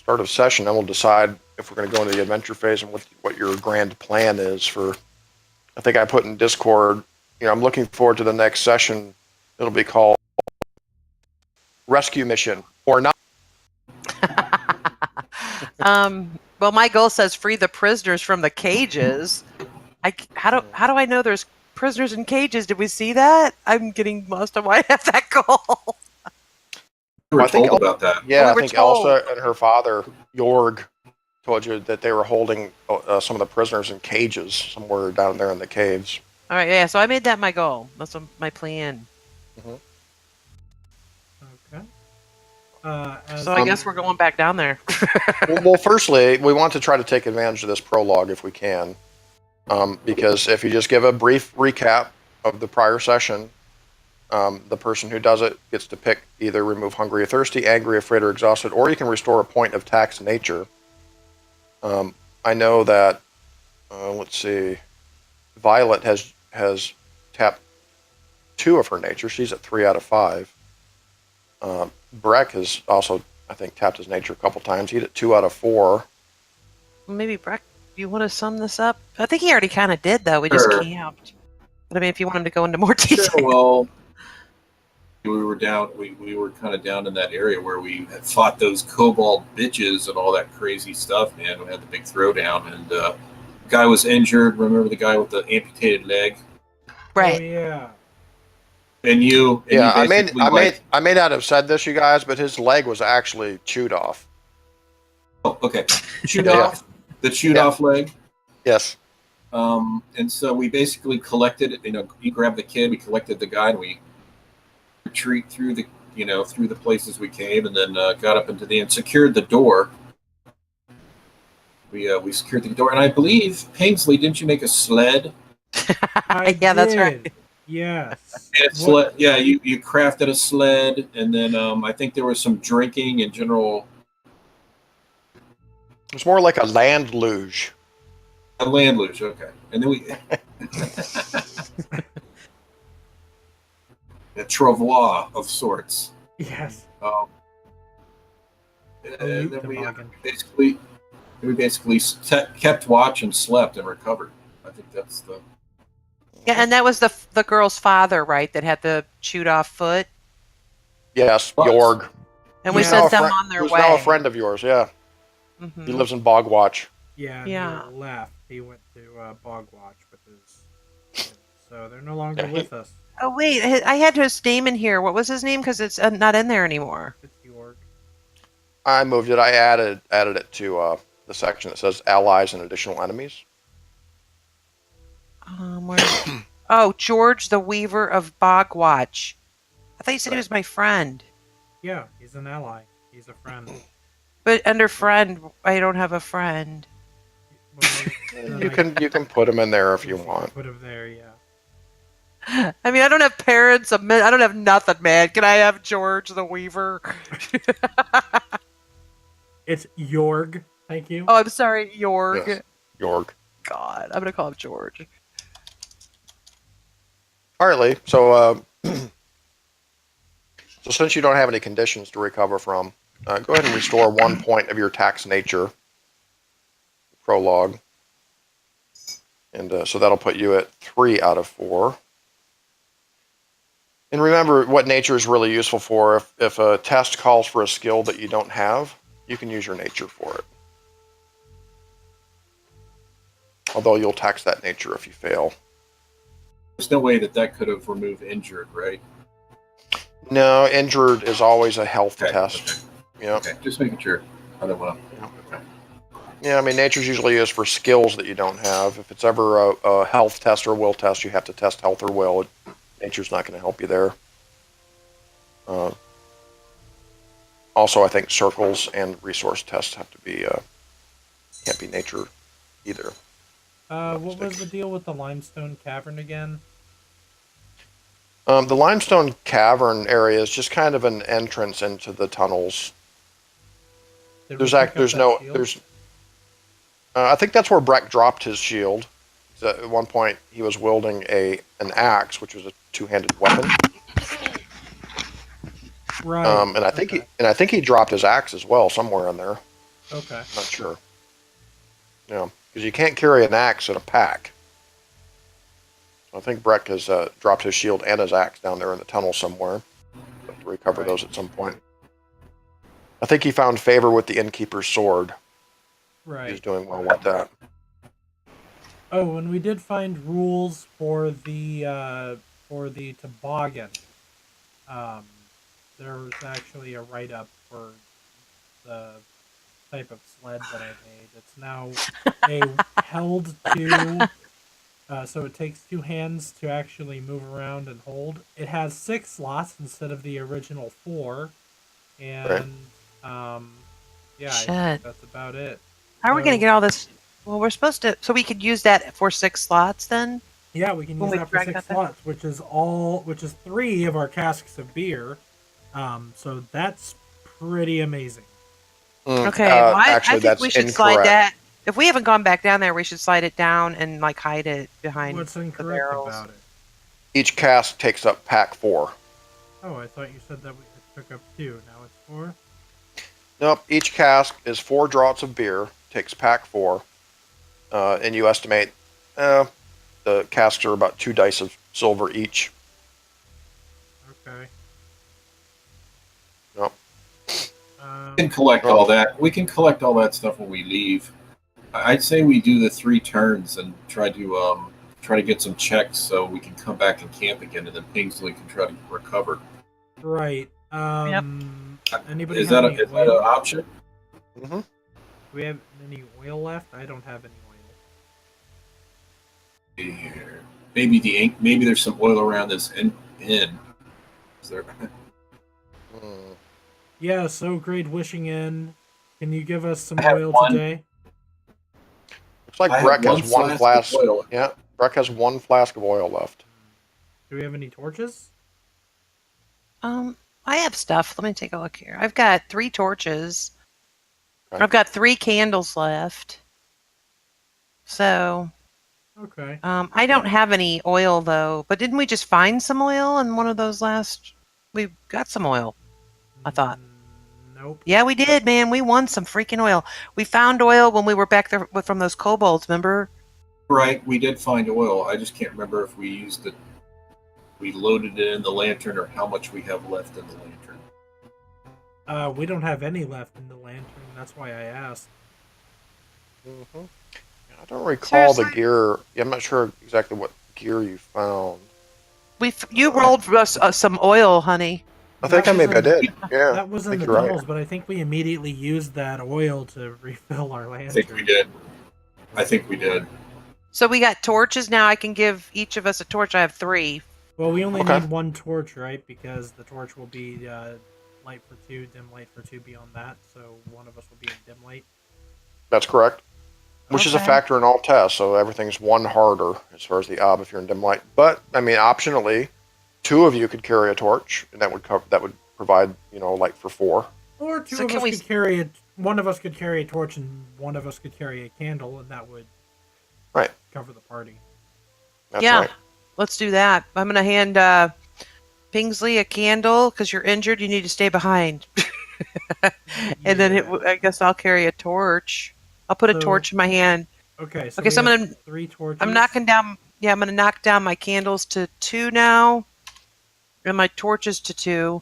start of session, then we'll decide if we're going to go into the adventure phase and what your grand plan is for. I think I put in Discord. I'm looking forward to the next session. It'll be called Rescue Mission or not. Well, my goal says free the prisoners from the cages. How do I know there's prisoners in cages? Did we see that? I'm getting lost on why I have that goal. We were told about that. Yeah, we I think Elsa and her father, Jorg, told you that they were holding some of the prisoners in cages somewhere down there in the caves. All right, yeah, so I made that my goal. That's my plan. Mm-hmm. Okay. So I guess we're going back down there. well, firstly, we want to try to take advantage of this prologue if we can. Because if you just give a brief recap of the prior session, the person who does it gets to pick either remove hungry or thirsty, angry, afraid, or exhausted, or you can restore a point of taxed nature. I know that, let's see, Violet has tapped 2 of her nature. She's at 3 out of 5. Breck has also, I think, tapped his nature a couple times. He's at 2 out of 4. Maybe Breck, do you want to sum this up? I think he already kind of did, though. We just camped. But I mean, if you want him to go into more detail. Sure, well, we were down. We were kind of down in that area where we had fought those kobold bitches and all that crazy stuff. Man, we had the big throwdown, and the guy was injured. Remember the guy with the amputated leg? Right. Oh, yeah. And you. And yeah, you I may not have said this, you guys, but his leg was actually chewed off. Oh, okay. Chewed off. The chewed off leg. Yes. And so we basically collected it. You grabbed the kid, we collected the guy, and we retreat through the places we came, and then got up into and secured the door. We secured the door, and I believe Paisley, didn't you make a sled? Yeah, that's right. Yes. Sled, yeah, you crafted a sled, and then I think there was some drinking and general. It was more like a land luge. A land luge, okay. And then we a travois of sorts. Yes. And then we basically kept watch and slept and recovered. I think that's the. Yeah, and that was the girl's father, right? That had the chewed off foot. Yes, Jorg. And we sent them on their way. Who's now a friend of yours? Yeah. Mm-hmm. He lives in Bogwatch. Yeah. He left. He went to Bogwatch with his. So they're no longer with us. Oh wait, I had his name in here. What was his name? Because it's not in there anymore. It's Jorg. I moved it. I added it to the section that says allies and additional enemies. Oh, George the Weaver of Bogwatch. I thought you said he was my friend. Yeah, he's an ally. He's a friend. But under friend, I don't have a friend. Well, You can put him in there if you want. Put him there, yeah. I mean, I don't have parents. I don't have nothing, man. Can I have George the Weaver? It's Jorg. Thank you. Oh, I'm sorry, Jorg. Yes. Jorg. God, I'm gonna call him George. All right, Lee. So since you don't have any conditions to recover from, go ahead and restore 1 point of your tax nature. Prologue. And so that'll put you at 3 out of 4. And remember what nature is really useful for. If a test calls for a skill that you don't have, you can use your nature for it. Although you'll tax that nature if you fail. There's no way that could have removed injured, right? No, injured is always a health test. Okay. Yeah. Okay, just making sure. I don't want to. Okay. Yeah, I mean, nature's usually used for skills that you don't have. If it's ever a health test or a will test, you have to test health or will. Nature's not going to help you there. Also, I think circles and resource tests have to be, can't be nature either. What was the deal with the limestone cavern again? The limestone cavern area is just kind of an entrance into the tunnels. I think that's where Breck dropped his shield. At one point, he was wielding an axe, which was a two-handed weapon. Right. And I think he dropped his axe as well somewhere in there. Okay. I'm not sure. Yeah, because you can't carry an axe in a pack. I think Breck has dropped his shield and his axe down there in the tunnel somewhere. Have to recover Right. those at some point. I think he found favor with the innkeeper's sword. Right. He's doing well with that. Oh, and we did find rules for the toboggan. There was actually a write-up for the type of sled that I made. It's now held to, so it takes two hands to actually move around and hold. It has 6 slots instead of the original 4, and yeah, I think Shit. that's about it. How are we going to So- get all this? Well, we're supposed to. So we could use that for 6 slots then? Yeah, we can When use we that for drag 6 that back. slots, which is 3 of our casks of beer. So that's pretty amazing. Okay. Well, I actually, think that's we should incorrect. slide that. If we haven't gone back down there, we should slide it down and like hide it behind What's the incorrect barrels. about it? Each cask takes up pack 4. Oh, I thought you said that it took up 2. Now it's 4. Nope, each cask is 4 draughts of beer, takes pack 4, and you estimate the casks are about 2 dice of silver each. Okay. Nope. We can collect all that. We can collect all that stuff when we leave. I'd say we do the 3 turns and try to get some checks so we can come back and camp again, and then Pingsley can try to recover. Right. Anybody Is have that any an oil? option? Mm-hmm. Do we have any oil left? I don't have any oil. Here. Maybe there's some oil around this inn. Is there? Yeah, so great wishing in. Can you give us some I have oil one. today? Looks like I have Breck one has 1 flask of flask. oil. Yeah, Breck has 1 flask of oil left. Do we have any torches? I have stuff. Let me take a look here. I've got 3 torches. Okay. I've got 3 candles left. So, Okay. I don't have any oil though. But didn't we just find some oil in one of those last? We got some oil. I thought. Nope. Yeah, we did, man. We won some freaking oil. We found oil when we were back there from those kobolds. Remember? Right, we did find oil. I just can't remember if we used it. We loaded it in the lantern, or how much we have left in the lantern. We don't have any left in the lantern. That's why I asked. Mm-hmm. I don't recall the Seriously? gear. Yeah, I'm not sure exactly what gear you found. You rolled for us some oil, honey. I think I maybe I did. Yeah, That was I in think the you're right. tunnels, but I think we immediately used that oil to refill our lantern. I think we did. So we got torches now. I can give each of us a torch. I have 3. Well, we only Okay. need 1 torch, right? Because the torch will be light for 2, dim light for 2 beyond that. So one of us will be in dim light. That's correct. Which is a Okay. factor in all tests, so everything's 1 harder as far as the ob if you're in dim light. But I mean, optionally, 2 of you could carry a torch, and that would provide light for 4. Or two So of can us we- could carry it. One of us could carry a torch, and one of us could carry a candle, and that would Right. cover the party. That's Yeah. right. Let's do that. I'm going to hand Pingsley a candle because you're injured. You need to stay behind. And then Yeah. I guess I'll carry a torch. I'll put a So- torch in my hand. Okay. So Okay, so we I'm have gonna- 3 torches. I'm knocking down. Yeah, I'm going to knock down my candles to 2 now, and my torches to 2.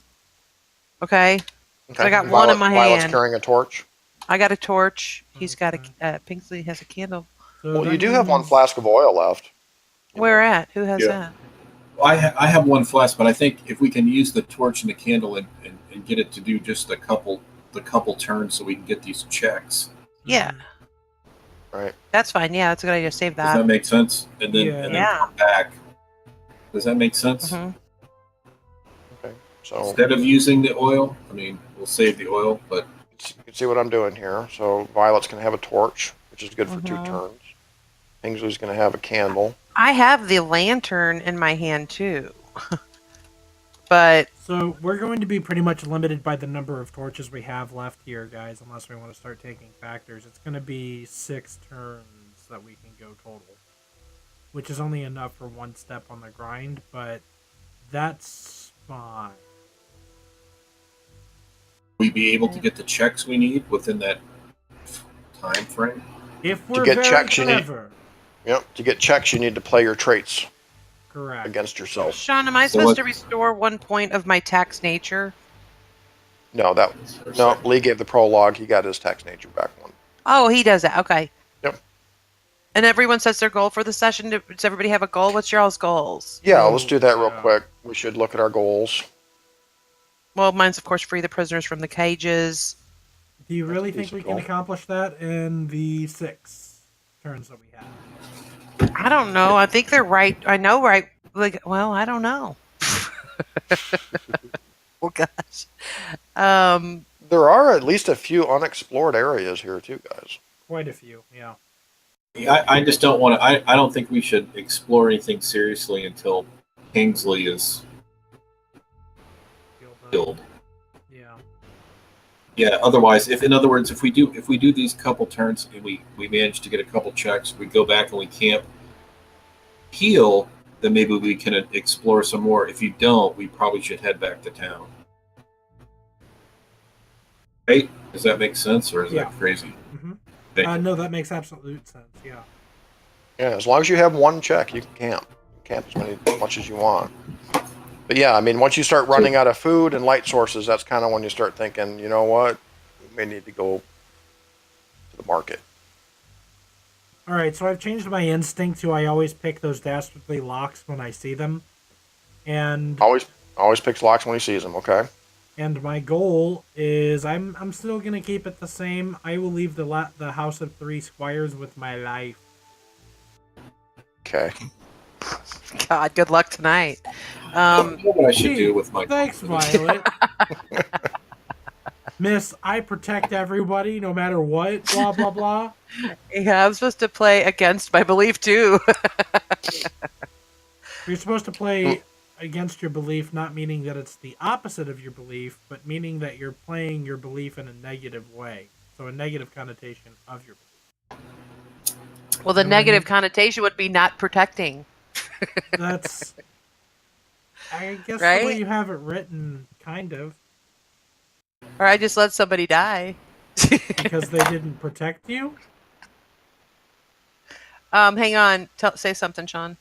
Okay. Okay. I got one in my Violet's hand. carrying a torch. I got a torch. He's got Okay. Pingsley has a candle. So Well, that you do have 1 means- flask of oil left. Where at? Who has Yeah. that? I have 1 flask, but I think if we can use the torch and the candle and get it to do just the couple turns, so we can get these checks. Yeah, Right. that's fine. Yeah, that's a good idea. Save Does that that. make sense? And then Yeah. come back. Does that make sense? Mhm. Okay. So Instead of using the oil, I mean, we'll save the oil, but you can see what I'm doing here. So Violet's going to have a torch, which is good for 2 Mhm. turns. Pingsley's going to have a candle. I have the lantern in my hand too. But So we're going to be pretty much limited by the number of torches we have left here, guys, unless we want to start taking factors. It's going to be 6 turns that we can go total, which is only enough for 1 step on the grind, but that's fine. we be able to get the checks we need within that time frame? If we're get very checks, you need- clever. Yep. To get checks, you need to play your traits Correct. against yourself. Sean, am I So supposed to what- restore 1 point of my tax nature? No, Lee gave the prologue. He got his tax nature back one. Oh, he does that. Okay. Yep. And everyone sets their goal for the session. Does everybody have a goal? What's y'all's goals? Yeah, Oh, let's do that real yeah. quick. We should look at our goals. Well, mine's of course free the prisoners from the cages. Do you really That's a think we decent can goal. accomplish that in the 6 turns that we have? I don't know. I think they're right. I know right. Like, well, I don't know. Oh gosh. There are at least a few unexplored areas here too, guys. Quite a few, yeah. I just don't want to. I don't think we should explore anything seriously until Kingsley is killed. Yeah. Yeah. Otherwise, in other words, if we do these couple turns and we manage to get a couple checks, we go back and we can't heal, then maybe we can explore some more. If you don't, we probably should head back to town. Right? Does that make sense, or is Yeah. that crazy? Mm-hmm. Thank you. No, that makes absolute sense, yeah. Yeah, as long as you have one check, you can camp. Camp as much as you want. But yeah, I mean, once you start running out of food and light sources, that's kind of when you start thinking, you know what, we may need to go to the market. Alright, so I've changed my instinct to I always pick those dastardly locks when I see them. And Always picks locks when he sees them. Okay. and my goal is I'm still gonna keep it the same. I will leave the House of Three Squires with my life. Okay. God, good luck tonight. I don't know what I should Gee, do with my. Thanks, Violet. Miss, I protect everybody no matter what, blah blah blah. Yeah, I'm supposed to play against my belief too. You're supposed to play against your belief, not meaning that it's the opposite of your belief, but meaning that you're playing your belief in a negative way. So a negative connotation of your belief. Well, the negative connotation would be not protecting. That's, I guess, the Right? way you have it written, kind of, Or I just let somebody die. because they didn't protect you. Hang on. Say something, Sean.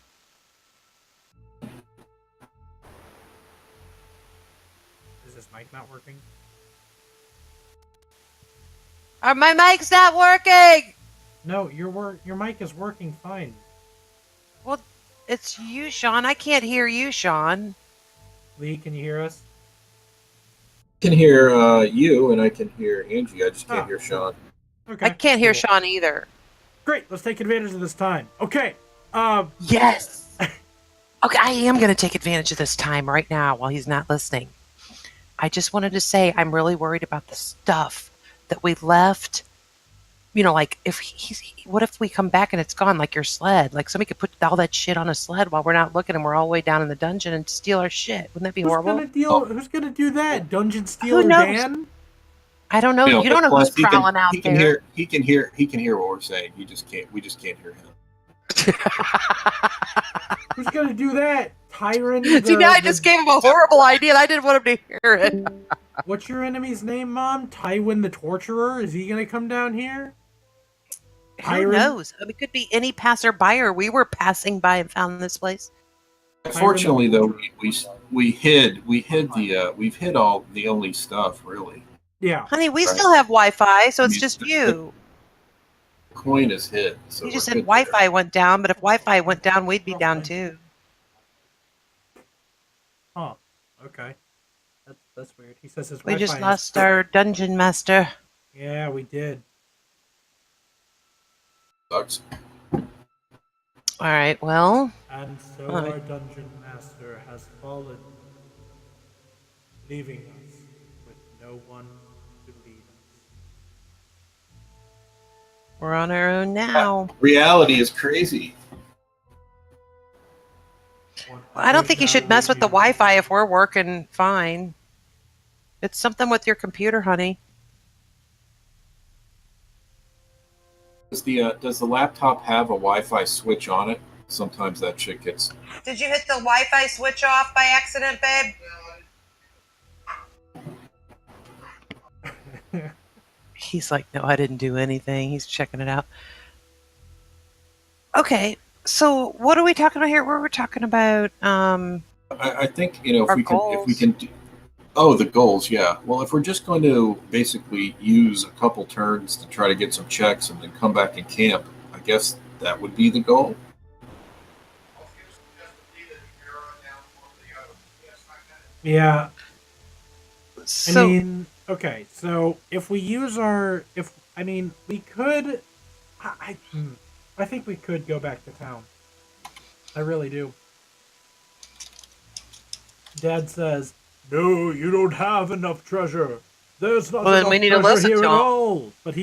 Is this mic not working? My mic's not working. No, your mic is working fine. Well, it's you, Sean. I can't hear you, Sean. Lee, can you hear us? I can hear you, and I can hear Angie. I just can't Ah. hear Sean. Okay. I can't hear cool. Sean either. Great. Let's take advantage of this time. Okay. Yes. Okay, I am going to take advantage of this time right now while he's not listening. I just wanted to say I'm really worried about the stuff that we left. You know, like what if we come back and it's gone, like your sled? Like somebody could put all that shit on a sled while we're not looking and we're all the way down in the dungeon and steal our shit. Wouldn't that be horrible? Who's gonna do that? Dungeon Stealer knows? Dan? I don't know. You don't know who's prowling out he can there. He can hear what we're saying. We just can't hear him. Who's gonna do that? Tyrant? See, now I just gave him a horrible idea and I didn't want him to hear it. What's your enemy's name, Mom? Tywin the Torturer? Is he gonna come down here? Who Tyrant? knows? I mean, it could be any passerby, or we were passing by and found this place. Unfortunately, though, we've hid all the only stuff really. Yeah. Honey, we Right. still have Wi-Fi, so it's mean, just the- you. The coin is hid. So You just we're said good Wi-Fi there. went down, but if Wi-Fi went down, we'd be down too. Huh. Okay. That's weird. He says his We Wi-Fi just is- lost our dungeon master. Yeah, we did. Sucks. All right, well, And so Alright. our dungeon master has fallen, leaving us with no one to lead us. we're on our own now. Reality is crazy. Well, I don't think you should mess with the Wi-Fi if we're working fine. It's something with your computer, honey. Does the laptop have a Wi-Fi switch on it? Sometimes that shit gets. Did you hit the Wi-Fi switch off by accident, babe? He's like, no, I didn't do anything. He's checking it out. Okay, so what are we talking about here? We're talking about I think if our we goals. can do, oh, the goals, yeah. Well, if we're just going to basically use a couple turns to try to get some checks and then come back and camp, I guess that would be the goal. Yeah. So I mean, okay. So if we use we could. I think we could go back to town. I really do. Dad says, "No, you don't have enough treasure. There's not Well, then enough we need to treasure listen here to at him. all." But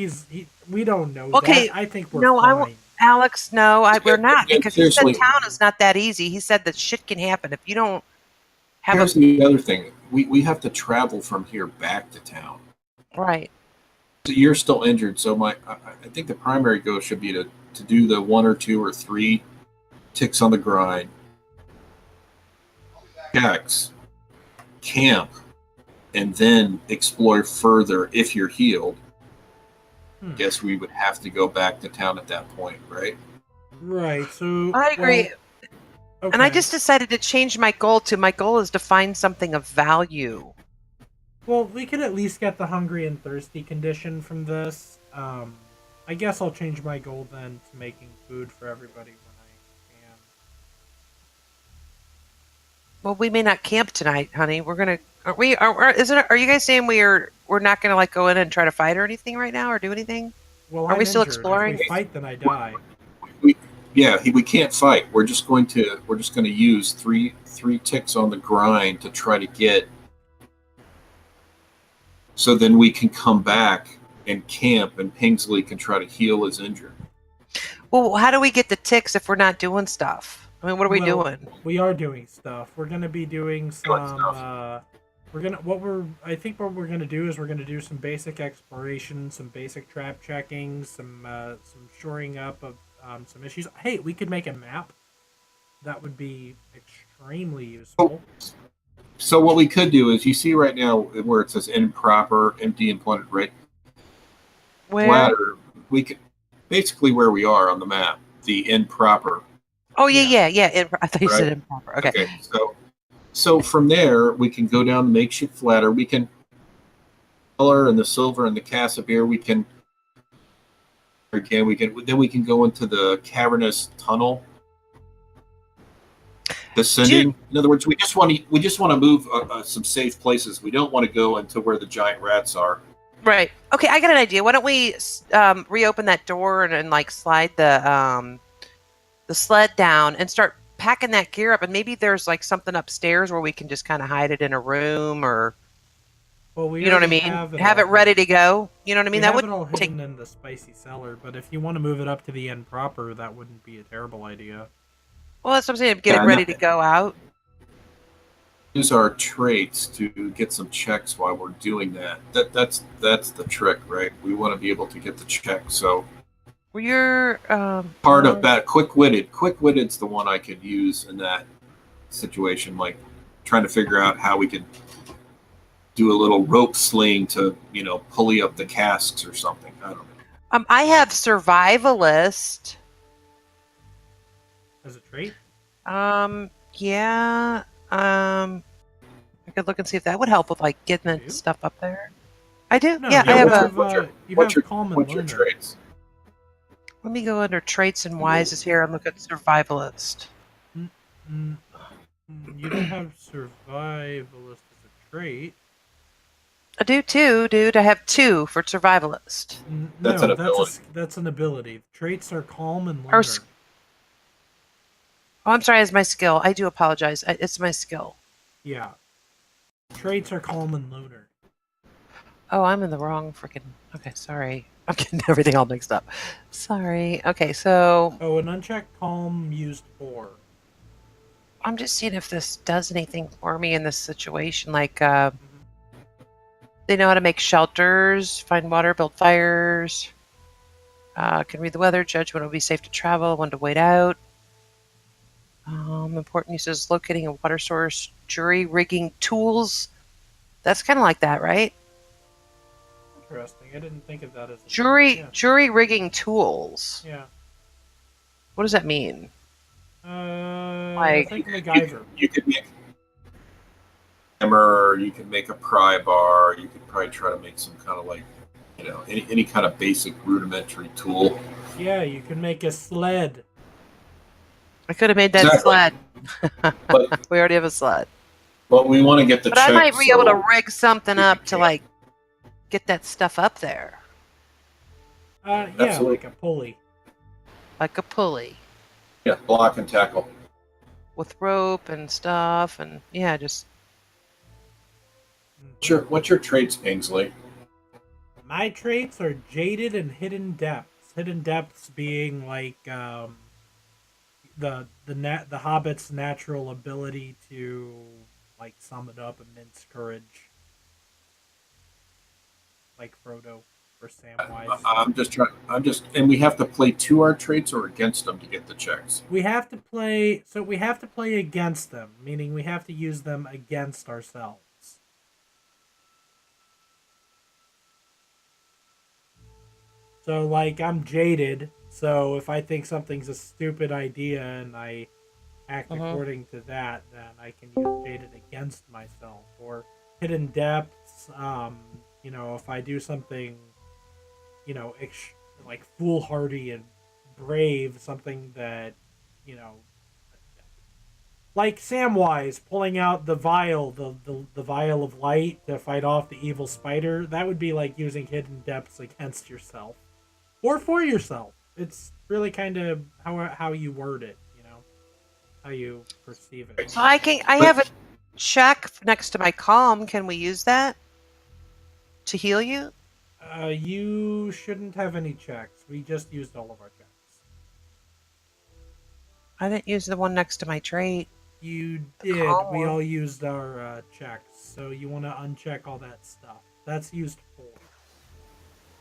we don't know Okay, that. I think we're no, I won't. fine. Alex, no, we're not, And because he said seriously, town is not that easy. He said that shit can happen if you don't have here's the other thing: we have to travel from here back to town. right. So you're still injured, so I think the primary goal should be to do the 1 or 2 or 3 ticks on the grind, checks, camp, and then explore further if you're healed. Guess we would have to go back to town at that point, right? Right. So I agree. Well, And I okay. just decided to change my goal to my goal is to find something of value. Well, we could at least get the hungry and thirsty condition from this. I guess I'll change my goal then to making food for everybody when I can. Well, we may not camp tonight, honey. We're gonna. Are you guys saying we're not gonna like go in and try to fight or anything right now or do anything? Well, Are I'm we still injured. exploring? If we fight, then I die. We can't fight. We're just going to use three ticks on the grind to try to get. So then we can come back and camp, and Pingsley can try to heal his injury. Well, how do we get the ticks if we're not doing stuff? I mean, what are we doing? We are doing stuff. We're gonna be doing some. I think what we're gonna do is we're gonna do some basic exploration, some basic trap checking, some shoring up of some issues. Hey, we could make a map. That would be extremely useful. So what we could do is, you see right now where it says improper, empty, and plundered, right? Where? Ladder. We could basically where we are on the map, the improper. Oh yeah. I thought you said Right. improper. Okay. So from there we can go down the makeshift ladder. We can color and the silver and the cask of beer. We can go into the cavernous tunnel. Descending. In other words, we just want to move some safe places. We don't want to go into where the giant rats are. Right. Okay, I got an idea. Why don't we reopen that door and like slide the sled down and start packing that gear up, and maybe there's like something upstairs where we can just kind of hide it in a room, or Well, you know what I mean? Have it ready to go. You know what I mean? That That would all would take. hidden in the spicy cellar, but if you want to move it up to the end proper, that wouldn't be a terrible idea. Well, that's what I'm saying. Get it ready to go out. Use our traits to get some checks while we're doing that. That's the trick, right? We want to be able to get the check. So Well, you're part of that, quick-witted's the one I could use in that situation, like trying to figure out how we could do a little rope sling to pulley up the casks or something. I don't know. I have survivalist. As a trait? Yeah. I could look and see if that would help with like getting You the do? stuff up there. I do. No, yeah, you I have have, a. you have calm and what's your loner. traits? Let me go under traits and wises here and look at survivalist. You don't have survivalist as a trait. I do too, dude. I have 2 for survivalist. That's an ability. That's an ability. Traits are calm and Or loner. s- Oh, I'm sorry. It's my skill. I do apologize. It's my skill. Yeah. Traits are calm and loner. Oh, I'm in the wrong freaking. Okay, sorry. I'm getting everything all mixed up. Sorry. Okay, so Oh, an unchecked calm used 4. I'm just seeing if this does anything for me in this situation. Like, they know how to make shelters, find water, build fires. Can read the weather, judge when it will be safe to travel, when to wait out. Important uses: locating a water source, jury rigging tools. That's kind of like that, right? interesting. I didn't think of that as a Jury rigging tools. Yeah. What does that mean? Like- Think MacGyver. You could make a hammer, you could make a pry bar, you could probably try to make some kind of like, any kind of basic rudimentary tool. Yeah, you can make a sled. I could have made that Exactly. sled. But We already have a sled. but we want to get the But I might checks, be able to so- rig something up to Yeah. like get that stuff up there, Yeah, Absolutely. like a pulley. like a pulley Yeah, block and tackle. with rope and stuff, and yeah, just Sure. What's your traits, Ainsley? My traits are jaded and hidden depths. Hidden depths being like the Hobbit's natural ability to like summon up immense courage, like Frodo or Samwise. And we have to play to our traits or against them to get the checks. We have to play. So we have to play against them, meaning we have to use them against ourselves. So, like, I'm jaded, so if I think something's a stupid idea and I act according to that, then I can use jaded against myself. Or hidden depths, if I do something, like foolhardy and brave, something that, like Samwise pulling out the vial, the vial of light to fight off the evil spider, that would be like using hidden depths against yourself. Or for yourself. It's really kind of how you word it, how you perceive it. so I have a check next to my calm. Can we use that to heal you? You shouldn't have any checks. We just used all of our checks. I didn't use the one next to my trait. You did. calm We one. all used our checks. So you want to uncheck all that stuff. That's used for.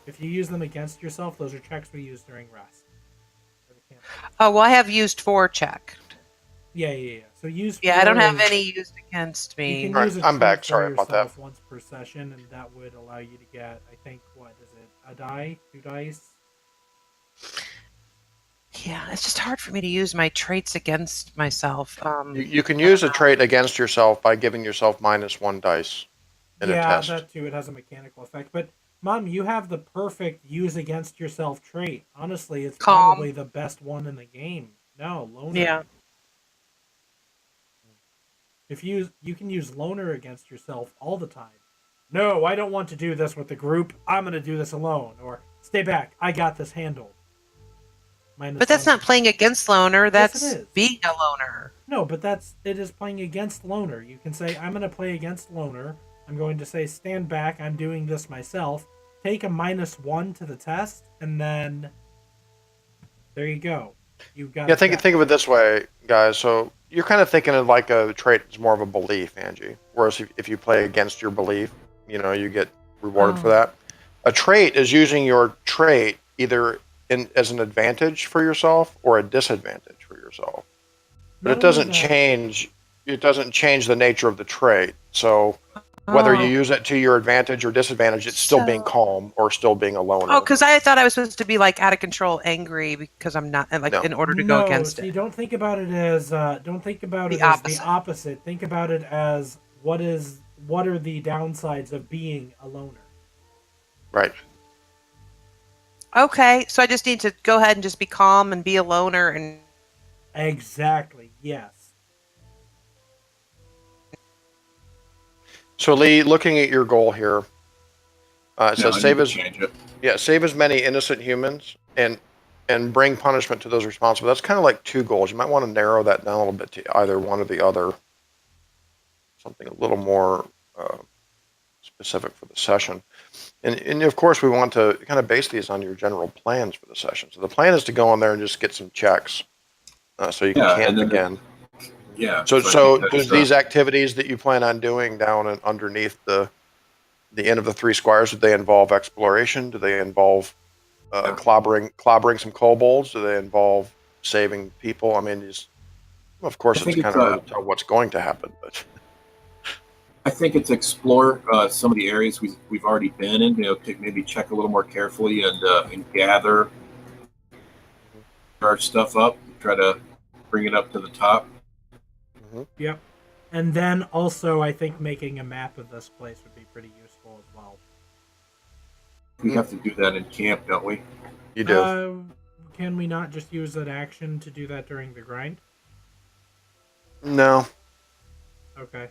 If you use them against yourself, those are checks we use during rest. Oh well, I have used 4 check. Yeah. So use. Yeah, I don't have is- any used against You me. can Right, use a I'm check back. for Sorry about that. yourself once per session, and that would allow you to get, I think, what is it? A die? 2 dice? Yeah, it's just hard for me to use my traits against myself. You can use a trait against yourself by giving yourself -1 dice in a test. That too. It has a mechanical effect. But, Mom, you have the perfect use against yourself trait. Honestly, it's Calm. probably the best one in the game. No, loner. Yeah. If you can use loner against yourself all the time. No, I don't want to do this with the group. I'm going to do this alone. Or stay back. I got this handled. But that's not playing against loner. That's Yes, it is. being a loner. No, but it is playing against loner. You can say, I'm going to play against loner. I'm going to say, stand back. I'm doing this myself. Take a -1 to the test, and then there you go. You've got. Yeah, think of it this way, guys. So you're kind of thinking of like a trait is more of a belief, Angie. Whereas if you play against your belief, you get rewarded for that. A trait is using your trait either as an advantage for yourself or a disadvantage for yourself. But it doesn't change. It doesn't change the nature of the trait. So whether you use it to your advantage or disadvantage, it's still being calm or still being a loner. Oh, because I thought I was supposed to be like out of control, angry because I'm not like No. in order to go against see, it. don't think about it as as the opposite. Think about it as what are the downsides of being a loner. Right. Okay, so I just need to go ahead and just be calm and be a loner and Exactly. Yes. So Lee, looking at your goal here, it says save as many innocent humans and bring punishment to those responsible. That's kind of like 2 goals. You might want to narrow that down a little bit to either one or the other. Something a little more specific for the session. And of course, we want to kind of base these on your general plans for the session. So the plan is to go in there and just get some checks, so you can camp again. So does these activities that you plan on doing down and underneath the end of the Three Squires, do they involve exploration? Do they involve clobbering some kobolds? Do they involve saving people? I mean, of course, it's kind of hard to tell what's going to happen, but I think it's explore some of the areas we've already been in. Maybe check a little more carefully and gather our stuff up. Try to bring it up to the top. Hmm. Yep. And then also, I think making a map of this place would be pretty useful as well. We have to do that in camp, don't we? You do. Can we not just use that action to do that during the grind? No. Okay.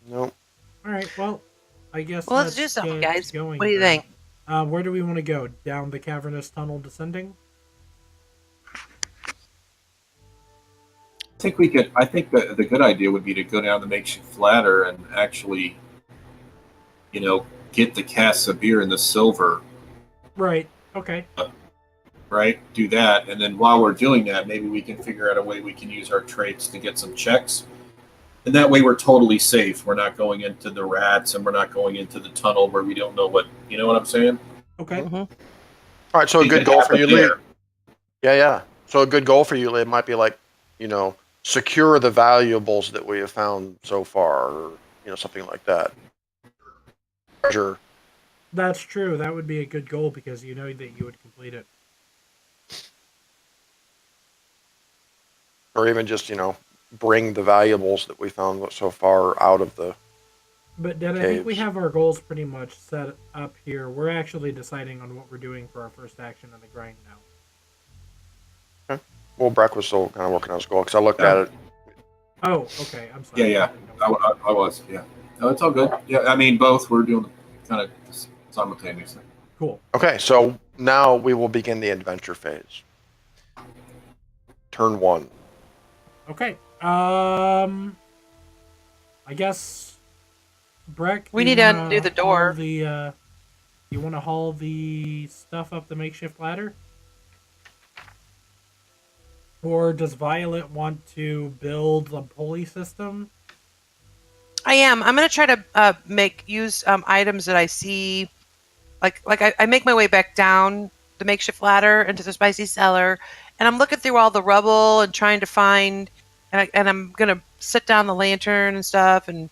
No. All right. Well, I guess Well, let's do something, get guys. going What do you then. think? Where do we want to go? Down the cavernous tunnel descending? I think we could. I think the good idea would be to go down the makeshift ladder and actually, get the casks of beer and the silver. Right. Okay. Right. Do that, and then while we're doing that, maybe we can figure out a way we can use our traits to get some checks, and that way we're totally safe. We're not going into the rats, and we're not going into the tunnel where we don't know what. You know what I'm saying? Okay. Mhm. All right. So a It good could goal for happen you, Lee. there. Yeah. So a good goal for you, Lee, might be like, secure the valuables that we have found so far, or something like that. Treasure. That's true. That would be a good goal because you know that you would complete it. Or even just bring the valuables that we found so far out of the But Dad, I think we caves. have our goals pretty much set up here. We're actually deciding on what we're doing for our first action in the grind now. Well, Breck was still kind of working on his goal because I looked at it. Oh, okay. I'm sorry. Yeah. I was. Yeah. No, it's all good. Yeah. I mean, both. We're doing kind of simultaneously. Cool. Okay, so now we will begin the adventure phase. Turn 1. Okay. I guess Breck. We you need to wanna undo the haul door. You want to haul the stuff up the makeshift ladder? Or does Violet want to build a pulley system? I am. I'm gonna try to use items that I see. Like I make my way back down the makeshift ladder into the spicy cellar, and I'm looking through all the rubble and trying to find. And I'm gonna set down the lantern and stuff, and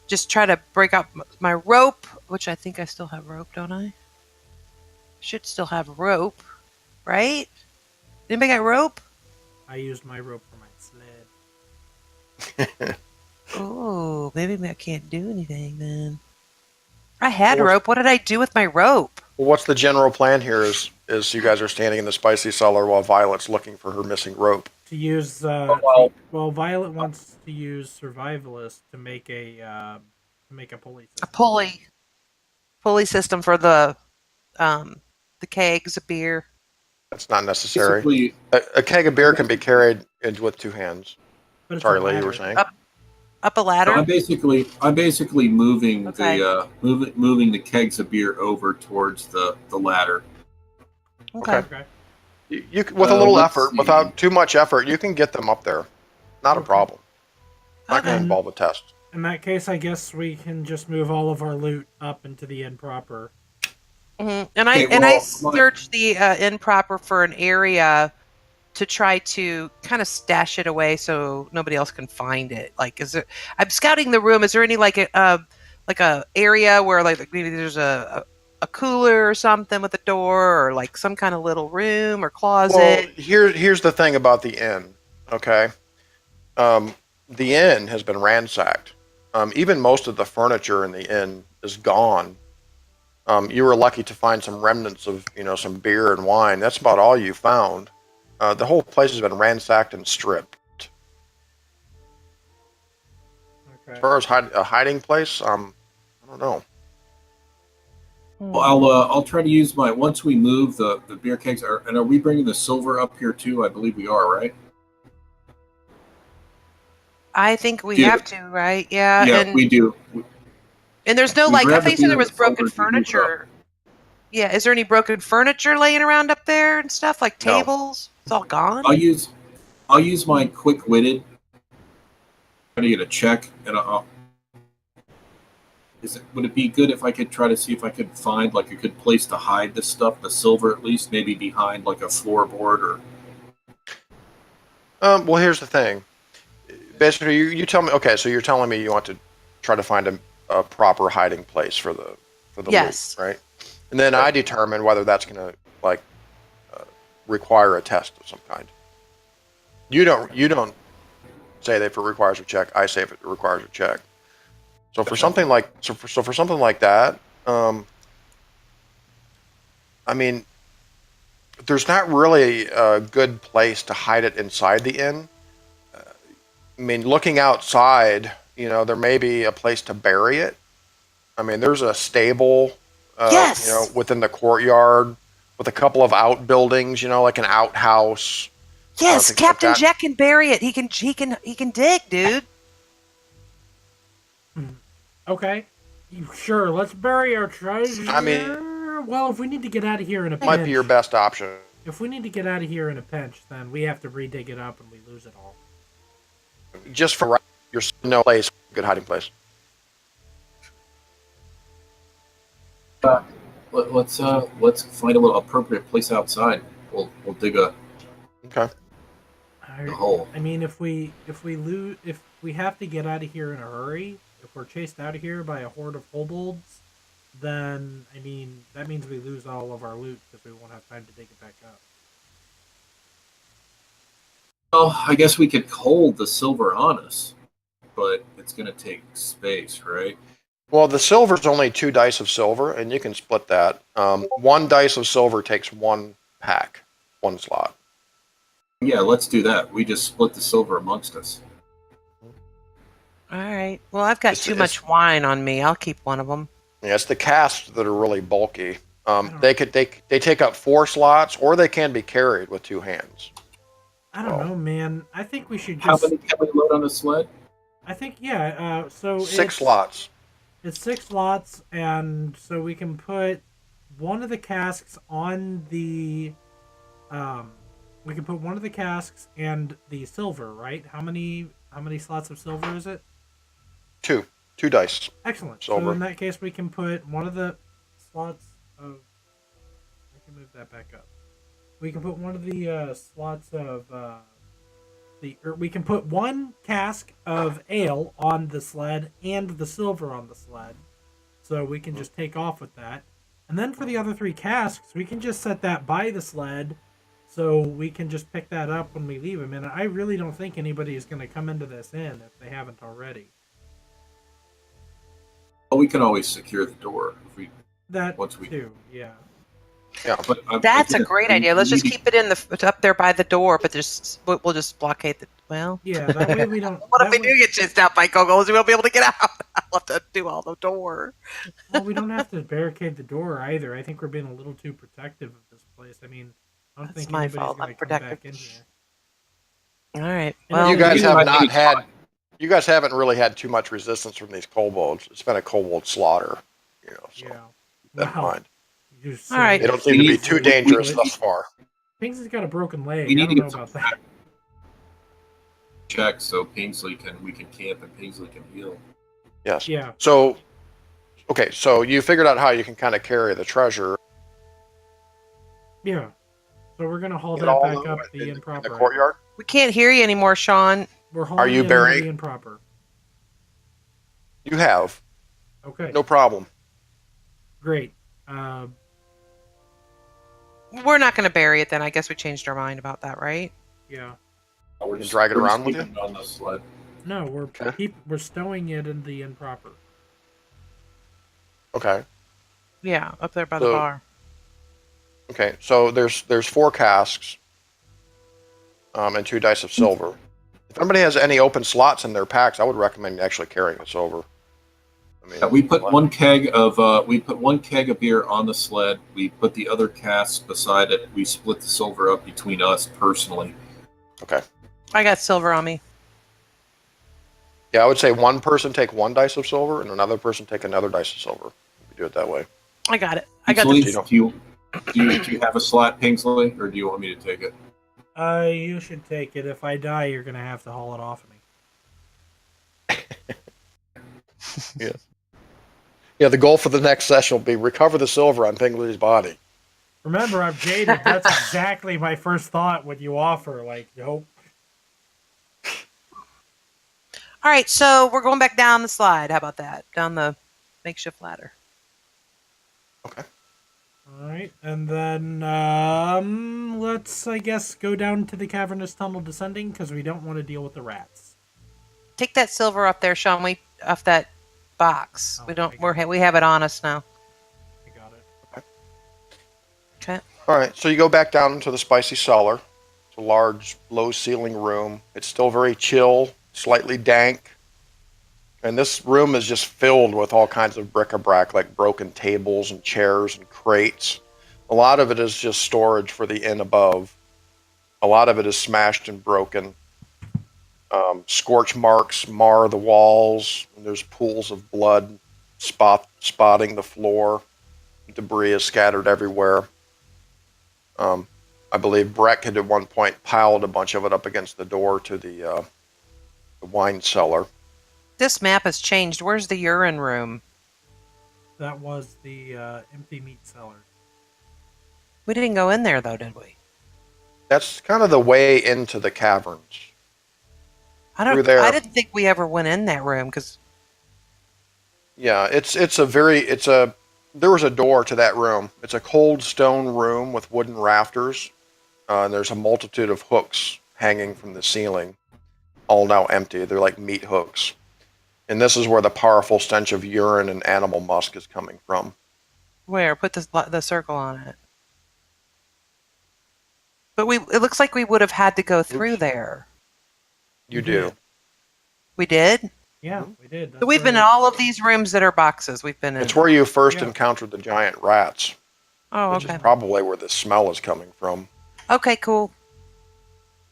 just try to break out my rope, which I think I still have rope, don't I? Should still have rope, right? Anybody got rope? I used my rope for my sled. Oh, maybe I can't do anything then. I had Well, rope. What did I do with my rope? Well, what's the general plan here is you guys are standing in the spicy cellar while Violet's looking for her missing rope. To use well- well, Violet wants to use survivalist to make a pulley A system. pulley system for the kegs of beer. That's not necessary. Basically, A keg of beer can be carried with 2 hands. But it's Sorry, a Lee, you were ladder. saying? Up a ladder. I'm basically moving Okay. moving the kegs of beer over towards the ladder. Okay. Okay. You with a little let's effort, see. without too much effort, you can get them up there. Not a Okay. problem. Not going Okay. to involve a test. In that case, I guess we can just move all of our loot up into the inn proper. And Okay, I well, searched the inn proper for an area to try to kind of stash it away so nobody else can find it. Like, I'm scouting the room. Is there any like a area where like maybe there's a cooler or something with a door, or like some kind of little room or Well, closet? here's the thing about the inn, okay? The inn has been ransacked. Even most of the furniture in the inn is gone. You were lucky to find some remnants of, some beer and wine. That's about all you found. The whole place has been ransacked and stripped. Okay. As far as a hiding place, I don't know. Well, I'll try to use my once we move the beer kegs. Are we bringing the silver up here too? I believe we are, right? I think we Yeah. have to, right? Yeah. Yeah, and, we do. and there's no we like I grab the think you said there beer was and the silver broken and we move it up. furniture. Yeah, is there any broken furniture laying around up there and stuff like No. tables? It's all gone. I'll use my quick witted. Try to get a check, and would it be good if I could try to see if I could find like a good place to hide this stuff, the silver at least, maybe behind like a floorboard or. Well, here's the thing. basically, you tell me. Okay, so you're telling me you want to try to find a proper hiding place for the Yes. loot, right? And then I determine whether that's going to require a test of some kind. You don't say that if it requires a check. I say if it requires a check. So for something like that, I mean, there's not really a good place to hide it inside the inn. I mean, looking outside, there may be a place to bury it. I mean, there's a stable, Yes. within the courtyard with a couple of outbuildings, like an outhouse. Yes, things like Captain that. Jack can bury it. He can dig, dude. Okay. Sure, let's bury our treasure. I mean, well, if we need to get out of here in a pinch, might be your best option. if we need to get out of here in a pinch, then we have to redig it up and we lose it all. Just for your no place, good hiding place. Let's find a little appropriate place outside. We'll dig a Okay. hole. I mean, if we have to get out of here in a hurry, if we're chased out of here by a horde of kobolds, then I mean that means we lose all of our loot because we won't have time to dig it back up. Well, I guess we could hold the silver on us, but it's going to take space, right? Well, the silver's only 2 dice of silver, and you can split that. 1 dice of silver takes 1 pack, 1 slot. Yeah, let's do that. We just split the silver amongst us. All right. Well, I've got It's- too it's- much wine on me. I'll keep one of them. Yeah, it's the casks that are really bulky. They take up 4 slots, or they can be carried with 2 hands. I don't know, man. I think we should How just. many can we load on a sled? I think yeah. So 6 slots. It's 6 slots, and so we can put one of the casks on the. We can put one of the casks and the silver, right? How many slots of silver is it? 2 dice. Excellent. Silver. So in that case, we can put one of the slots of. We can move that back up. We can put one of the slots of we can put 1 cask of ale on the sled and the silver on the sled, so we can just take off with that. And then for the other 3 casks, we can just set that by the sled, so we can just pick that up when we leave them. And I really don't think anybody is going to come into this inn if they haven't already. Well, we can always secure the door if we. That Once we too, yeah. Yeah. But That's a again, great we- idea. Let's we just need- keep it in up there by the door, but we'll just blockade the. Well, Yeah, that way we don't. what if that we way- do get chased out by kobolds? We won't be able to get out. I'll have to do all the door. Well, we don't have to barricade the door either. I think we're being a little too protective of this place. I mean, I don't That's think my anybody's fault. going I'm to come back protective. in here. All right. And Well, you guys you have might not be had. fine. You guys haven't really had too much resistance from these kobolds. It's been a kobold slaughter, So Yeah. never Wow. mind. You're All right. They don't seem to be too dangerous thus far. Things has got a broken leg. We need I to don't know get some about that. check so we can camp and Paisley can heal. Yes. Yeah. So, okay, so you figured out how you can kind of carry the treasure. Yeah. So we're gonna haul Get that all back the- up the in improper. the courtyard. we can't hear you anymore, Sean. We're hauling you it burying- into the improper. You have Okay. no problem. Great. We're not going to bury it then. I guess we changed our mind about that, right? Yeah. We're can drag it we're around with sleeping on the sled. No, we're Okay. we're stowing it in the improper. Okay. Yeah, up there by the So- bar. Okay. So there's 4 casks, and 2 dice of silver. If anybody has any open slots in their packs, I would recommend actually carrying the silver. I mean, We put one keg of beer on the sled. We put the other casks beside it. We split the silver up between us personally. Okay. I got silver on me. Yeah, I would say one person take 1 dice of silver, and another person take another dice of silver. We do it that way. I got it. I got Paisley, the. do you have a slot, Paisley, or do you want me to take it? You should take it. If I die, you're gonna have to haul it off of me. Yeah, the goal for the next session will be recover the silver on Pingley's body. Remember, I'm jaded. That's exactly my first thought when you offer. Like, nope. All right, so we're going back down the slide. How about that? Down the makeshift ladder. Okay. All right, and then let's, I guess, go down to the cavernous tunnel descending because we don't want to deal with the rats. Take that silver up there, Sean. We off that box. Oh, We don't. I got it. We have it on us now. I got it. Okay. All right, so you go back down into the spicy cellar. It's a large, low-ceiling room. It's still very chill, slightly dank. And this room is just filled with all kinds of bric-a-brac, like broken tables and chairs and crates. A lot of it is just storage for the inn above. A lot of it is smashed and broken. Scorch marks mar the walls. And there's pools of blood spotting the floor. Debris is scattered everywhere. I believe Breck had at one point piled a bunch of it up against the door to the wine cellar. This map has changed. Where's the urine room? That was the empty meat cellar. We didn't go in there though, did we? That's kind of the way into the caverns. Through there. I didn't think we ever went in that room because Yeah, there was a door to that room. It's a cold stone room with wooden rafters, and there's a multitude of hooks hanging from the ceiling, all now empty. They're like meat hooks. And this is where the powerful stench of urine and animal musk is coming from. where put the circle on it. But it looks like we would have had to go through Oops. there. You We do. did. We did. Yeah, we did. So we've been in all of these rooms that are boxes. We've been in. It's where you first Yeah. encountered the giant rats, Oh, which okay. is probably where the smell is coming from. Okay, cool.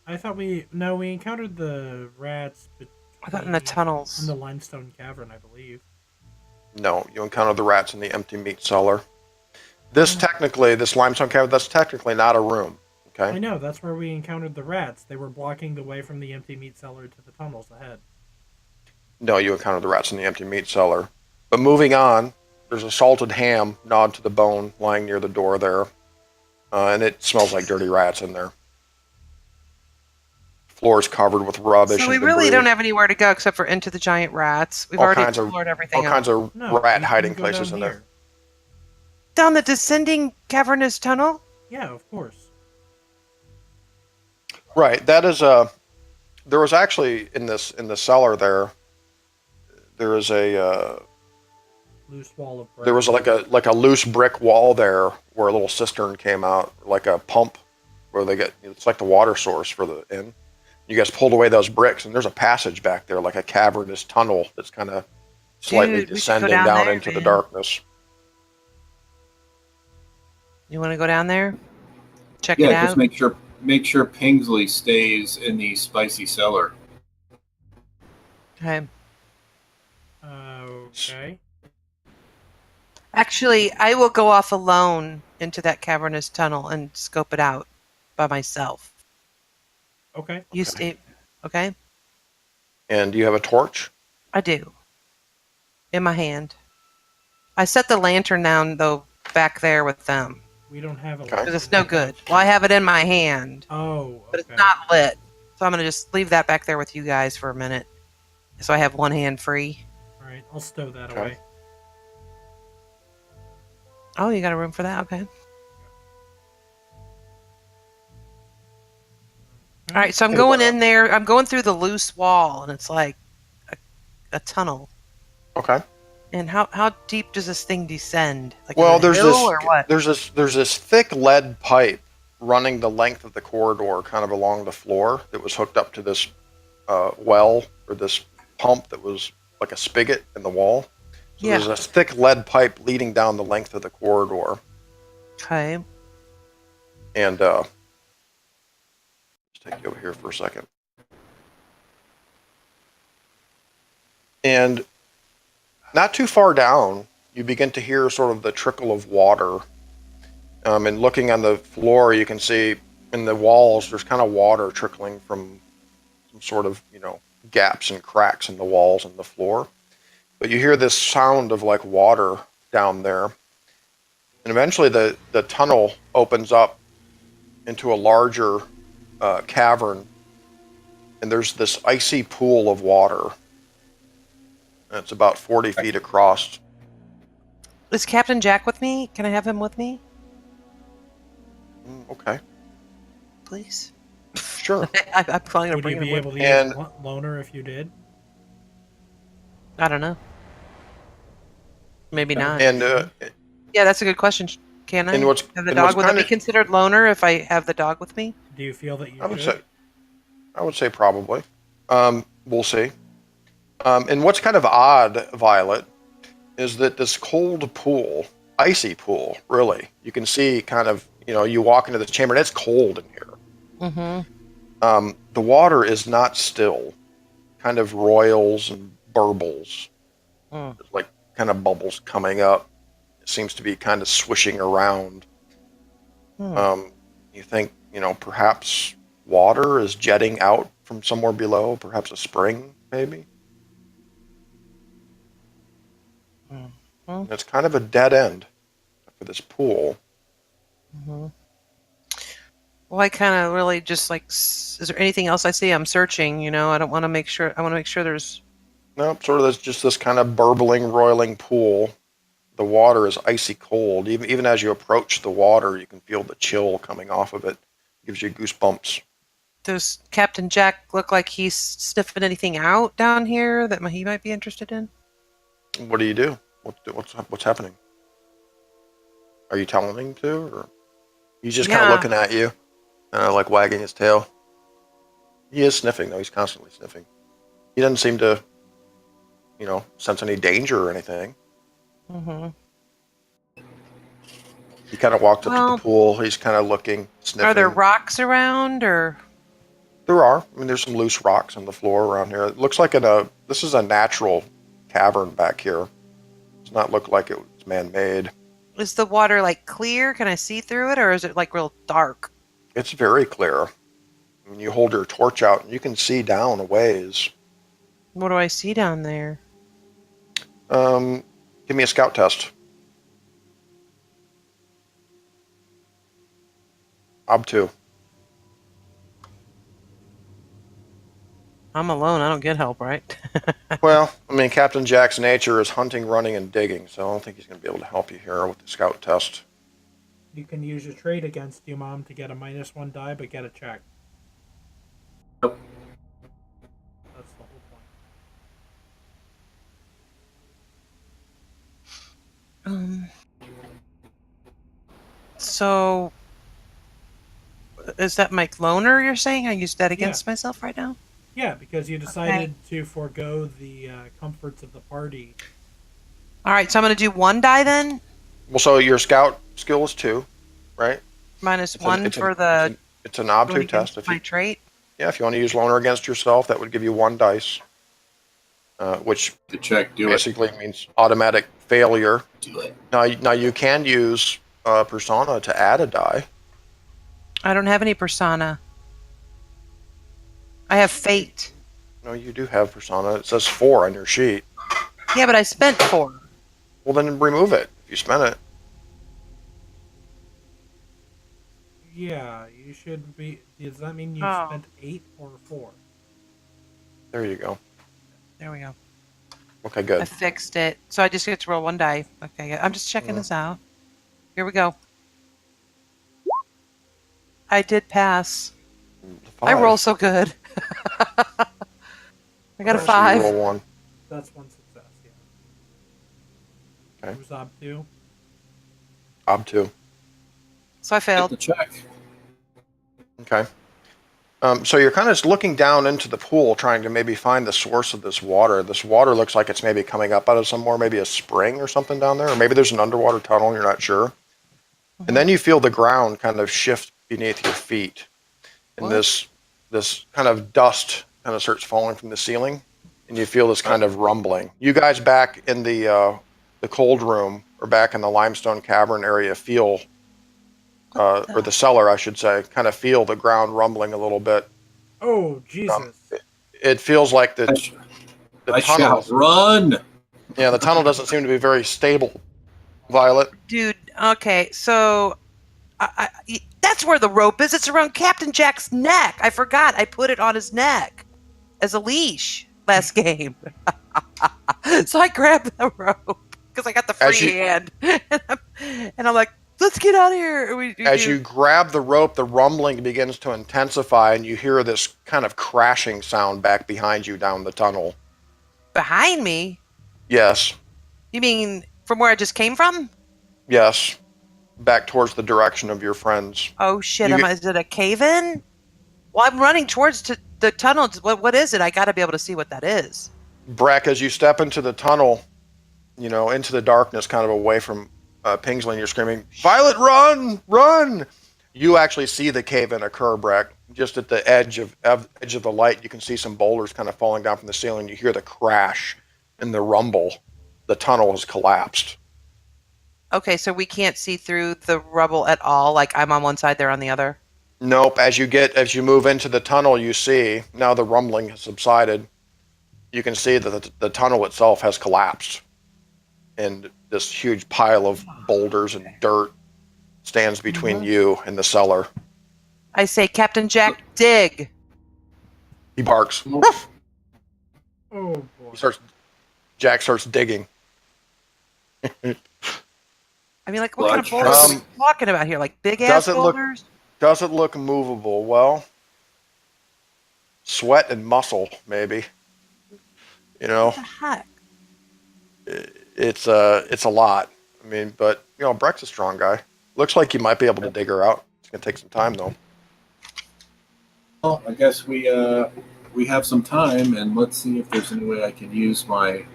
I thought we encountered the rats. I thought in the tunnels. In the limestone cavern, I believe. No, you encountered the rats in the empty meat cellar. This limestone cavern, that's technically not a room. I Okay. know, that's where we encountered the rats. They were blocking the way from the empty meat cellar to the tunnels ahead. No, you encountered the rats in the empty meat cellar. But moving on, there's a salted ham gnawed to the bone lying near the door there. And it smells like dirty rats in there. Floor is covered with rubbish So we and really debris. don't have anywhere to go except for into the giant rats. We've All already kinds of- explored all everything kinds else. of No, rat we hiding can go places down in there. here. Down the descending cavernous tunnel? Yeah, of course. Right. That is there was actually in the cellar there is a Loose wall of brick. there was like a loose brick wall there where a little cistern came out, like a pump where it's like the water source for the inn. You guys pulled away those bricks, and there's a passage back there, like a cavernous tunnel that's kind of slightly Dude, we should go descending down down there, into the man. darkness. You want to go down there? Check Yeah, it just out? make sure Pingsley stays in the spicy cellar. Okay. Okay. Actually, I will go off alone into that cavernous tunnel and scope it out by myself. Okay. You stay. Okay? And do you have a torch? I do. In my hand. I set the lantern down, though, back there with them. We don't have a Okay. Because it's no good. Well, I have it in my hand, Oh, but okay. it's not lit. So I'm going to just leave that back there with you guys for a minute. So I have one hand free. All right, I'll stow that Okay. away. Oh, you got a room for that? Okay. All right, so I'm going in there. I'm going through the loose wall, and it's like a tunnel. Okay. And how deep does this thing descend? Like Well, on a hill or what? there's this thick lead pipe running the length of the corridor, kind of along the floor, that was hooked up to this well or this pump that was like a spigot in the wall. So Yeah. there's a thick lead pipe leading down the length of the corridor, Okay. and let's take you over here for a second. And not too far down, you begin to hear sort of the trickle of water. And looking on the floor, you can see in the walls, there's kind of water trickling from some sort of, gaps and cracks in the walls and the floor. But you hear this sound of like water down there. And eventually the tunnel opens up into a larger cavern. And there's this icy pool of water and it's about 40 feet across. Is Captain Jack with me? Can I have him with me, Okay, please? sure. I'm probably gonna Would bring you him be with able to me. use loner if you did? I don't know. Maybe not. And Yeah, that's a good question. Can I and what's have the and dog? what's Would that kind be of considered loner if I have the dog with me? Do you feel that you I would should? say probably. We'll see. And what's kind of odd, Violet, is that this cold pool, icy pool, really, you can see kind of, you walk into the chamber and it's cold in here. Mm-hmm. The water is not still, kind of roils and burbles, Mm. like kind of bubbles coming up. It seems to be kind of swishing around. You think, perhaps water is jetting out from somewhere below, perhaps a spring, maybe. Mm-hmm. It's kind of a dead end for this pool. Mm-hmm. Well, I kind of really just like. Is there anything else I see? I'm searching. I don't want to make sure. I want to make sure there's. No, sort of just this kind of burbling, roiling pool. The water is icy cold. Even as you approach the water, you can feel the chill coming off of it. Gives you goosebumps. Does Captain Jack look like he's sniffing anything out down here that he might be interested in? What do you do? What's happening? Are you telling him to, or he's just kind of Yeah. looking at you, like wagging his tail? He is sniffing, though. He's constantly sniffing. He doesn't seem to, sense any danger or anything. Mm-hmm. He kind of walked up to the pool. He's kind of looking, sniffing. Are there rocks around, or? There are. I mean, there's some loose rocks on the floor around here. It looks like this is a natural cavern back here. It does not look like it was man-made. Is the water like clear? Can I see through it, or is it like real dark? It's very clear. I mean, you hold your torch out and you can see down a ways. What do I see down there? Give me a scout test. Ob 2. I'm alone. I don't get help, right? Well, I mean, Captain Jack's nature is hunting, running, and digging, so I don't think he's going to be able to help you here with the scout test. You can use your trait against you, Mom, to get a -1 die, but get a check. Yep. That's the whole point. So, is that my loner you're saying? I use that against myself right now? Yeah, because you decided to forego the comforts of the party. All right, so I'm going to do 1 die then? Well, so your scout skill is 2, right? -1 for the... It's an Ob 2 going test. against my trait? Yeah, if you want to use loner against yourself, that would give you 1 dice, which The check, do basically means automatic failure. Do it. Now you can use persona to add a die. I don't have any persona. I have fate. No, you do have persona. It says 4 on your sheet. Yeah, but I spent 4. Well, then remove it if you spent it. Yeah, you should be... Does that mean you Oh. spent 8 or 4? There you go. There we go. Okay, I good. fixed it. So I just get to roll 1 die. Okay, I'm just checking this out. Here we go. I did pass. 5. I roll so good. I got a So you 5. roll 1. That's 1 success, yeah. Okay. Who's Ob 2? Ob 2. So I Get failed. the check. Okay. So you're kind of looking down into the pool, trying to maybe find the source of this water. This water looks like it's maybe coming up out of somewhere, maybe a spring or something down there, or maybe there's an underwater tunnel, you're not sure. And then you feel the ground kind of shift beneath your feet. And What? this kind of dust kind of starts falling from the ceiling, and you feel this kind of rumbling. You guys back in the cold room, or back in the limestone cavern area, feel, or the cellar, I should say, kind of feel the ground rumbling a little bit. Oh, Jesus. It feels like the I tunnel. shout, run! Yeah, the tunnel doesn't seem to be very stable. Violet. Dude, okay, so that's where the rope is. It's around Captain Jack's neck. I forgot. I put it on his neck as a leash last game. So I grab the rope because I got the As free you- hand, and I'm like, "Let's get out of here." And As you grab the rope, the rumbling begins to intensify, and you hear this kind of crashing sound back behind you down the tunnel. behind me, Yes, you mean from where I just came from? yes, back towards the direction of your friends. Oh shit! You Is it a cave-in? Well, I'm running towards the tunnel. What is it? I got to be able to see what that is. Breck, as you step into the tunnel, into the darkness, kind of away from Pingsley, and you're screaming, "Violet, run! Run!" You actually see the cave-in occur, Breck. Just at the edge of the light, you can see some boulders kind of falling down from the ceiling. You hear the crash and the rumble. The tunnel has collapsed. Okay, so we can't see through the rubble at all. Like I'm on one side, they're on the other. Nope. As you move into the tunnel, you see now the rumbling has subsided. You can see that the tunnel itself has collapsed, and this huge pile of boulders and dirt stands between you and the cellar. I say, Captain Jack, dig. He barks. Oh boy. Jack starts digging. I mean, like, what kind of boulders are we talking about here? Like big ass boulders? Does it look movable? Well, sweat and muscle, maybe. What the heck? It's a lot. I mean, but Breck's a strong guy. Looks like you might be able to dig her out. It's gonna take some time though. Well, I guess we have some time, and let's see if there's any way I can use my.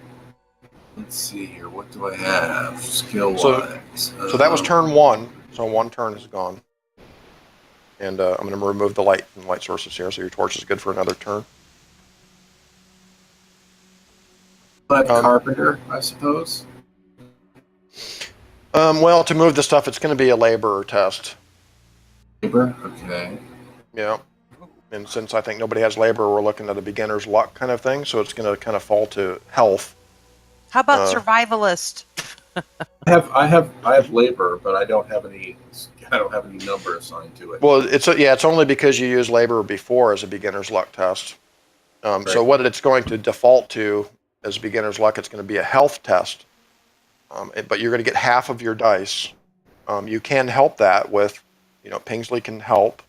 Let's see here. What do I have skill wise? So that was turn 1. So 1 turn is gone. And I'm going to remove the light from the light sources here, so your torch is good for another turn. But carpenter, I suppose. Well, to move the stuff, it's going to be a laborer test. Labor, okay. Yeah. And since I think nobody has labor, we're looking at a beginner's luck kind of thing, so it's going to kind of fall to health. How about survivalist? I have labor, but I don't have any number assigned to it. Well, it's only because you used labor before as a beginner's luck test. So what it's going to default to as beginner's luck, it's going to be a health test. But you're going to get half of your dice. You can help that with, Pingsley can help.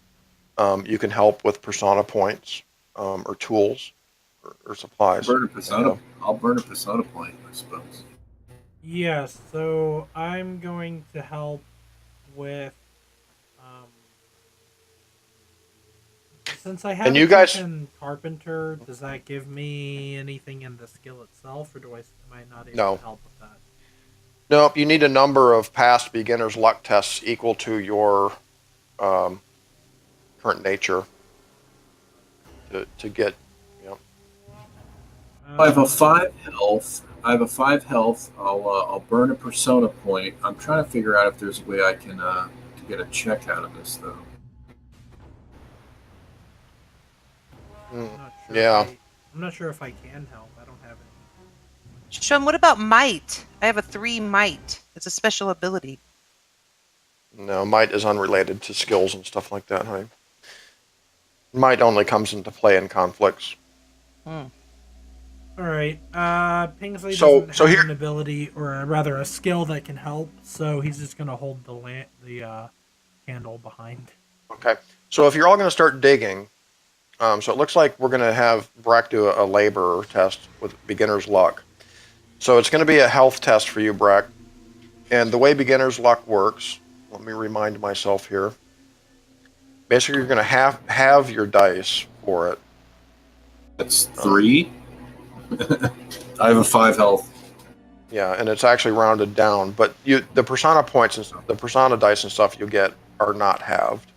You can help with persona points or tools or supplies. I'll burn a persona point, I suppose. Yes, so I'm going to help with since I have carpenter, does that give me anything in the skill itself, or am I not able to help with that? Nope, you need a number of past beginner's luck tests equal to your current nature to get. I have a 5 health. I'll burn a persona point. I'm trying to figure out if there's a way I can to get a check out of this though. I'm not sure if I can help. I don't have any. Sean, what about might? I have a 3 might. It's a special ability. No, might is unrelated to skills and stuff like that, honey. Might only comes into play in conflicts. All right. Pingsley doesn't have an ability, or rather a skill that can help, so he's just going to hold the candle behind. Okay. So if you're all going to start digging, so it looks like we're going to have Breck do a laborer test with beginner's luck. So it's going to be a health test for you, Breck. And the way beginner's luck works, let me remind myself here. Basically, you're going to have your dice for it. That's 3. I have a 5 health. Yeah, and it's actually rounded down, but the persona points and the persona dice and stuff you get are not halved.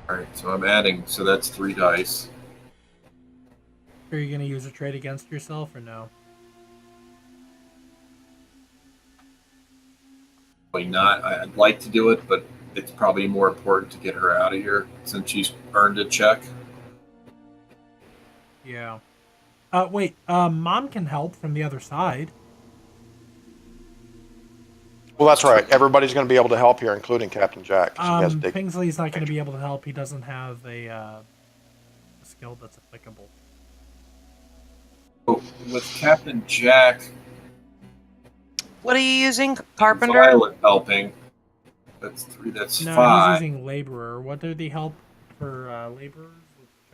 All right, so I'm adding. So that's 3 dice. Are you going to use a trait against yourself or no? Probably not. I'd like to do it, but it's probably more important to get her out of here since she's earned a check. Yeah. Wait. Mom can help from the other side. Well, that's right. Everybody's going to be able to help here, including Captain Jack. Pingsley's not going to be able to help. He doesn't have a skill that's applicable. Oh, with Captain Jack, What are you using, Carpenter? Violet helping. That's 3. That's No, 5. he's using laborer. What do they help for laborers?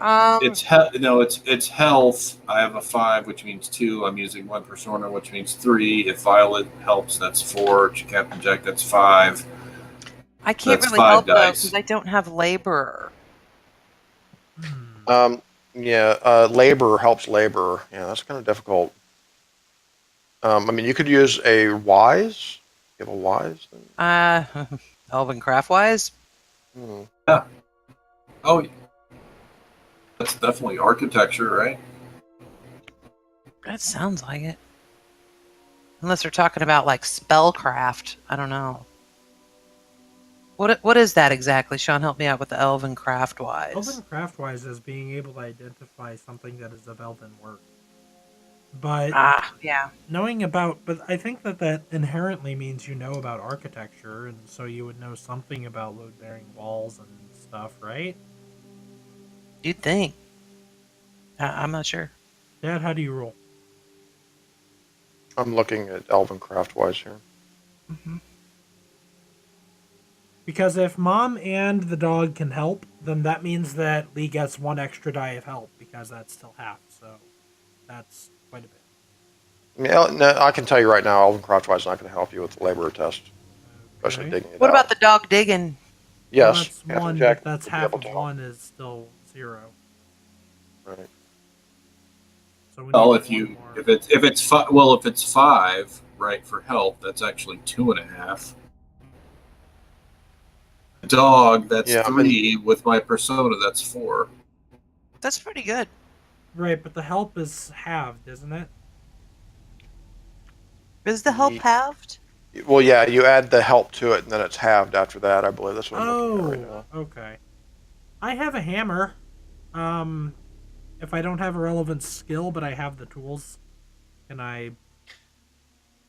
It's health. I have a 5, which means 2. I'm using 1 persona, which means 3. If Violet helps, that's 4. Captain Jack, that's 5. I can't That's really 5 help though dice. because I don't have laborer. Labor helps labor. Yeah, that's kind of difficult. I mean, you could use a wise. You have a wise? Elven craftwise. Hmm. Yeah. Oh, that's definitely architecture, right? That sounds like it. Unless they're talking about like spellcraft. I don't know. What is that exactly? Sean, help me out with the elven craftwise. Elven craftwise is being able to identify something that is of elven work. But yeah. but I think that inherently means you know about architecture, and so you would know something about load-bearing walls and stuff, right? You'd think. I'm not sure. Dad, how do you roll? I'm looking at Elven Craftwise here. Mm-hmm. Because if Mom and the dog can help, then that means that Lee gets 1 extra die of help, because that's still half, so that's quite a bit. No, I can tell you right now, Elven Craftwise is not going to help you with the laborer test, especially Okay. digging it What out. about the dog digging? Well, Yes, that's Captain 1, Jack but that's would be half able of to help. 1 is still 0. Right. So we Well, need if 1 you more. if it's 5, right, for help, that's actually 2.5. Dog, that's Yeah, 3. With my persona, that's 4. That's pretty good. Right, but the help is halved, isn't it? Is the help halved? Well, yeah, you add the help to it, and then it's halved after that. I believe that's what I'm looking at right now. Okay. I have a hammer. If I don't have a relevant skill, but I have the tools, can I?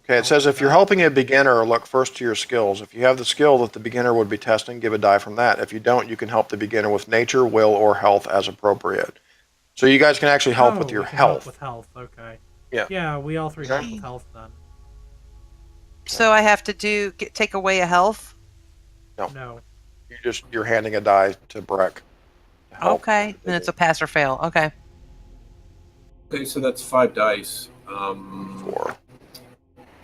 Okay, it says if you're helping a beginner, look first to your skills. If you have the skill that the beginner would be testing, give a die from that. If you don't, you can help the beginner with nature, will, or health as appropriate. So you guys can actually help with your we can help health. with health. Okay. Yeah. Yeah, we all 3 Okay. help with health then. So I have to take away a health? No. You're handing a die to Breck. To help. Okay. Then it's a pass or fail. Okay. Okay, so that's 5 dice. 4.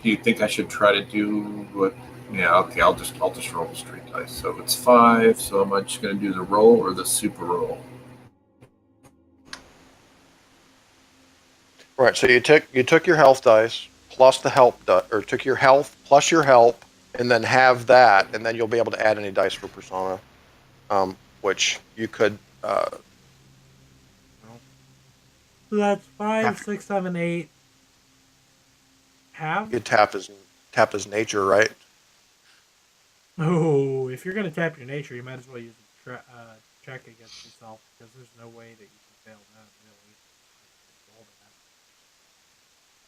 Do you think I should try to do what? Yeah, okay. I'll just roll the straight dice. So it's 5. So am I just going to do the roll or the super roll? Right. So you took your health dice plus the help or took your health plus your help, and then have that, and then you'll be able to add any dice for persona, which you could. So that's 5, 6, 7, 8. Have? You could tap his nature, right? Oh, if you're gonna tap your nature, you might as well use a check against yourself, because there's no way that you can fail that,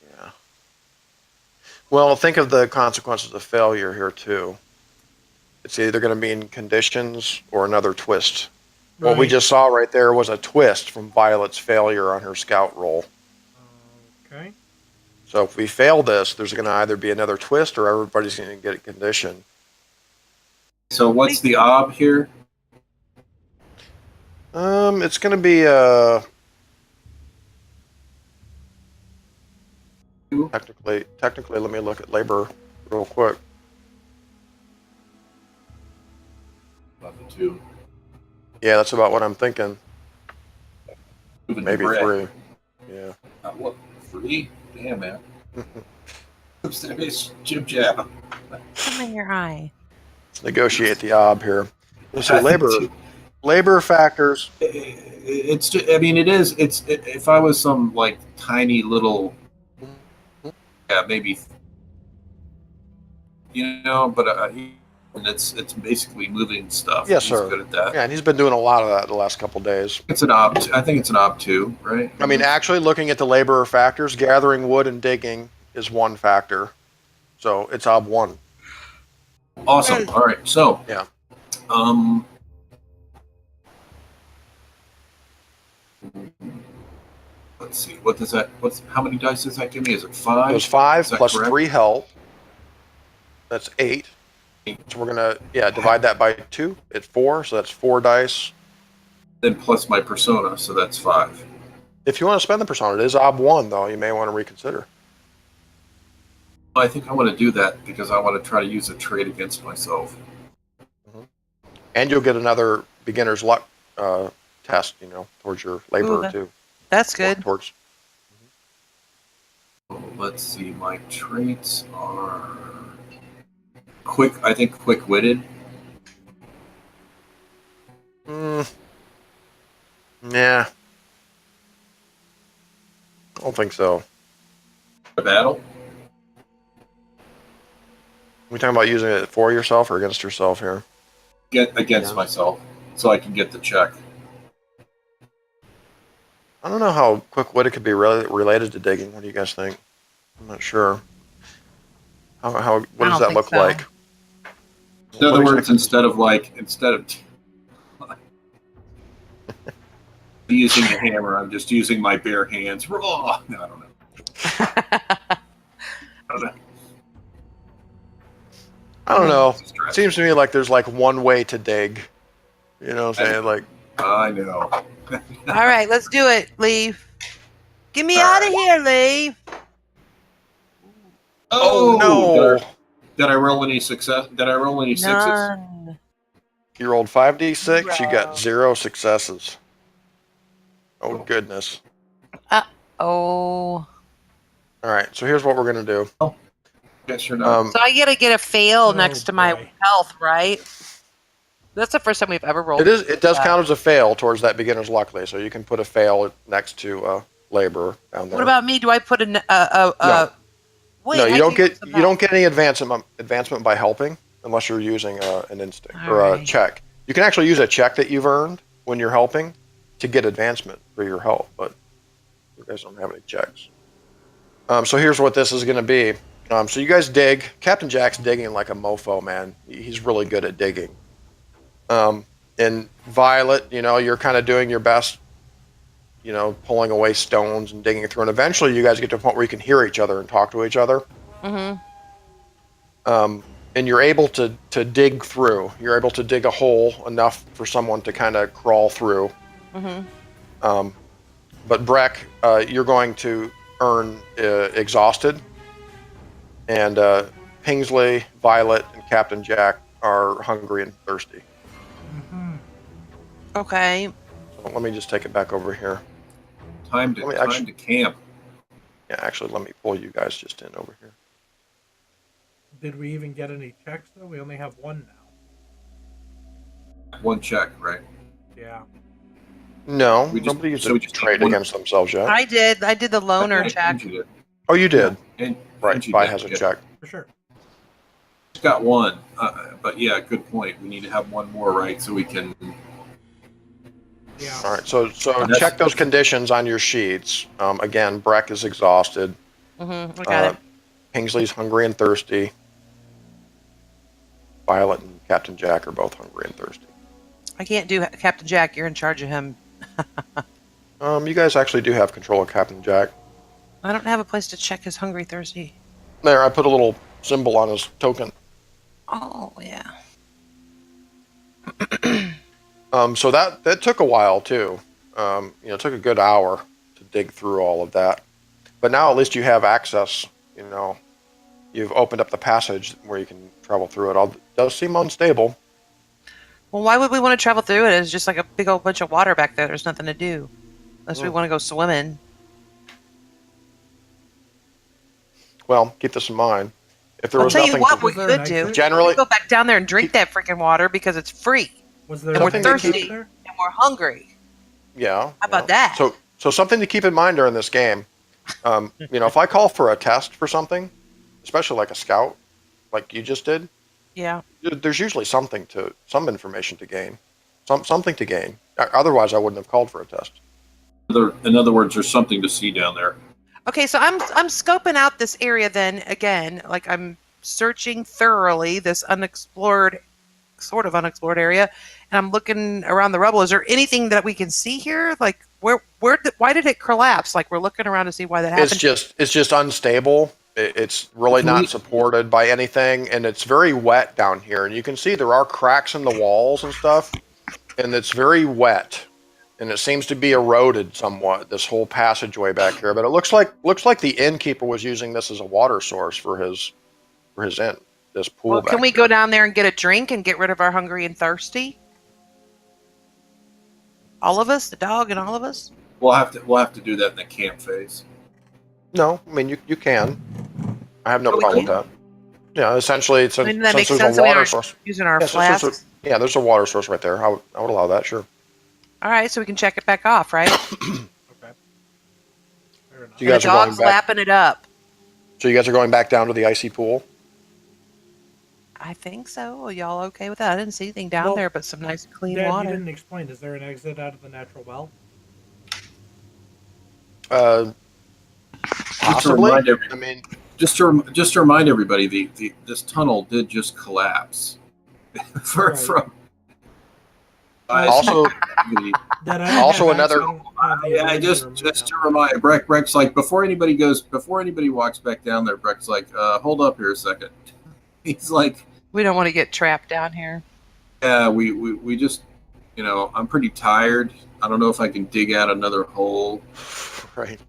really. Yeah. Well, think of the consequences of failure here too. It's either going to mean conditions or another twist. Right. What we just saw right there was a twist from Violet's failure on her scout roll. Okay. So if we fail this, there's going to either be another twist or everybody's going to get a condition. So what's the ob here? It's going to be technically. Let me look at labor real quick. Nothing 2. Yeah, that's about what I'm thinking. Moving Maybe to Brett. 3. Yeah. What? 3? Damn, man. Serious jib jab. Come in your eye. Let's negotiate the ob here. So labor factors. It's just, I mean, it is. If I was some like tiny little, yeah, maybe, but and it's basically moving stuff. Yes, He's sir. good at that. Yeah, and he's been doing a lot of that the last couple of days. It's an ob. I think it's an ob 2, right? I mean, actually, looking at the laborer factors, gathering wood and digging is 1 factor, so it's ob 1. Awesome. All right. So Yeah. Let's let's see. What does that? How many dice does that give me? Is it 5? It was 5 Is that plus correct? 3 health. That's 8. So we're gonna divide that by 2. It's 4, so that's 4 dice. Then plus my persona, so that's 5. If you want to spend the persona, it is ob 1 though. You may want to reconsider. I think I want to do that because I want to try to use a trait against myself. And you'll get another beginner's luck test, towards your laborer too. That's good. Towards. So let's see. My traits are quick. I think quick-witted. Yeah. I don't think so. A battle. We talking about using it for yourself or against yourself here? Get against myself, so I can get the check. I don't know how quick-witted could be related to digging. What do you guys think? I'm not sure. What does that look like? In other words, instead of using a hammer, I'm just using my bare hands. Raw. No, I don't know. I don't know. It seems to me like there's like one way to dig. You know what I'm saying? Like, I know. All right, let's do it, Leaf. Get me out of here, Leaf. Oh no! Did I roll any success? Did I roll any sixes? None. You rolled 5d6. You got 0 successes. Oh goodness! Oh. All right. So here's what we're gonna do. Yes or no? So I gotta get a fail Oh, next to my boy. health, right? That's the first time we've ever rolled. It does count as a fail towards that beginner's luck, so you can put a fail next to laborer down there. What about me? Do I put a No. Wait, No, I you don't can get any advancement by helping unless you're using an instinct All or a right. check. You can actually use a check that you've earned when you're helping to get advancement for your help, but you guys don't have any checks. So here's what this is going to be. So you guys dig. Captain Jack's digging like a mofo, man. He's really good at digging. And Violet, you're kind of doing your best, pulling away stones and digging through. And eventually you guys get to a point where you can hear each other and talk to each other. Mm-hmm. And you're able to dig through. You're able to dig a hole enough for someone to kind of crawl through. Mm-hmm. But Breck, you're going to earn exhausted. And Pingsley, Violet, and Captain Jack are hungry and thirsty. Mm-hmm. Okay. So let me just take it back over here. Time to camp. Yeah, actually, let me pull you guys just in over here. Did we even get any checks though? We only have one now. One check, right? Yeah. No, We just- nobody used so we to just trade take one- against themselves yet. I did the loner I check. think you did. Oh, you did? And Right, and you Vi did. has a Yeah. check. For sure. It's got one, but yeah, good point. We need to have one more, right? So we can. Yeah. All right, so That's- check those conditions on your sheets. Again, Breck is exhausted. Mm-hmm. I got it. Pingsley's hungry and thirsty. Violet and Captain Jack are both hungry and thirsty. I can't do Captain Jack. You're in charge of him. You guys actually do have control of Captain Jack. I don't have a place to check his hungry, thirsty. There, I put a little symbol on his token. Oh yeah. So that took a while too. It took a good hour to dig through all of that. But now at least you have access. You've opened up the passage where you can travel through it. It does seem unstable. Well, why would we want to travel through it? It's just like a big old bunch of water back there. There's nothing to do. Unless we want to go swimming. Well, keep this in mind. If there I'll was tell you nothing what to, we Was there an could do. exit? generally, We go back down there and drink that freaking water because it's free. Was there And we're something thirsty. to keep there? And we're hungry. yeah. How about that? So something to keep in mind during this game. If I call for a test for something, especially like a scout, like you just did, Yeah. there's usually some information to gain, something to gain. Otherwise, I wouldn't have called for a test. In other words, there's something to see down there. Okay, so I'm scoping out this area then again. Like I'm searching thoroughly this sort of unexplored area, and I'm looking around the rubble. Is there anything that we can see here? Like Why did it collapse? Like we're looking around to see why that happened. It's just unstable. It's really not supported by anything, and it's very wet down here. And you can see there are cracks in the walls and stuff, and it's very wet, and it seems to be eroded somewhat. This whole passageway back here, but it looks like the innkeeper was using this as a water source for his inn. This pool. Well, can we go down there and get a drink and get rid of our hungry and thirsty? All of us, the dog and all of us. We'll have to do that in the camp phase. No, I mean you can. I have no Oh, we problem with that. Yeah, essentially, I mean, that since makes there's sense. a We water aren't source. using our Yeah, flasks. there's a water source right there. I would allow that, sure. All right, so we can check it back off, right? Okay. Fair enough. You guys the are going dog's back. lapping it up. So you guys are going back down to the icy pool. I think so. Are y'all okay with that? I didn't see anything down Well, there but some nice clean Dad, you water. didn't explain. Is there an exit out of the natural well? Possibly. remind every- I mean, Just to remind everybody, this tunnel did just collapse. Right. From also, Dad, I don't Also have another- access- I don't have the yeah, ability just remove to them. remind Breck's like before anybody walks back down there, Breck's like, hold up here a second. He's like, We don't want to get trapped down here. yeah, we just, I'm pretty tired. I don't know if I can dig out another hole. right.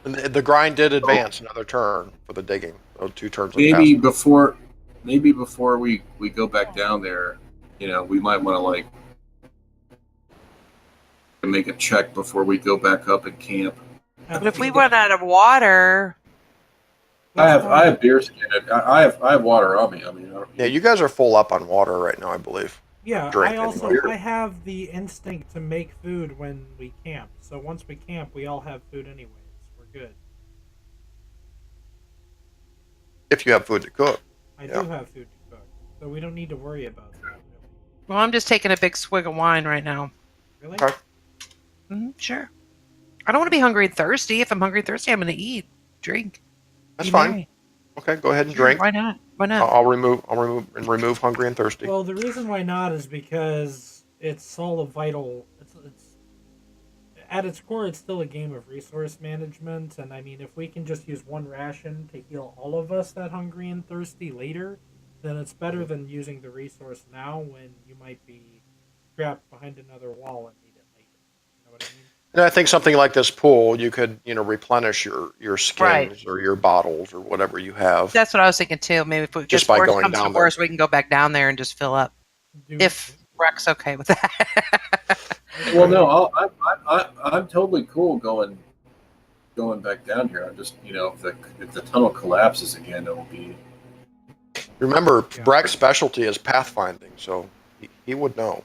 And the grind did advance another turn for the digging. Oh, 2 turns. have Maybe passed. before we go back down there, we might want to like make a check before we go back up and camp. But if we run out of water, I have beer skin. I have water on me. I mean, Yeah, you guys are full up on water right now, I believe. Yeah, drink I also anyway. I have the instinct to make food when we camp. So once we camp, we all have food anyways. We're good. If you have food to cook. I Yeah. do have food to cook, so we don't need to worry about that. well, I'm just taking a big swig of wine right now. Really? Okay. Sure. I don't want to be hungry and thirsty. If I'm hungry and thirsty, I'm going to eat, drink. That's be fine. merry. Okay, go ahead and Sure, drink. Why not? Why not? I'll remove hungry and thirsty. Well, the reason why not is because it's all a vital. It's at its core, it's still a game of resource management, and I mean, if we can just use one ration to heal all of us that hungry and thirsty later, then it's better than using the resource now when you might be trapped behind another wall and need it later. You know what I mean? And I think something like this pool, you could, replenish your skins Right. or your bottles or whatever you have. That's what I was thinking too. Maybe if we Just just by worst going comes down to there. worst, we can go back down there and just fill up. If Breck's okay with that. well, no, I'm totally cool going back down here. I'm just, if the tunnel collapses again, it'll be. Remember, Yeah. Breck's specialty is pathfinding, so he would know.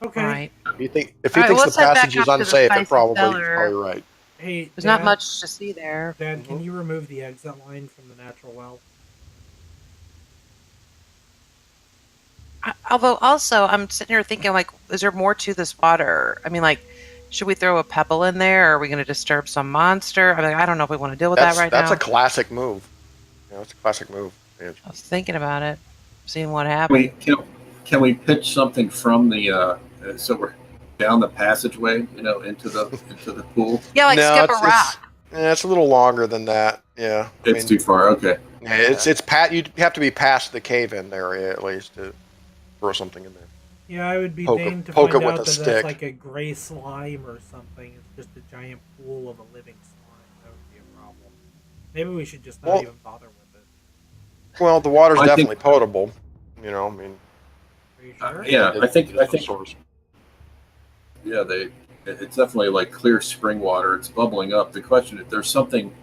Okay. Right. If he All right, well, thinks let's the head back passage is up to the unsafe, spicy he's probably cellar. right. Hey, There's not Dad- much to see there. Dad, can you remove the exit line from the natural well? Although also, I'm sitting here thinking, like, is there more to this water? I mean, like, should we throw a pebble in there? Or are we going to disturb some monster? I mean, I don't know if we want to deal with that right That's now. a classic move. Yeah, that's a classic move. Yeah. I was thinking about it, seeing what Can happened. can we pitch something from the so we're down the passageway, into the pool? Yeah, like No, skip a it's- rock. It's a little longer than that. Yeah, It's too far. Okay. yeah, it's pat. You have to be past the cave-in area at least to throw something in there. Yeah, I would be Poke dame to it find with out a that stick. that's like a gray slime or something. It's just a giant pool of a living slime. That would be a problem. Maybe we should just not Well- even bother with it. Well, the water's I think- definitely potable. I mean, Are you sure? Yeah, I think it's a source. yeah, it's definitely like clear spring water. It's bubbling up. The question if there's something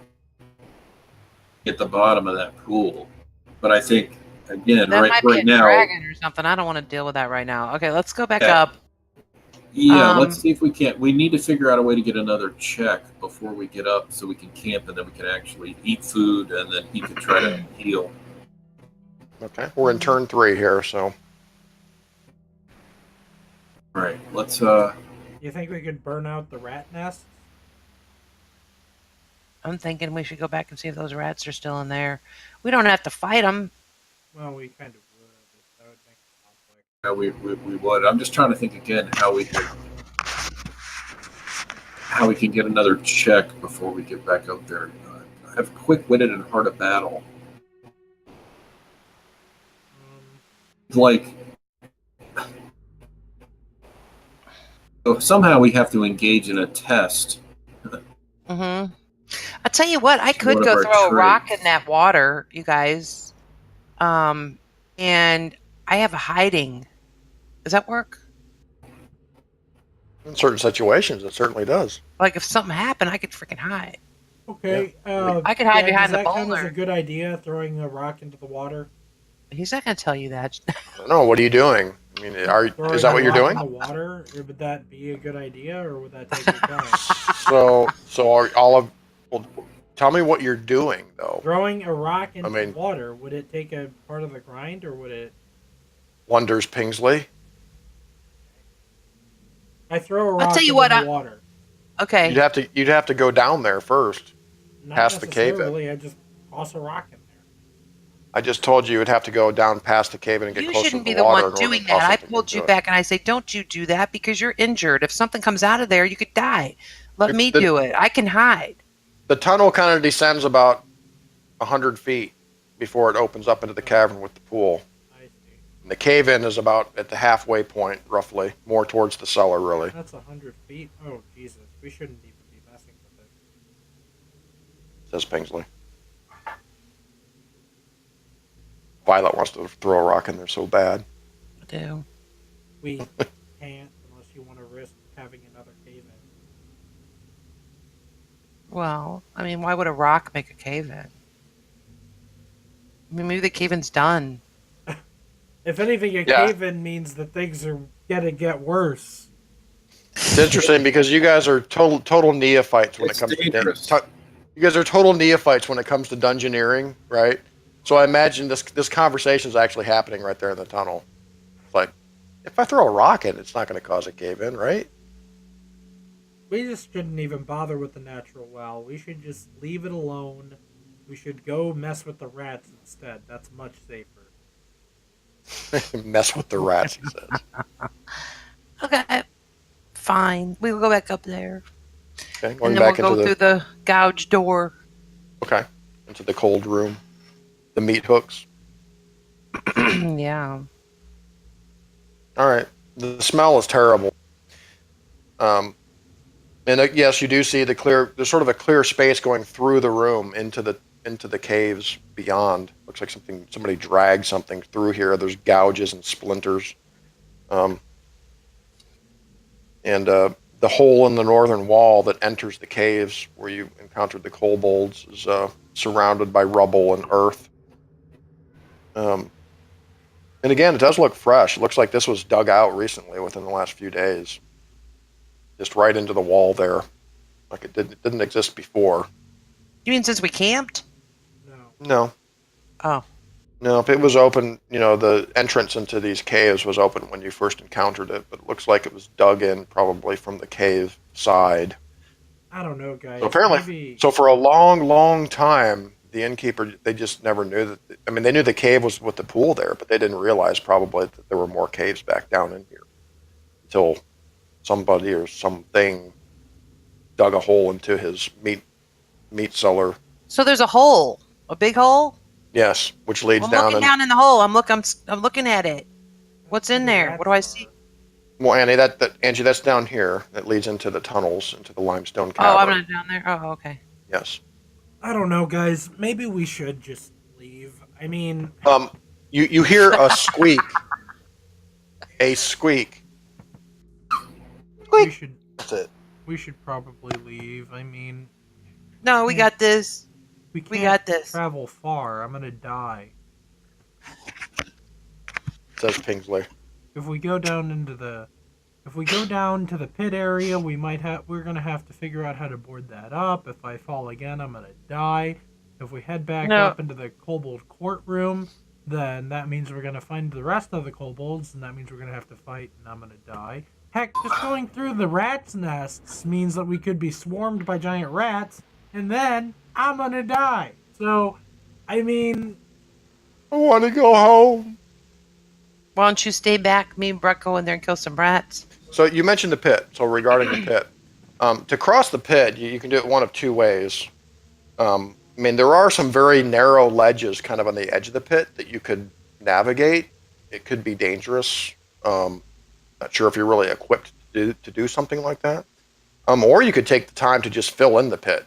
at the bottom of that pool, but I think again, That might be right a now, dragon or something. I don't want to deal with that right now. Okay, let's go back Yeah. up. yeah. Um, Let's see if we can't. We need to figure out a way to get another check before we get up, so we can camp and then we can actually eat food, and then he can try to heal. Okay, we're in turn 3 here, so All right, let's. You think we could burn out the rat nest? I'm thinking we should go back and see if those rats are still in there. We don't have to fight them. Well, we kind of would. That would make a conflict. We would. I'm just trying to think again how how we can get another check before we get back up there. I have quick-witted and heart of battle. Like, so somehow we have to engage in a test. Mm-hmm. I'll tell you what, I To could one of go our throw a rock traits. in that water, you guys. And I have a hiding. Does that work? In certain situations, it certainly does. Like if something happened, I could freaking hide. Okay. I could hide behind does the that count as a boulder. good idea, throwing a rock into the water? He's not going to tell you that. I don't know. What are you doing? I mean, Throwing is that a what you're rock doing? in the water, would that be a good idea, or would that take your time? So are all of? Well, tell me what you're doing though. Throwing a rock into mean- water, would it take a part of the grind, or would it? Wonders Pingsley. I throw a rock I'll tell you into what, the water. Okay. You'd have to go down there first. Not past the cave-in. necessarily. I just toss a rock in there. I just told you would have to go down past the cave and get You closer shouldn't to be the the water. one in order doing to toss that. I something pulled into you it. back and I say, don't you do that because you're injured. If something comes out of there, you could die. Let me do it. I can hide. The tunnel kind of descends about 100 feet before it opens up into the cavern with the pool. I see. And the cave-in is about at the halfway point, roughly, more towards the cellar, really. That's 100 feet. Oh Jesus, we shouldn't even be messing with it. Says Pingsley. Violet wants to throw a rock in there so bad. I do. We can't unless you want to risk having another cave in. Well, I mean, why would a rock make a cave in? I mean, maybe the cave in's done. If anything, a Yeah. cave in means that things are gonna get worse. It's interesting because you guys are total neophytes when It's it comes dangerous. to you guys are total neophytes when it comes to dungeoneering, right? So I imagine this conversation is actually happening right there in the tunnel. It's like, if I throw a rock in, it's not going to cause a cave in, right? We just shouldn't even bother with the natural well. We should just leave it alone. We should go mess with the rats instead. That's much safer. Mess with the rats, he says. Okay. Fine. We'll go back up there. Okay, And going then we'll back into go through the gouge door. okay, into the cold room, the meat hooks. Yeah. All right, the smell is terrible. And yes, you do see there's sort of a clear space going through the room into the caves beyond. Looks like somebody dragged something through here. There's gouges and splinters. The hole in the northern wall that enters the caves where you encountered the kobolds is surrounded by rubble and earth. And again, it does look fresh. It looks like this was dug out recently within the last few days. Just right into the wall there. Like it didn't exist before. You mean since we camped? No. No. Oh. No, if it was open, the entrance into these caves was open when you first encountered it, but it looks like it was dug in probably from the cave side. I don't know, guys. So apparently, for a long, long time, the innkeeper, they just never knew that. I mean, they knew the cave was with the pool there, but they didn't realize probably that there were more caves back down in here until somebody or something dug a hole into his meat cellar. So there's a hole. A big hole? Yes, which leads I'm down. looking down in the hole. I'm looking at it. What's in there? What do I see? Well, Annie, Angie, that's down here. That leads into the tunnels, into the limestone cavern. Oh, I'm not down there. Oh, okay. Yes. I don't know, guys. Maybe we should just leave. I mean, You hear a squeak. A squeak. we should That's it. probably leave. I mean, No, we got this. we can't We got this. travel far. I'm gonna die. Says Pingsley. If we go down to the pit area, we're gonna have to figure out how to board that up. If I fall again, I'm gonna die. If we head back No. up into the kobold courtroom, then that means we're gonna find the rest of the kobolds, and that means we're gonna have to fight, and I'm gonna die. Heck, just going through the rats' nests means that we could be swarmed by giant rats, and then I'm gonna die. So, I mean, I want to go home. Why don't you stay back? Me and Brett go in there and kill some rats. So you mentioned the pit. So regarding the pit, To cross the pit, you can do it one of two ways. I mean, there are some very narrow ledges kind of on the edge of the pit that you could navigate. It could be dangerous. Not sure if you're really equipped to do something like that. Or you could take the time to just fill in the pit,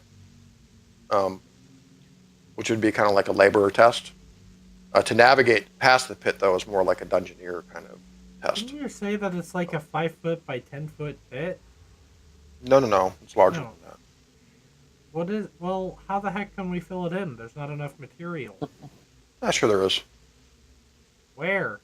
which would be kind of like a laborer test. To navigate past the pit, though, is more like a dungeoneer kind of test. Didn't you say that it's like a 5-foot by 10-foot pit? No. It's larger No. than that. What is? Well, how the heck can we fill it in? There's not enough material. Not sure there is. Where?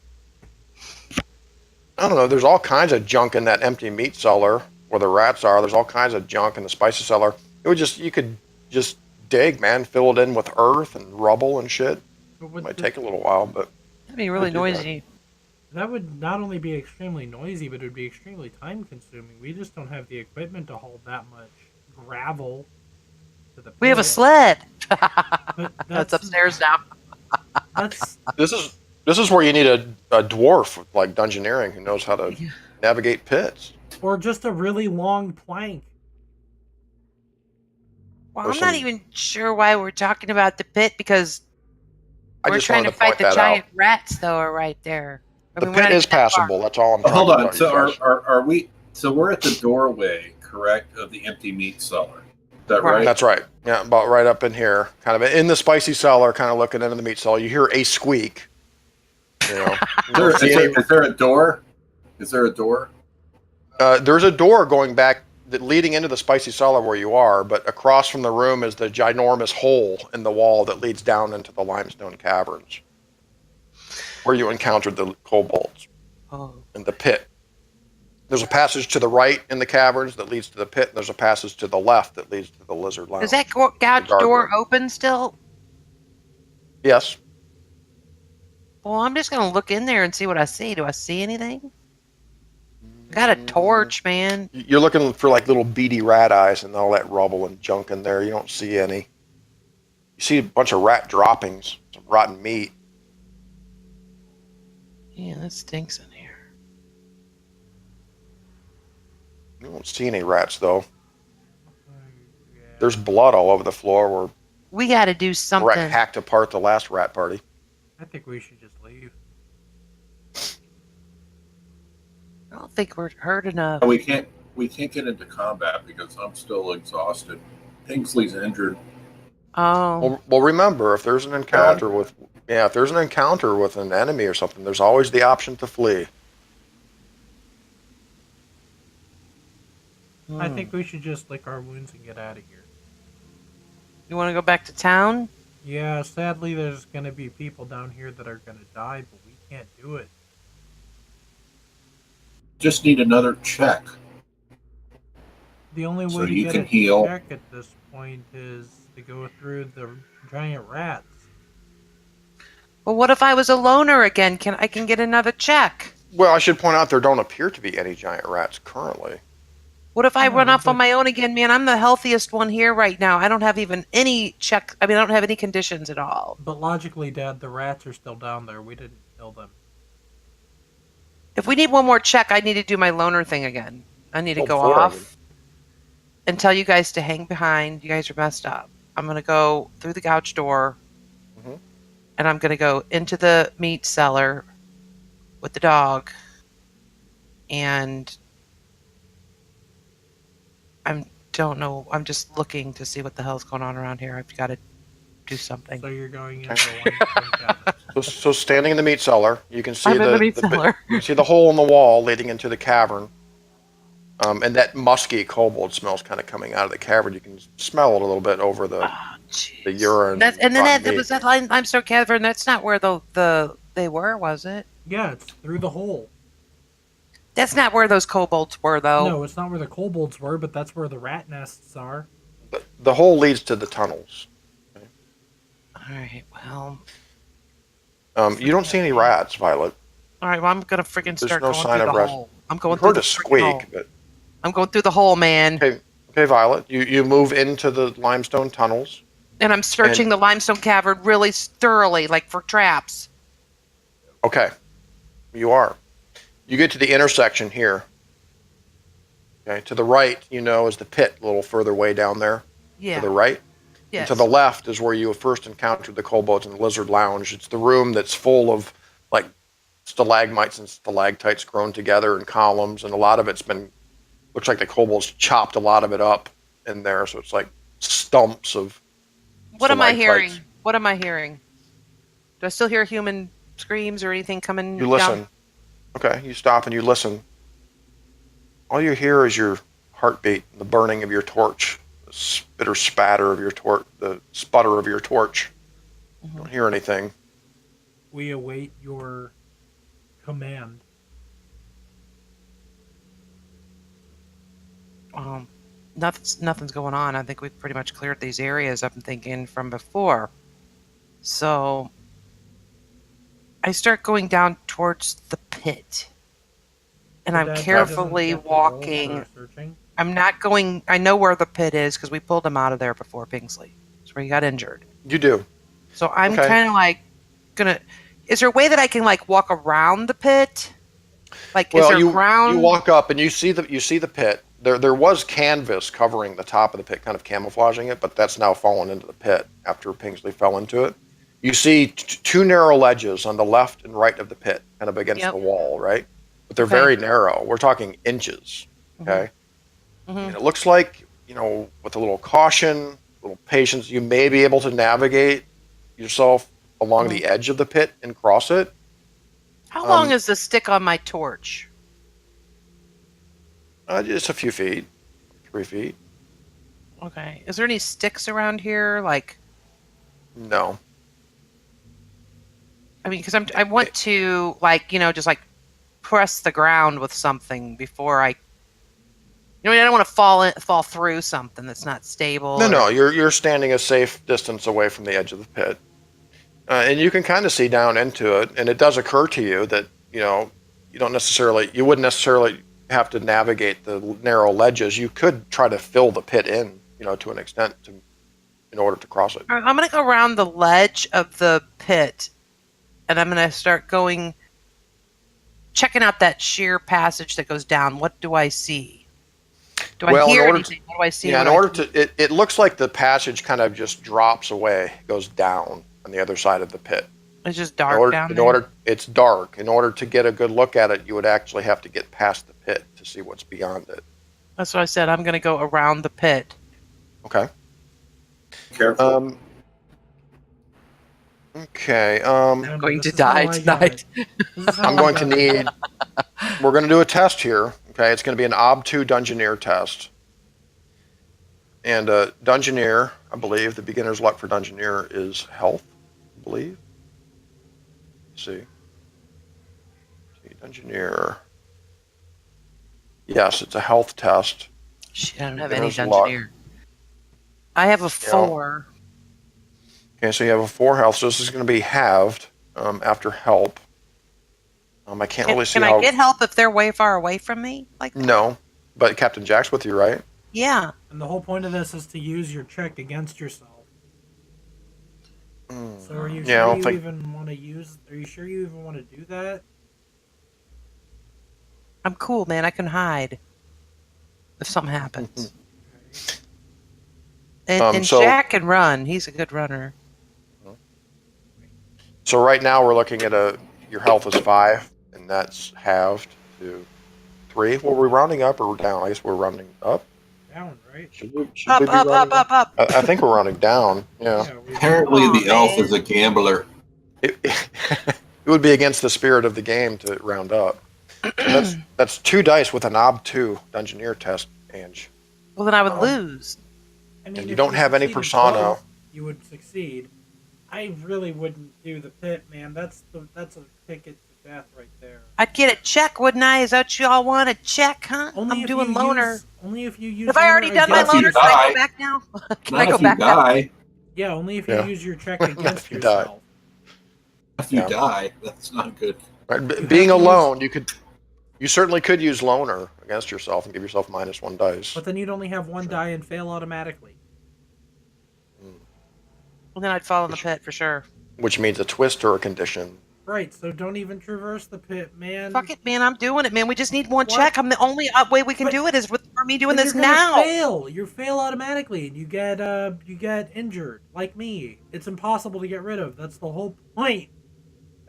I don't know. There's all kinds of junk in that empty meat cellar where the rats are. There's all kinds of junk in the spicy cellar. You could just dig, man, fill it in with earth and rubble and shit. It might take a little while, but That'd be really noisy. That would not only be extremely noisy, but it would be extremely time consuming. We just don't have the equipment to hold that much gravel to the pit. We have a sled. But That's upstairs now. That's this is where you need a dwarf with like dungeoneering who knows how to navigate pits. or just a really long plank. Well, Or I'm not some- even sure why we're talking about the pit because I we're just trying wanted to to fight point the that giant out. rats, though, are right there. I The mean, we're pit not is even that far. passable. That's all I'm Well, hold trying on. to So tell you guys. are we? So we're at the doorway, correct, of the empty meat cellar. Is that Right. right? That's right. Yeah, about right up in here, kind of in the spicy cellar, kind of looking into the meat cellar. You hear a squeak. You know, you don't see any- Is there a door? Is there a door? there's a door going back leading into the spicy cellar where you are, but across from the room is the ginormous hole in the wall that leads down into the limestone caverns, where you encountered the kobolds Oh. in the pit. There's a passage to the right in the caverns that leads to the pit. And there's a passage to the left that leads to the lizard lounge. Is that gouge guard door room. open still? Yes. Well, I'm just going to look in there and see what I see. Do I see anything? I got a torch, man. You're looking for like little beady rat eyes and all that rubble and junk in there. You don't see any. You see a bunch of rat droppings, some rotten meat. Yeah, that stinks in here. You don't see any rats though. Yeah. There's blood all over the floor where We got to do Rat something. hacked apart the last rat party. I think we should just leave. I don't think we're hurt enough. We can't get into combat because I'm still exhausted. Kingsley's injured. Oh. Well, remember, if there's an encounter with an enemy or something, there's always the option to flee. I think we should just lick our wounds and get out of here. You want to go back to town? Yeah, sadly, there's going to be people down here that are going to die, but we can't do it. Just need another check. The only way So to you get can a heal. check at this point is to go through the giant rats. Well, what if I was a loner again? I can get another check? Well, I should point out there don't appear to be any giant rats currently. What if I No, run off on but- my own again, man? I'm the healthiest one here right now. I don't have even any check. I mean, I don't have any conditions at all. But logically, Dad, the rats are still down there. We didn't kill them. If we need one more check, I need to do my loner thing again. I need to Well, go four of off and tell you guys to hang behind. You guys are messed up. I'm going to go through the gouge door, Mhm. and I'm going to go into the meat cellar with the dog, and I don't know. I'm just looking to see what the hell's going on around here. I've got to do something. So you're going into one cabin. So standing in the meat cellar, you can see I'm in the meat the cellar. you can see the hole in the wall leading into the cavern, and that musky kobold smells kind of coming out of the cavern. You can smell it a little bit over the Oh, jeez. the urine. That's, and then rotten that meat. was that limestone cavern. That's not where they were, was it? Yeah, it's through the hole. That's not where those kobolds were, though. No, it's not where the kobolds were, but that's where the rat nests are. The hole leads to the tunnels. All right. Well. You don't see any rats, Violet. All right. Well, I'm gonna freaking There's start no going sign through of the rest. hole. I'm You going through heard the a freaking hole. squeak, but I'm going through the hole, man, okay, Violet. You move into the limestone tunnels. and I'm searching the limestone cavern really thoroughly, like for traps. Okay, you are. You get to the intersection here. Okay, to the right, is the pit a little further way down there. Yeah. To the right. Yes. And to the left is where you first encountered the kobolds in the lizard lounge. It's the room that's full of like stalagmites and stalactites grown together in columns, and a lot of it's looks like the kobolds chopped a lot of it up in there, so it's like stumps of What am I hearing? stalactites. What am I hearing? Do I still hear human screams or anything coming You listen. down? Okay, you stop and you listen. All you hear is your heartbeat, the burning of your torch, the spitter spatter of your torch, the sputter of your torch. Mm-hmm. Don't hear anything. We await your command. Nothing's going on. I think we've pretty much cleared these areas, I'm thinking, from before. So I start going down towards the pit. And But I'm that doesn't carefully get the roll for walking. searching. I'm not going. I know where the pit is because we pulled him out of there before Kingsley. That's where he got injured. You do. So I'm Okay. kind of like gonna. Is there a way that I can like walk around the pit? Like, is there you ground? walk up and you see the pit. There was canvas covering the top of the pit, kind of camouflaging it, but that's now fallen into the pit after Pingsley fell into it. You see two narrow ledges on the left and right of the pit, kind of against Yep. the wall, right? But they're Okay. very narrow. We're talking inches. Okay. Mhm. And it looks like, with a little caution, a little patience, you may be able to navigate yourself along the edge of the pit and cross it. How long is the stick on my torch? Just a few feet, 3 feet. Okay. Is there any sticks around here? Like, No. I mean, because I want to just like press the ground with something before I. I don't want to fall through something that's not stable. No. You're standing a safe distance away from the edge of the pit, and you can kind of see down into it. And it does occur to you that you wouldn't necessarily have to navigate the narrow ledges. You could try to fill the pit in, to an extent, in order to cross it. I'm going to go around the ledge of the pit, and I'm going to start checking out that sheer passage that goes down. What do I see? Do I hear anything? What do I see? Yeah, it looks like the passage kind of just drops away, goes down on the other side of the pit. It's just dark down there? It's dark. In order to get a good look at it, you would actually have to get past the pit to see what's beyond it. That's what I said. I'm going to go around the pit. Okay. Careful. Okay. I'm going to die tonight. I'm going to need. We're going to do a test here. Okay, it's going to be an OB2 Dungeoneer test. And Dungeoneer, I believe, the beginner's luck for Dungeoneer is health, I believe. Let's see. Dungeoneer. Yes, it's a health test. Shit, I don't have any Beginner's luck. Dungeoneer. I have a 4. Okay, so you have a 4 health, so this is going to be halved after help. I can't really see Can how. I get help if they're way far away from me? No, but Captain Jack's with you, right? Yeah. And the whole point of this is to use your check against yourself. So are you Yeah, I don't sure you think- even want to use? Are you sure you even want to do that? I'm cool, man. I can hide if something happens. And so- Jack can run. He's a good runner. So right now we're looking at your health is 5, and that's halved to 3. Were we rounding up or down? I guess we're rounding up. Down, right? Should we be Up. rounding up? I think we're rounding down. Yeah. Apparently, Come on, the elf man. is a gambler. It would be against the spirit of the game to round up. So that's 2 dice with an OB2 Dungeoneer test, Ange. Well, then I would lose. I mean, And you if don't have any succeeded persona. both, you would succeed. I really wouldn't do the pit, man. That's a ticket to death right there. I'd get a check, wouldn't I? Is that what you all want? A check, huh? I'm if doing you loner. only if you use. Have I already done my Not if you loner? Can I die. go back now? Can Not I go if you back now? die. Yeah, only if you Yeah. use your check against If you die. yourself. If you Yeah. die, that's not good. Right? You Being have to alone, you certainly could use loner against yourself and give yourself -1 dice. But then you'd only have 1 die and fail automatically. Well, then I'd fall in the pit for sure. Which means a twist or a condition. Right, so don't even traverse the pit, man. Fuck it, man. I'm doing it, man. We just need one What? check. I'm the only way we can But- do it is for me doing Then this you're gonna now. fail. You fail automatically, and you get injured, like me. It's impossible to get rid of. That's the whole point.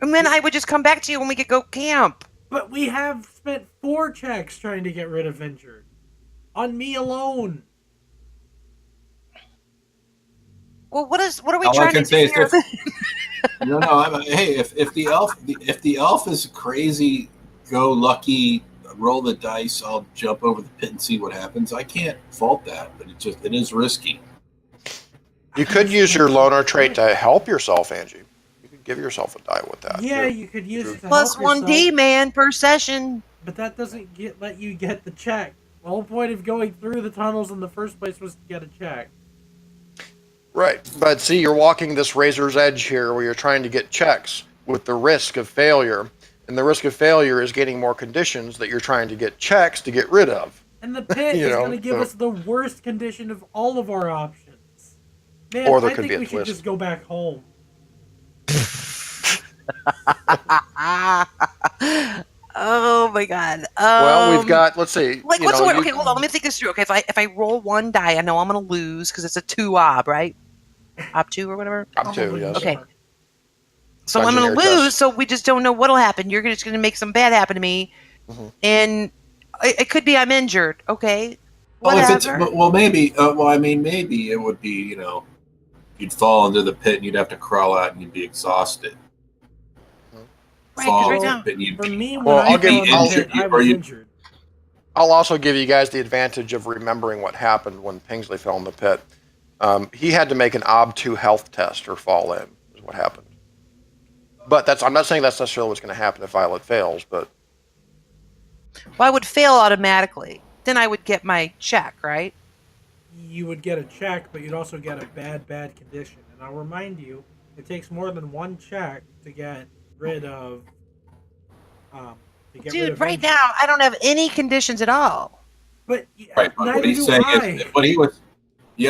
And then I would just come back to you when we could go camp. But we have spent 4 checks trying to get rid of injured. On me alone. Well, what are we All I trying can to say do is here? hey, if the elf is crazy, go lucky, roll the dice, I'll jump over the pit and see what happens. I can't fault that, but it is risky. You could use your loner trait to help yourself, Angie. You could give yourself a die with that. Yeah, too. you could use it to Plus help yourself, 1D, man, per session. but that doesn't let you get the check. The whole point of going through the tunnels in the first place was to get a check. Right, but see, you're walking this razor's edge here where you're trying to get checks with the risk of failure. And the risk of failure is getting more conditions that you're trying to get checks to get rid of. And the pit You is know, going to give so- us the worst condition of all of our options. Man, Or there I could think be a we should twist. just go back home. Oh my god. Well, we've got, let's see. Like, you what's know, the word? you- Okay, hold on. Let me think this through. Okay, if I roll 1 die, I know I'm gonna lose because it's a 2 ob, right? Ob 2 or whatever. Up to, yes. Okay. So I'm Dungeoneer gonna lose. test. So we just don't know what'll happen. You're just gonna make some bad happen to me, Mhm. and it could be I'm injured. Okay. Well, if it's Whatever. maybe. Maybe it would be you'd fall into the pit and you'd have to crawl out and you'd be exhausted. Right, 'cause Fall right into now- the pit and you'd For be- me, when Well, I I'll fell give- in I'll- the pit, I or was you- injured. I'll also give you guys the advantage of remembering what happened when Pingsley fell in the pit. He had to make an OB2 health test or fall in, is what happened. But I'm not saying that's necessarily what's going to happen if Violet fails, but Well, I would fail automatically. Then I would get my check, right? You would get a check, but you'd also get a bad condition. And I'll remind you, it takes more than 1 check to get rid of. Dude, right now I don't have any conditions at all. But Right, but neither what he's do saying I. is,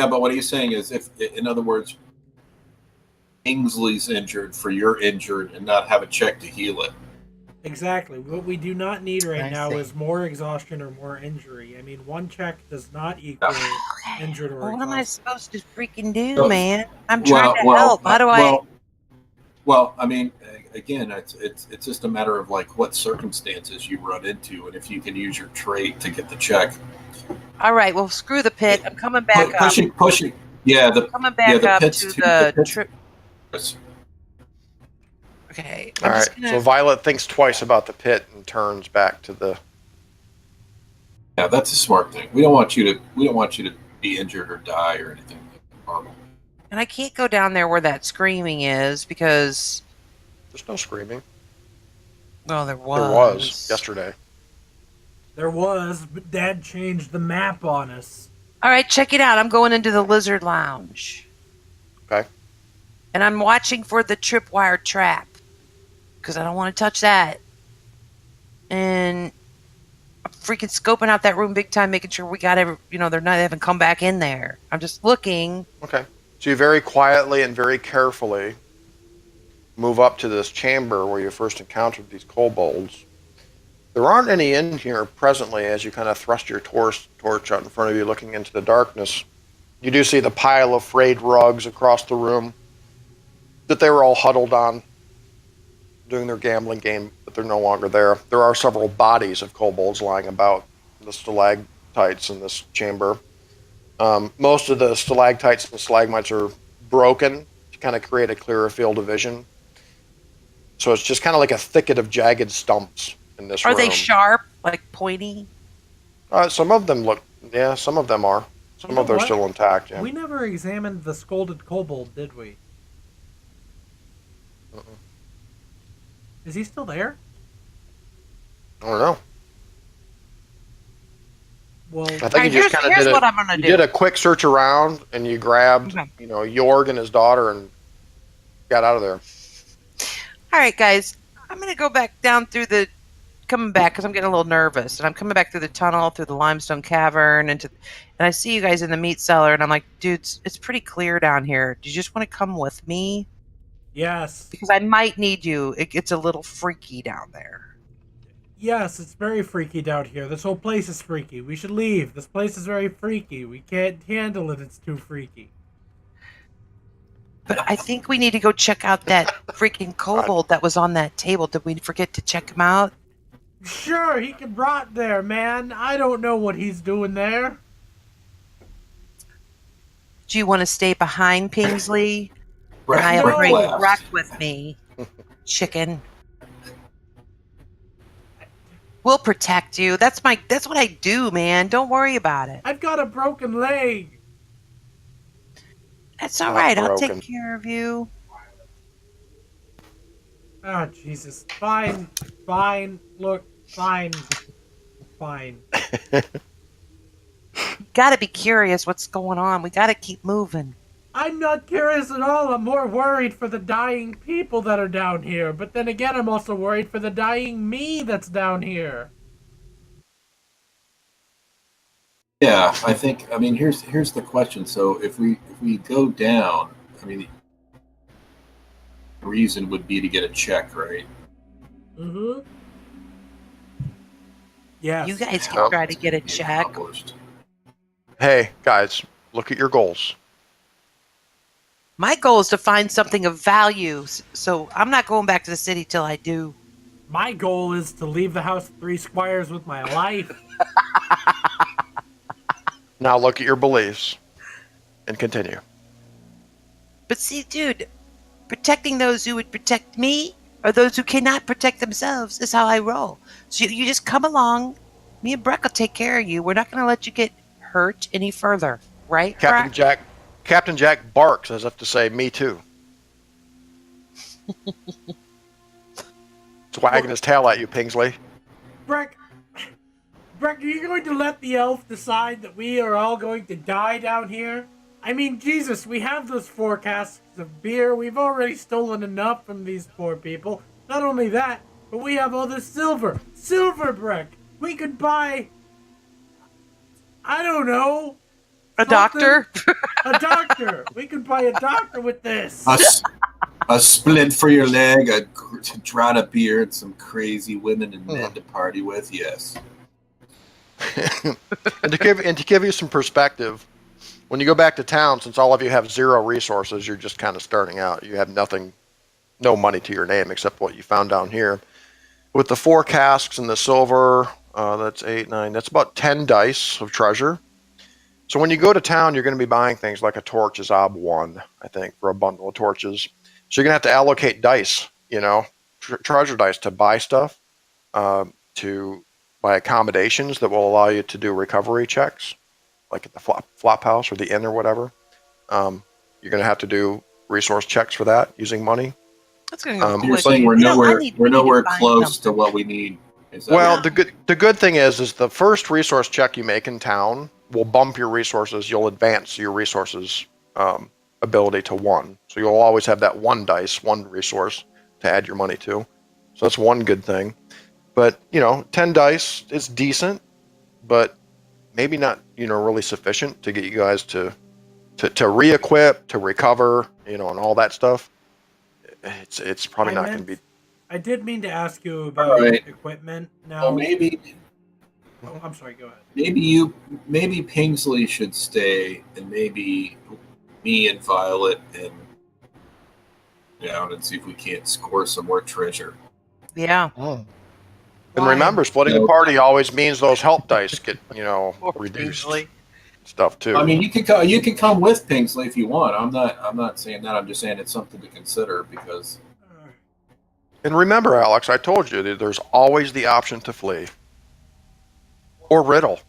but what he's saying is, if, in other words, Kingsley's injured for you're injured and not have a check to heal it. Exactly. What we do not need right I now see. is more exhaustion or more injury. I mean, 1 check does not equal injured or Well, what am I exhausted. supposed to freaking do, So- man? I'm trying to help. How do I? Well, I mean, again, it's just a matter of like what circumstances you run into, and if you can use your trait to get the check. All right. Well, screw the pit. I'm coming back up. Pushing. Yeah, Coming back the up pit's to too- the pit's- trip. Okay. all I'm right. just gonna- So Violet thinks twice about the pit and turns back to the. Yeah, that's a smart thing. We don't want you to be injured or die or anything horrible. And I can't go down there where that screaming is because, There's no screaming. well, there was. There was yesterday. There was, but Dad changed the map on us. All right, check it out. I'm going into the Lizard Lounge. Okay. And I'm watching for the tripwire trap because I don't want to touch that. And I'm freaking scoping out that room big time, making sure we got they haven't come back in there. I'm just looking. Okay. So you very quietly and very carefully move up to this chamber where you first encountered these kobolds. There aren't any in here presently as you kind of thrust your torch out in front of you looking into the darkness. You do see the pile of frayed rugs across the room that they were all huddled on doing their gambling game, but they're no longer there. There are several bodies of kobolds lying about the stalactites in this chamber. Most of the stalactites and stalagmites are broken to kind of create a clearer field of vision. So it's just kind of like a thicket of jagged stumps in this room. Are they sharp, like pointy? Some of them look, yeah, some of them are. Some You know of them are what? still intact, yeah. We never examined the scolded kobold, did we? Uh-uh. Is he still there? I don't know. Well, I think All right, you just kind of here's did what I'm gonna you do. did a quick search around and you grabbed, Okay. Jorg and his daughter and got out of there. All right, guys. I'm going to go back down through coming back because I'm getting a little nervous. And I'm coming back through the tunnel, through the limestone cavern, and I see you guys in the meat cellar. And I'm like, dudes, it's pretty clear down here. Do you just want to come with me? Yes. Because I might need you. It's a little freaky down there. Yes, it's very freaky down here. This whole place is freaky. We should leave. This place is very freaky. We can't handle it. It's too freaky. But I think we need to go check out that freaking kobold that was on that table. Did we forget to check him out? Sure, he can rot there, man. I don't know what he's doing there. Do you want to stay behind, Pingsley? Breck, And I No. bring left. Breck with me. Chicken. We'll protect you. That's what I do, man. Don't worry about it. I've got a broken leg. That's all Not right. I'll broken. take care of you. Ah, Jesus. Fine. Fine. Look. Fine. Fine. Gotta be curious what's going on. We gotta keep moving. I'm not curious at all. I'm more worried for the dying people that are down here. But then again, I'm also worried for the dying me that's down here. Yeah, I think. I mean, here's the question. So if we go down, I mean, the reason would be to get a check, right? Mm-hmm. Yes. You guys can Yep. try to get a check. Accomplished. Hey, guys, look at your goals. My goal is to find something of value, so I'm not going back to the city till I do. My goal is to leave the House of Three Squires with my life. Now look at your beliefs and continue. But see, dude, protecting those who would protect me or those who cannot protect themselves is how I roll. So you just come along. Me and Breck will take care of you. We're not going to let you get hurt any further, right, Captain Breck? Captain Jack barks as if to say, "Me too." He's wagging his tail at you, Pingsley. Breck, are you going to let the elf decide that we are all going to die down here? I mean, Jesus, we have those 4 casks of beer. We've already stolen enough from these poor people. Not only that, but we have all this silver. Silver, Breck! We could buy... I don't know. A doctor? A doctor! We could buy a doctor with this! A splint for your leg, a draught of beer, and some crazy women and men to party with. Yes. and to give you some perspective, when you go back to town, since all of you have 0 resources, you're just kind of starting out. You have nothing, no money to your name except what you found down here. With the 4 casks and the silver, that's 8, 9. That's about 10 dice of treasure. So when you go to town, you're going to be buying things like a torch is ob 1, I think, for a bundle of torches. So you're going to have to allocate dice, treasure dice to buy stuff, to buy accommodations that will allow you to do recovery checks, like at the flop house or the inn or whatever. You're going to have to do resource checks for that using money. That's going to You're saying we're nowhere close to what we need. Is that Well, the good thing is the first resource check you make in town will bump your resources. You'll advance your resources ability to 1. So you'll always have that 1 dice, 1 resource to add your money to. So that's one good thing. But 10 dice is decent, but maybe not really sufficient to get you guys to re-equip, to recover, and all that stuff. It's probably not going to be. I did mean to ask you about equipment. Now, Well, maybe. Oh, I'm sorry. Go ahead. Maybe Pingsley should stay, and maybe me and Violet and down and see if we can't score some more treasure. Yeah. And remember, splitting the party always means those help dice get reduced. Stuff too. I mean, you can come with Pingsley if you want. I'm not saying that. I'm just saying it's something to consider because. And remember, Alex, I told you that there's always the option to flee. Or riddle.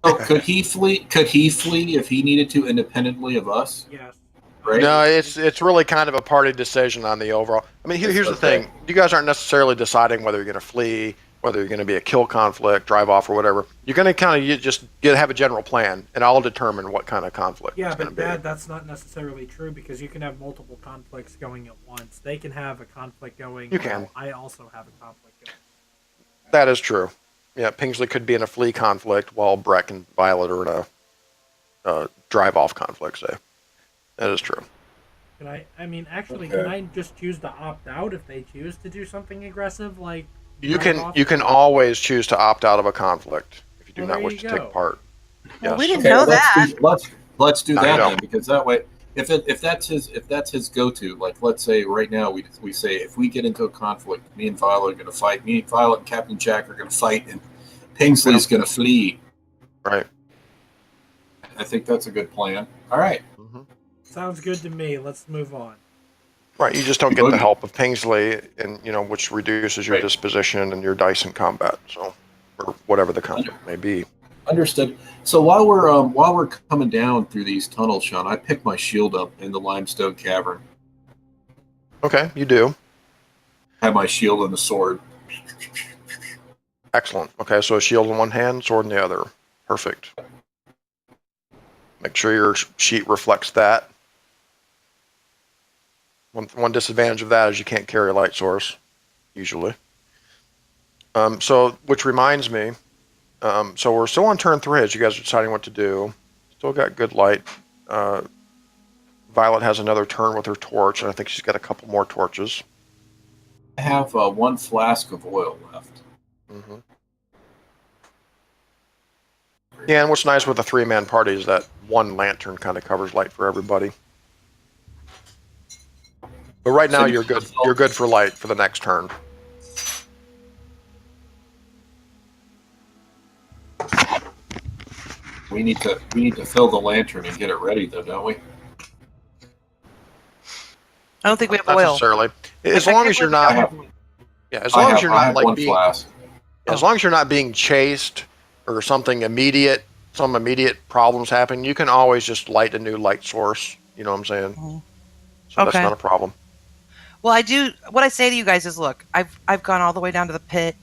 Oh, could he flee? Could he flee if he needed to independently of us? Yes. Right? No, it's really kind of a party decision on the overall. I mean, here's the thing: you guys aren't necessarily deciding whether you're going to flee, whether you're going to be a kill conflict, drive off, or whatever. You're going to kind of just have a general plan, and I'll determine what kind of conflict. Yeah, it's but going to be. that's not necessarily true because you can have multiple conflicts going at once. They can have a conflict going. You can. I also have a conflict going. That is true. Yeah, Pingsley could be in a flee conflict while Breck and Violet are in a drive-off conflict, say. That is true. I mean, actually, Okay. can I just choose to opt out if they choose to do something aggressive, like You drive can off? you can always choose to opt out of a conflict if you do Well, not there wish you to take go. part. Well, we Yes. didn't Okay, know well, that. let's do Now you that know. then, because that way, if that's his go-to, like let's say right now we say if we get into a conflict, me and Violet are going to fight. Me, Violet, and Captain Jack are going to fight, and Pingsley's going to flee. Right. I think that's a good plan. All right, hmm Sounds good to me. Let's move on. Right. You just don't get the Boogie. help of Pingsley, and which reduces your Right. disposition and your dice in combat. So, or whatever the conflict may be. Understood. So while we're coming down through these tunnels, Sean, I picked my shield up in the limestone cavern. Okay, you do. Have my shield and the sword. Excellent. Okay, so a shield in one hand, sword in the other. Perfect. Make sure your sheet reflects that. One disadvantage of that is you can't carry a light source, usually. Which reminds me, so we're still on turn 3 as you guys are deciding what to do. Still got good light. Violet has another turn with her torch, and I think she's got a couple more torches. I have one flask of oil left. Mm-hmm. Yeah, and what's nice with a 3-man party is that one lantern kind of covers light for everybody. But right now you're good. You're good for light for the next turn. We need to fill the lantern and get it ready, though, don't we? I don't think we have Not oil. necessarily. As I long can't as you're believe I we not. have Yeah, as long as you're I not have like one being. flask. As long as you're not being chased or something immediate, some immediate problems happen, you can always just light a new light source. You know what I'm saying? Mhm. So that's Okay. not a problem. Well, I do. What I say to you guys is, look, I've gone all the way down to the pit.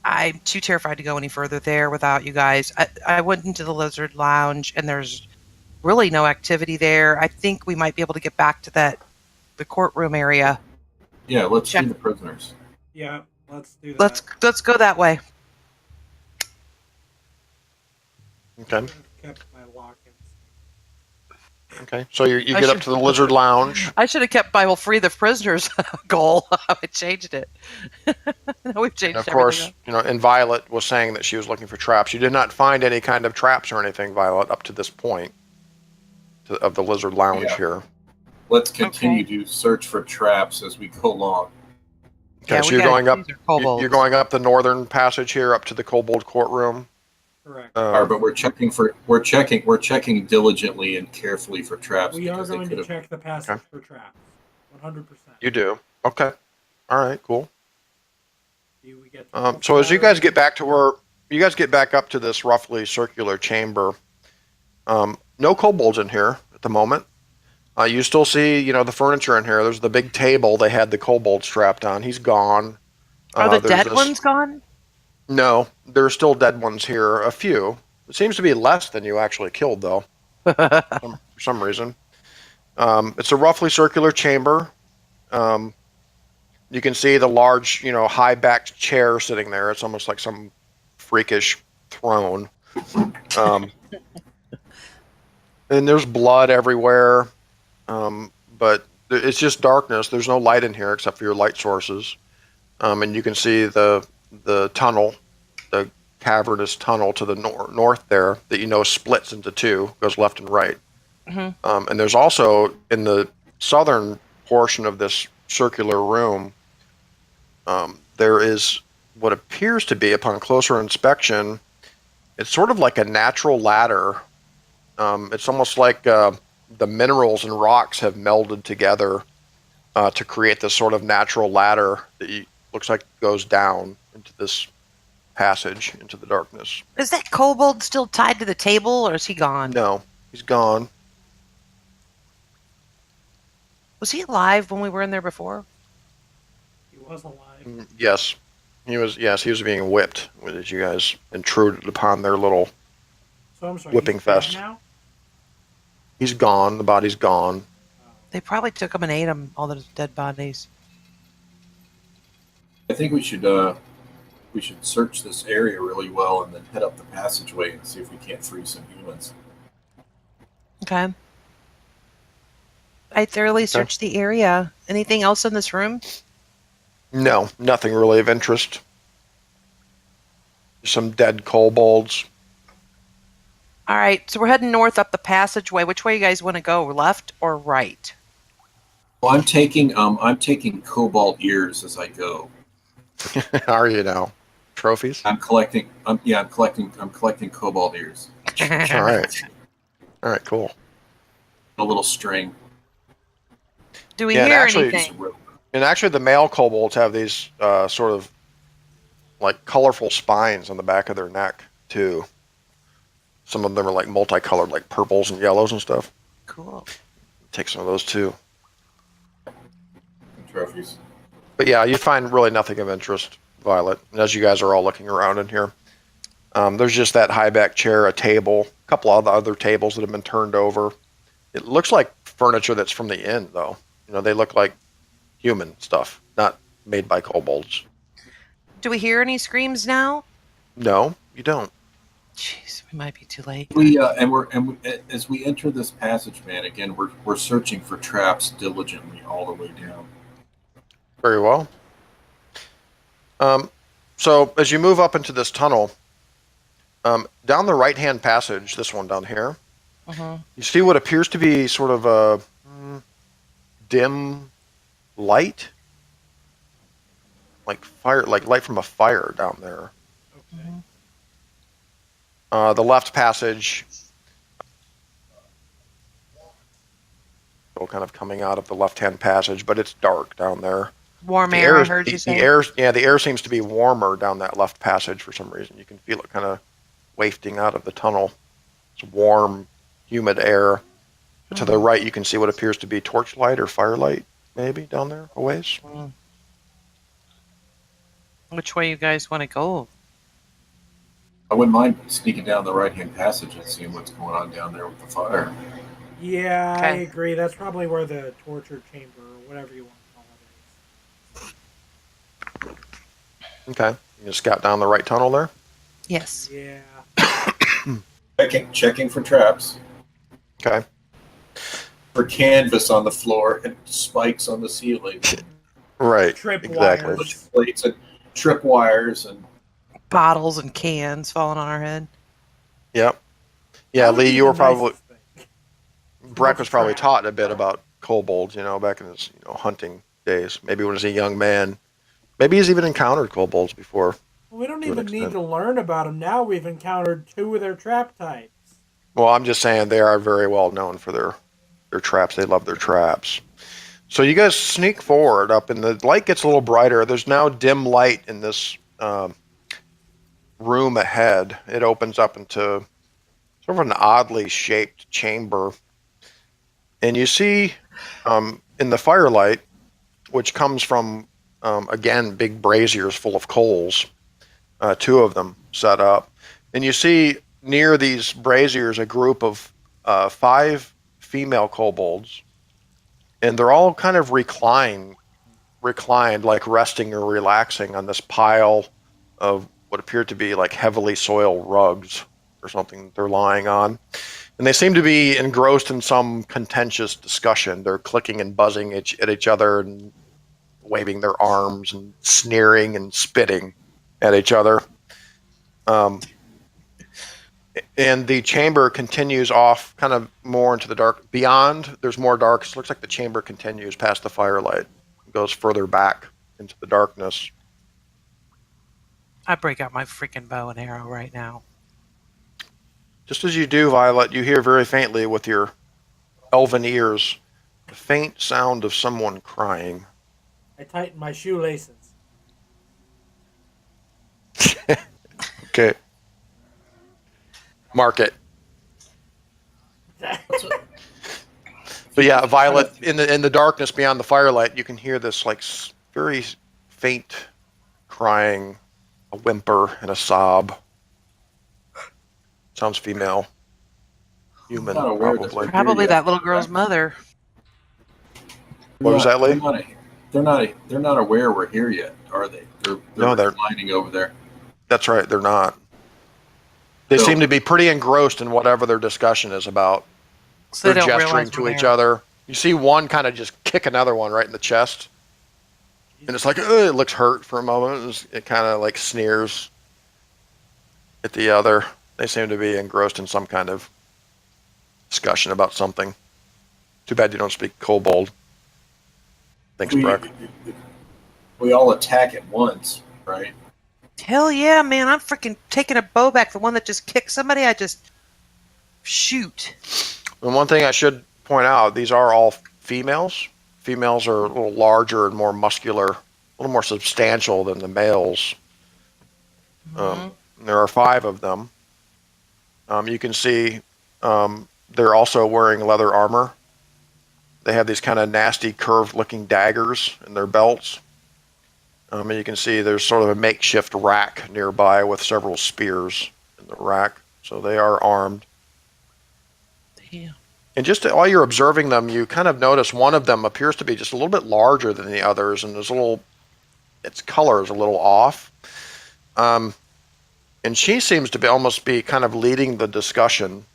I'm too terrified to go any further there without you guys. I went into the Lizard Lounge, and there's really no activity there. I think we might be able to get back to the courtroom area. Yeah, let's Check. see the prisoners. Yeah, let's do that. Let's go that way. Okay. I've kept my lock and Okay. So you I get up should- to the Lizard Lounge. I should have kept my will free the prisoners goal. I changed it. No, we've changed And of everything. course, Up. and Violet was saying that she was looking for traps. You did not find any kind of traps or anything, Violet, up to this point of the Lizard Lounge Yeah. here. Let's continue to search for traps as we go along. Okay, Yeah, so we you're gotta going up. use our kobolds. You're going up the northern passage here, up to the Kobold courtroom. correct. All right, but we're checking diligently and carefully for traps. We are because they going could to have. check the passage for traps. 100%. You do. Okay. All right. Cool. Do we get to So as you guys get back to where you guys get back up to this roughly circular chamber, no kobolds in here at the moment. You still see, the furniture in here. There's the big table they had the kobold strapped on. He's gone. Are the there's dead ones gone? No, there's still dead ones here. A few. It seems to be less than you actually killed, though, for some reason. It's a roughly circular chamber. You can see the large, high-backed chair sitting there. It's almost like some freakish throne. And there's blood everywhere. But it's just darkness. There's no light in here except for your light sources. And you can see the tunnel, the cavernous tunnel to the north there that splits into two, goes left and right. Mm-hmm. And there's also in the southern portion of this circular room, there is what appears to be, upon closer inspection, it's sort of like a natural ladder. It's almost like the minerals and rocks have melded together to create this sort of natural ladder that looks like goes down into this passage into the darkness. Is that kobold still tied to the table, or is he gone? No, he's gone. Was he alive when we were in there before? He was alive. Yes, he was. Yes, he was being whipped as you guys intruded upon their little. So I'm sorry. Whipping he's dead fest. now? He's gone. The body's gone. They probably took him and ate him, all those dead bodies. I think we should search this area really well and then head up the passageway and see if we can't free some humans. Okay. I thoroughly searched the area. Anything else in this room? No, nothing really of interest. Some dead kobolds. All right, so we're heading north up the passageway. Which way you guys want to go, left or right? Well, I'm taking cobalt ears as I go. Are you now? Trophies? I'm collecting. I'm collecting cobalt ears. All right. All right, cool. A little string. Do we Yeah, and hear actually- anything? And actually, the male kobolds have these sort of like colorful spines on the back of their neck, too. Some of them are like multicolored, like purples and yellows and stuff. Cool. Take some of those, too. Trophies. But yeah, you find really nothing of interest, Violet. And as you guys are all looking around in here, there's just that high back chair, a table, a couple of other tables that have been turned over. It looks like furniture that's from the inn, though. You know, they look like human stuff, not made by kobolds. Do we hear any screams now? No, you don't. Jeez, we might be too late. As we enter this passage, man, again, we're searching for traps diligently all the way down. Very well. So as you move up into this tunnel, down the right-hand passage, this one down here, you see what appears to be sort of a dim light, like fire, like light from a fire down there. Okay. The left passage, kind of coming out of the left-hand passage, but it's dark down there. Warm The air, I air, heard you say. the air seems to be warmer down that left passage for some reason. You can feel it kind of wafting out of the tunnel. It's warm, humid air. To the right, you can see what appears to be torchlight or firelight, maybe down there a ways. Which way you guys want to go? I wouldn't mind sneaking down the right-hand passage and seeing what's going on down there with the fire. Yeah, I Okay. agree. That's probably where the torture chamber or whatever you want to call it Okay, you just scout down the right tunnel there. Yes. is. Yeah. Checking for traps. Okay, For canvas on the floor and spikes on the ceiling. right, Trip exactly. wires. Plates and trip wires and Bottles and cans falling on our head. Yep. Yeah, That would Lee, be you were the probably nicest thing. Breck was probably Trap. taught a bit about kobolds, back in his hunting days. Maybe when he was a young man. Maybe he's even encountered kobolds before. We don't To an even need extent. to learn about them now. We've encountered 2 of their trap types. Well, I'm just saying they are very well known for their traps. They love their traps. So you guys sneak forward up, and the light gets a little brighter. There's now dim light in this room ahead. It opens up into sort of an oddly shaped chamber. And you see in the firelight, which comes from, again, big braziers full of coals, 2 of them set up. And you see near these braziers a group of 5 female kobolds, and they're all kind of reclined, like resting or relaxing on this pile of what appear to be like heavily soiled rugs or something they're lying on. And they seem to be engrossed in some contentious discussion. They're clicking and buzzing at each other and waving their arms and sneering and spitting at each other. And the chamber continues off kind of more into the dark. Beyond, there's more dark. It looks like the chamber continues past the firelight. It goes further back into the darkness. I break out my freaking bow and arrow right now. Just as you do, Violet, you hear very faintly with your elven ears the faint sound of someone crying. I tighten my shoelaces. Okay. Mark it. But yeah, Violet, in the darkness beyond the firelight, you can hear this like very faint crying, a whimper and a sob. Sounds female. Human, Not aware that probably. we're Probably here that yet. little girl's mother. What was that, Lee? They're not aware we're here yet, are they? They're No, they're- reclining over there. That's right, they're not. They So- seem to be pretty engrossed in whatever their discussion is about. So they They're don't gesturing realize to we're each there. other. You see one kind of just kick another one right in the chest. And it's like, it looks hurt for a moment. It kind of like sneers at the other. They seem to be engrossed in some kind of discussion about something. Too bad you don't speak kobold. Thanks, Breck. We all attack at once, right? Hell yeah, man! I'm freaking taking a bow back. The one that just kicked somebody, I just shoot. And one thing I should point out: these are all females. Females are a little larger and more muscular, a little more substantial than the males. There are 5 of them. You can see they're also wearing leather armor. They have these kind of nasty curved-looking daggers in their belts. And you can see there's sort of a makeshift rack nearby with several spears in the rack. So they are armed. Yeah. And just while you're observing them, you kind of notice one of them appears to be just a little bit larger than the others, and its color is a little off. And she seems to almost be kind of leading the discussion.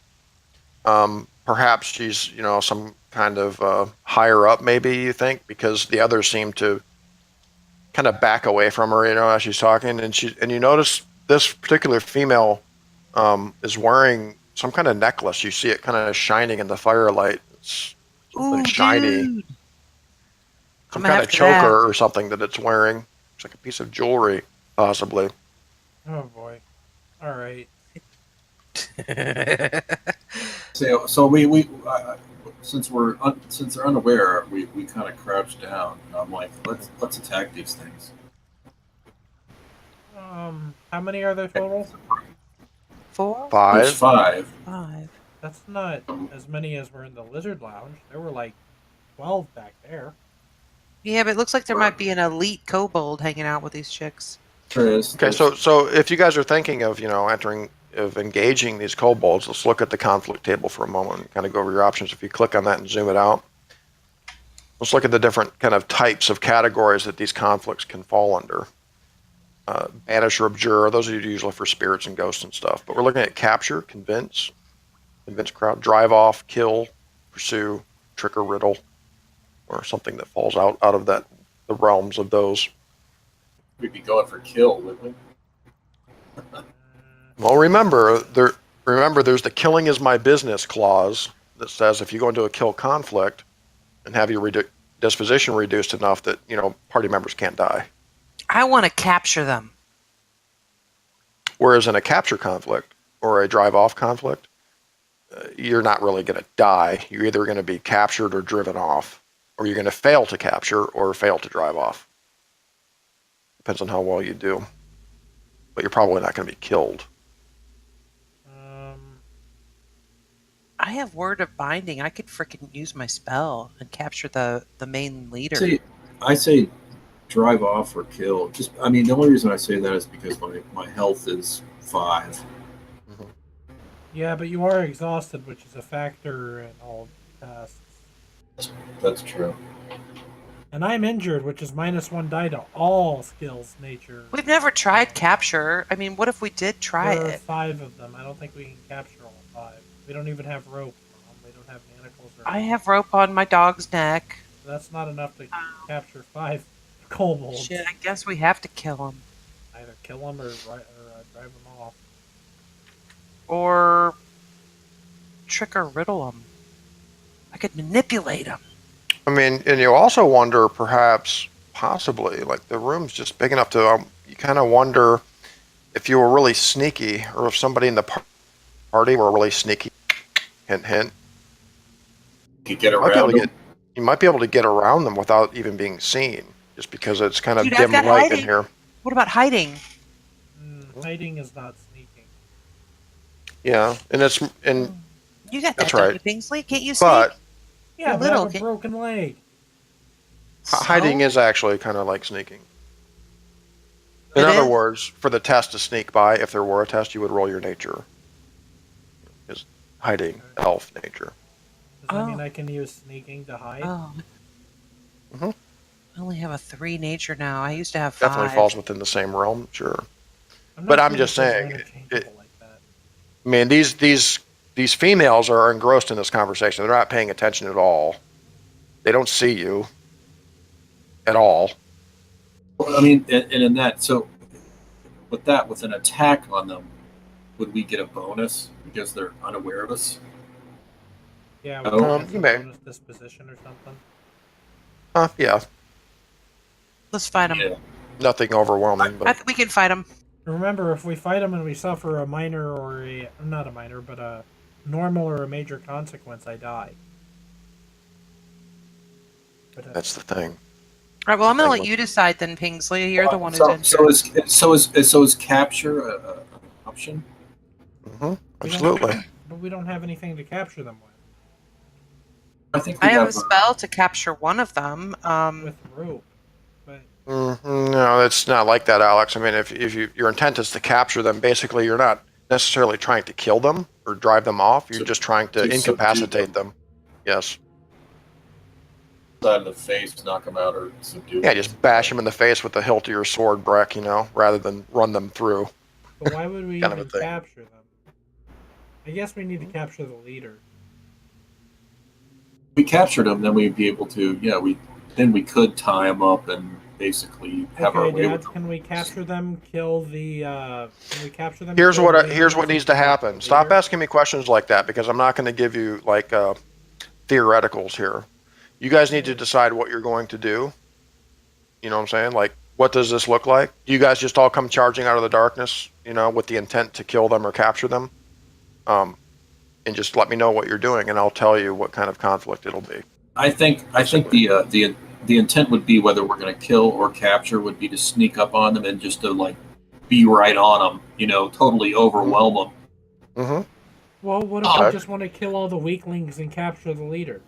Perhaps she's, some kind of higher up, maybe, you think, because the others seem to kind of back away from her, as she's talking. And you notice this particular female is wearing some kind of necklace. You see it kind of shining in the firelight. It's something shiny. Dude. Some kind of choker or something that it's wearing. It's like a piece of jewelry, possibly. Oh boy. All right. So we since they're unaware, we kind of crouch down. And I'm like, let's attack these things. How many are there total? 4? 5. There's 5. 5. That's not as many as were in the lizard lounge. There were like 12 back there. Yeah, but it looks like there might be an elite kobold hanging out with these chicks. Okay, so if you guys are thinking of, engaging these kobolds, let's look at the conflict table for a moment and kind of go over your options. If you click on that and zoom it out, let's look at the different kind of types of categories that these conflicts can fall under. Banish or abjure, those are usually for spirits and ghosts and stuff. But we're looking at capture, convince crowd, drive off, kill, pursue, trick or riddle, or something that falls out of the realms of those. We'd be going for kill, wouldn't we? Well, remember, there's the killing is my business clause that says if you go into a kill conflict and have your disposition reduced enough that, party members can't die. I want to capture them. Whereas in a capture conflict or a drive-off conflict, you're not really going to die. You're either going to be captured or driven off, or you're going to fail to capture or fail to drive off. Depends on how well you do. But you're probably not going to be killed. I have Word of Binding. I could freaking use my spell and capture the main leader. I say drive off or kill. The only reason I say that is because my health is 5. Mm-hmm. Yeah, but you are exhausted, which is a factor in all tasks. That's true. And I'm injured, which is -1 die to all skills nature. We've never tried capture. I mean, what if we did try There are it? 5 of them. I don't think we can capture all 5. We don't even have rope. We don't have manacles. I have rope on my dog's neck. That's not enough to capture 5 kobolds. Shit, I guess we have to kill him. Either kill them or drive them off. Or trick or riddle them. I could manipulate them. I mean, and you also wonder, perhaps, possibly, like the room's just big enough to, you kind of wonder if you were really sneaky, or if somebody in the party were really sneaky. Hint, hint. You get around them. You might be able to get around them without even being seen, just because it's kind of Dude, dim I've got light hiding. in here. What about hiding? Hiding is not sneaking. Yeah, and You got that, That's don't right. you, Kingsley? Can't you sneak? but Yeah, You're but I little, have a broken leg. hiding is actually kind of like sneaking. In It other is? words, for the test to sneak by, if there were a test, you would roll your nature. Is hiding, elf nature. Does that Oh. mean I can use sneaking to hide? Oh. Mhm. I only have a 3 nature now. I used to have 5. Definitely falls within the same realm, sure. I'm but not I'm sure just if those are saying, interchangeable like that. I mean, these females are engrossed in this conversation. They're not paying attention at all. They don't see you at all. Well, I mean, and in that, so with an attack on them, would we get a bonus because they're unaware of us? Yeah, Oh. we have You some may. bonus disposition or something. Yeah, Let's fight them. Yeah. nothing overwhelming, but We can fight them. Remember, if we fight them and we suffer a minor or not a minor, but a normal or a major consequence, I die. But, that's the thing. All right. Well, I'm gonna let you decide then, Pingsley. You're the one who's So in. is capture an option? Absolutely. But we don't have anything to capture them I think I we have a spell to capture one of them. with rope. But No, it's not like that, Alex. I mean, if your intent is to capture them, basically you're not necessarily trying to kill them or drive them off. You're just trying to subdue incapacitate them. Yes. side of the face, knock them out, or subdue. Yeah, just bash them in the face with the hilt of your sword, Breck, rather than run them through. but why would we Kind of a even thing. capture them? I guess we need to capture the leader. If we captured them, then we'd be able to. Yeah, we could tie them up and basically have our Okay, way Dad, with them. can we capture them? Kill the. Can we capture them? Here's kill what the here's what leader, needs to happen. leader? Stop asking me questions like that because I'm not going to give you theoreticals here. You guys need to decide what you're going to do. You know what I'm saying? Like, what does this look like? Do you guys just all come charging out of the darkness, with the intent to kill them or capture them? And just let me know what you're doing, and I'll tell you what kind of conflict it'll be. I think the intent would be whether we're going to kill or capture would be to sneak up on them and just to be right on them. Totally overwhelm them. Mm-hmm. Well, what if we just want to kill all the weaklings and capture the leader?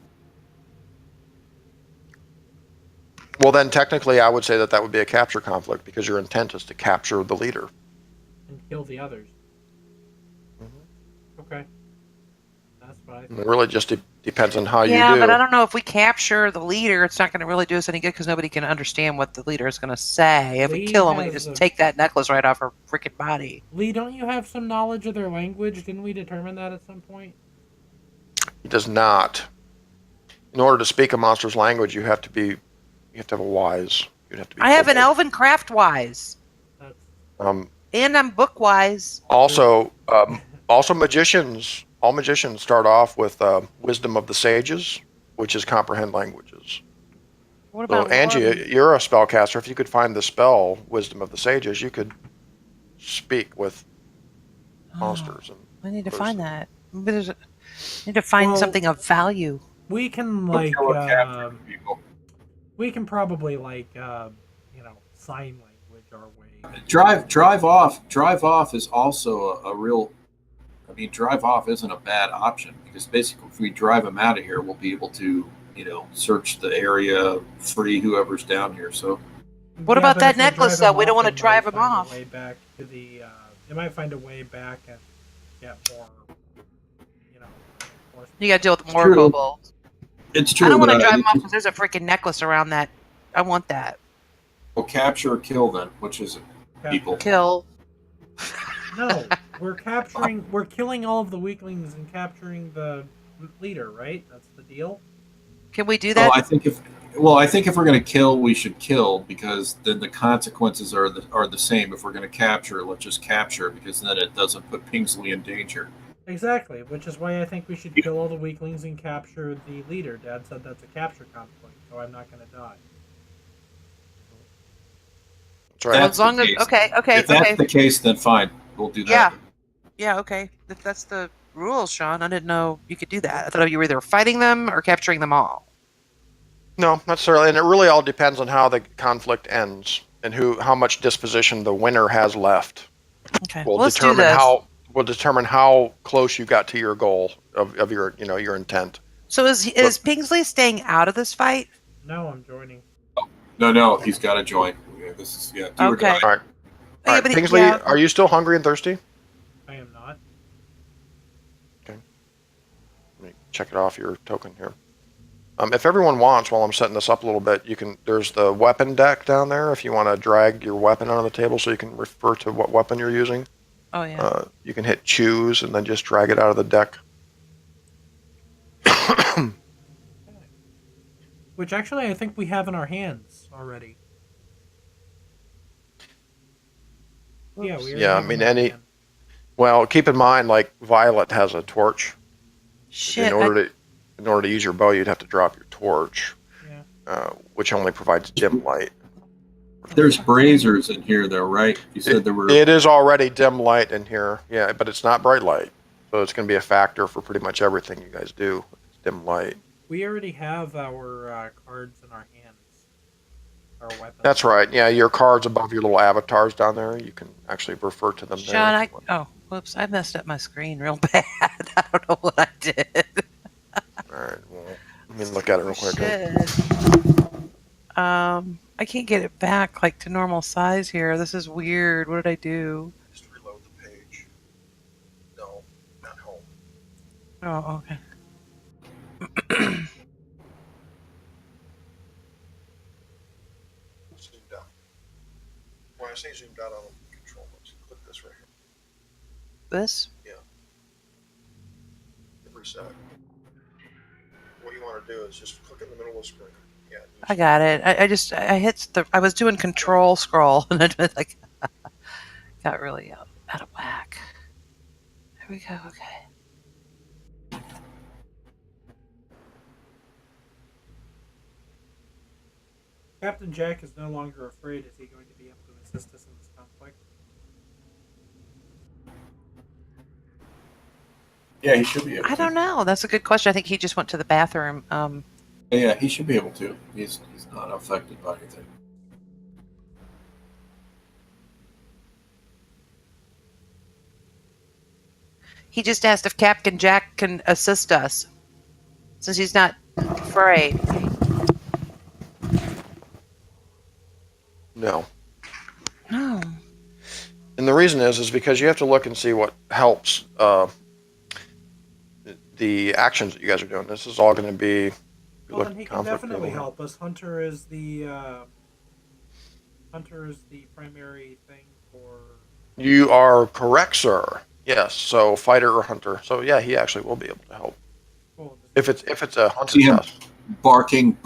Well, then technically, I would say that would be a capture conflict because your intent is to capture the leader. And kill the others. Mm-hmm. Okay. That's fine. It really just depends on how you do. Yeah, but I don't know if we capture the leader, it's not going to really do us any good because nobody can understand what the leader is going to say. If we Lee kill him, we can has just a- take that necklace right off her freaking body. Lee, don't you have some knowledge of their language? Didn't we determine that at some point? He does not. In order to speak a monster's language, you have to have a wise. You'd have to be. I have an kobold. elven craft wise, That's and I'm book wise. Also magicians. All magicians start off with wisdom of the sages, which is comprehend languages. What So, about Angie, you're a spellcaster. If you could find the spell wisdom of the sages, you could speak with monsters. And I need to person. find that. I need to find Well- something of value. we can Kill or capture people. we can probably sign language our way. Drive off is also a real. I mean, drive off isn't a bad option because basically, if we drive them out of here, we'll be able to, search the area, free whoever's down here. So, What about but that if we necklace, drive though? them We don't off, wanna they drive might them find a off. way back to the. They might find a way back and get more. More You got to deal with more True. kobolds. it's true. I don't want to but, drive them off because there's a freaking necklace around that. I want that. Well, capture or kill then, which is it? People. Kill. No, we're killing all of the weaklings and capturing the leader, right? That's the deal. Can we do Well, that? I think if we're going to kill, we should kill because then the consequences are the same. If we're going to capture, let's just capture because then it doesn't put Pingsley in danger. Exactly, which is why I think we should kill all the weaklings and capture the leader. Dad said that's a capture conflict, so I'm not going to die. That's right. That's as long the as case. okay, If that's the case, then fine, we'll do that. yeah, okay. If that's the rules, Sean, I didn't know you could do that. I thought you were either fighting them or capturing them all. No, not necessarily, and it really all depends on how the conflict ends and how much disposition the winner has left. Okay, Will let's do determine this. will determine how close you got to your goal of your your intent. So is Pingsley staying out of this fight? No, I'm joining. No, he's got to join. Yeah, this is do or Okay. die. All right, Yeah, all right. but he- Pingsley, yeah. are you still hungry and thirsty? I am not. Let me check it off your token here. If everyone wants, while I'm setting this up a little bit, there's the weapon deck down there. If you want to drag your weapon onto the table so you can refer to what weapon you're using, Oh yeah. you can hit choose and then just drag it out of the deck. which actually I think we have in our hands already. Yeah, we already Yeah, I have them mean, in our hand. well, keep in mind, like Violet has a torch. Shit. In order to use your bow, you'd have to drop your torch, Yeah. which only provides dim light. There's braziers in here, though, right? You said there were. It is already dim light in here, yeah, but it's not bright light, so it's going to be a factor for pretty much everything you guys do. It's dim light. We already have our cards in our hands. Our weapons. That's right. Yeah, your cards above your little avatars down there, you can actually refer to them Sean, there. whoops, I messed up my screen real bad. I don't know what I did. All right, well, let me look at it real quick. Shit. I can't get it back like to normal size here. This is weird. What did I do? Just reload the page. No, not home. Oh, okay. Zoomed out. When I say zoomed out, on the control, let's click this right here. This? Reset. What you want to do is just click in the middle of the screen. Yeah. I got it. I hit I was doing control scroll and it was like got really out of whack. There we go. Okay. Captain Jack is no longer afraid. Is he going to be able to assist us in this conflict? Yeah, he should be able to. I don't know. That's a good question. I think he just went to the bathroom. Yeah, he should be able to. He's not affected by anything. He just asked if Captain Jack can assist us since he's not afraid. No. No. And the reason is because you have to look and see what helps the actions that you guys are doing. This is all going to be. Well, then he can definitely help us. Hunter is the primary thing for. You are correct, sir. Yes. So fighter or hunter. So yeah, he actually will be able to help. Cool. If it's a hunter See him test. barking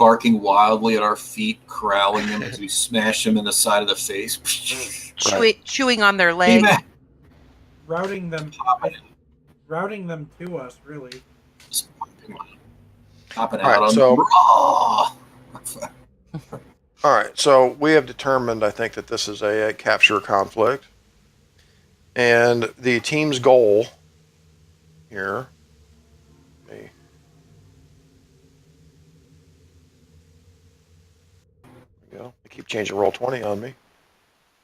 wildly at our feet, corralling him as we smash him in the side of the face. Chewing on their leg. Routing them to us, really. Popping All right, out on so- them. All right. So we have determined, I think, that this is a capture conflict, and the team's goal here. Okay. There we go. They keep changing roll 20 on me.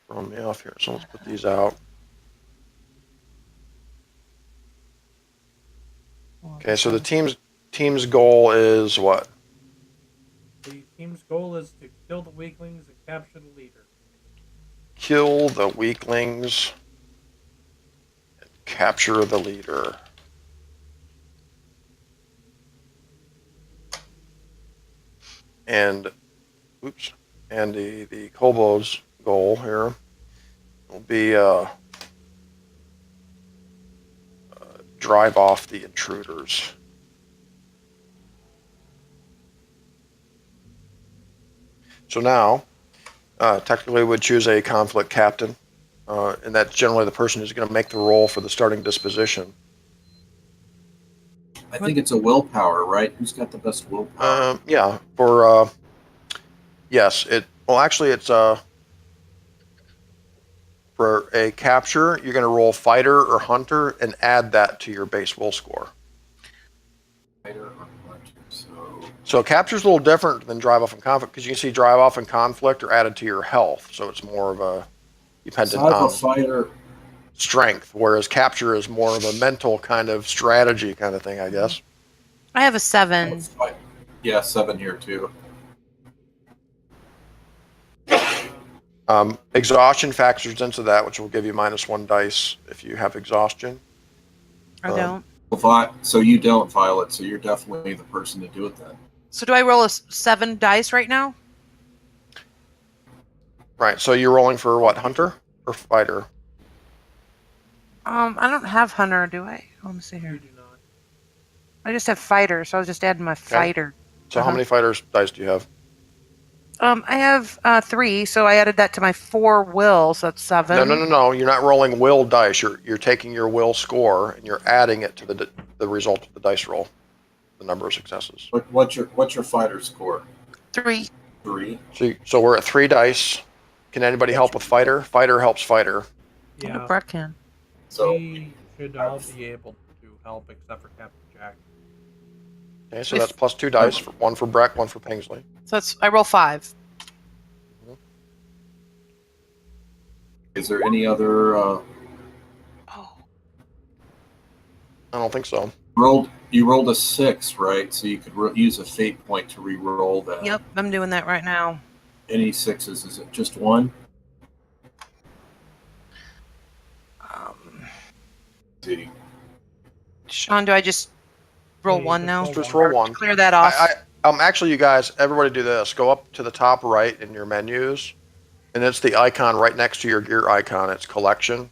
Throwing me off here. So let's put these out. Okay, so the team's goal is what? The team's goal is to kill the weaklings and capture the leader. Kill the weaklings and capture the leader. And the kobold's goal here will be drive off the intruders. So now, technically, we would choose a conflict captain, and that's generally the person who's going to make the roll for the starting disposition. I think it's a willpower, right? Who's got the best willpower? Yeah, yes, it's for a capture, you're going to roll fighter or hunter and add that to your base will score. Fighter or hunter, So capture's a little different than drive off and conflict because you can see drive off and conflict are added to your health, so it's more of a dependent on fighter. strength, whereas capture is more of a mental kind of strategy kind of thing, I guess. I have a 7. Yeah, 7 here too. Exhaustion factors into that, which will give you -1 dice if you have exhaustion. I don't. So you don't, Violet, so you're definitely the person to do it then. So do I roll a 7 dice right now? Right, so you're rolling for what, hunter or fighter? I don't have hunter, do I? Let me see You here. do not. I just have fighter, so I was just adding my fighter. So how many fighters dice do you have? I have 3, so I added that to my 4 will, so that's 7. No. You're not rolling will dice. You're taking your will score and you're adding it to the result of the dice roll, the number of successes. What's your fighter score? 3. 3. So we're at 3 dice. Can anybody help with fighter? Fighter helps fighter. Yeah. Yeah. Brett can. So We should all be able to help except for Captain Jack. Okay, so that's plus 2 dice. One for Breck, one for Pingsley. So I roll 5. is there any other Oh. I don't think so. you rolled a 6, right? So you could use a fate point to re-roll that. Yep, I'm doing that right now. Any 6s? Is it just one? See. Sean, do I just roll Yeah, 1 now? Just roll 1. Clear that off. Actually, you guys, everybody do this. Go up to the top right in your menus, and it's the icon right next to your gear icon. It's collection.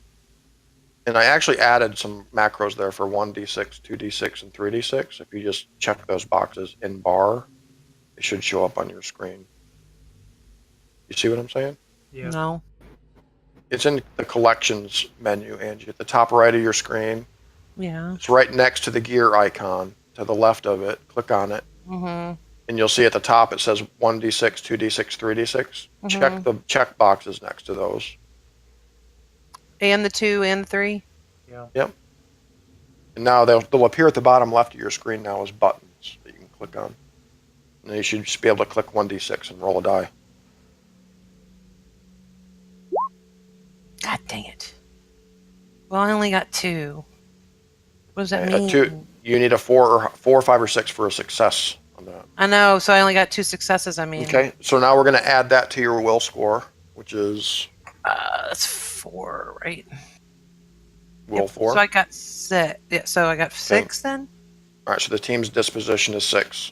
And I actually added some macros there for 1d6, 2d6, and 3d6. If you just check those boxes in bar, it should show up on your screen. You see what I'm saying? Yeah. No. It's in the collections menu, Angie, at the top right of your screen. Yeah. It's right next to the gear icon, to the left of it. Click on it. Mm-hmm. And you'll see at the top it says 1d6, 2d6, 3d6. Check the check boxes next to those. And the 2 and the 3? Yeah. And now they'll appear at the bottom left of your screen now as buttons that you can click on. And you should just be able to click 1d6 and roll a die. God dang it. Well, I only got 2. What does that mean? You need a 4, 5, or 6 for a success on that. I know, so I only got 2 successes, I mean. Okay, so now we're going to add that to your will score, which is That's 4, right? will 4. So I got 6. Yeah, so I got 6 then? All right, so the team's disposition is 6.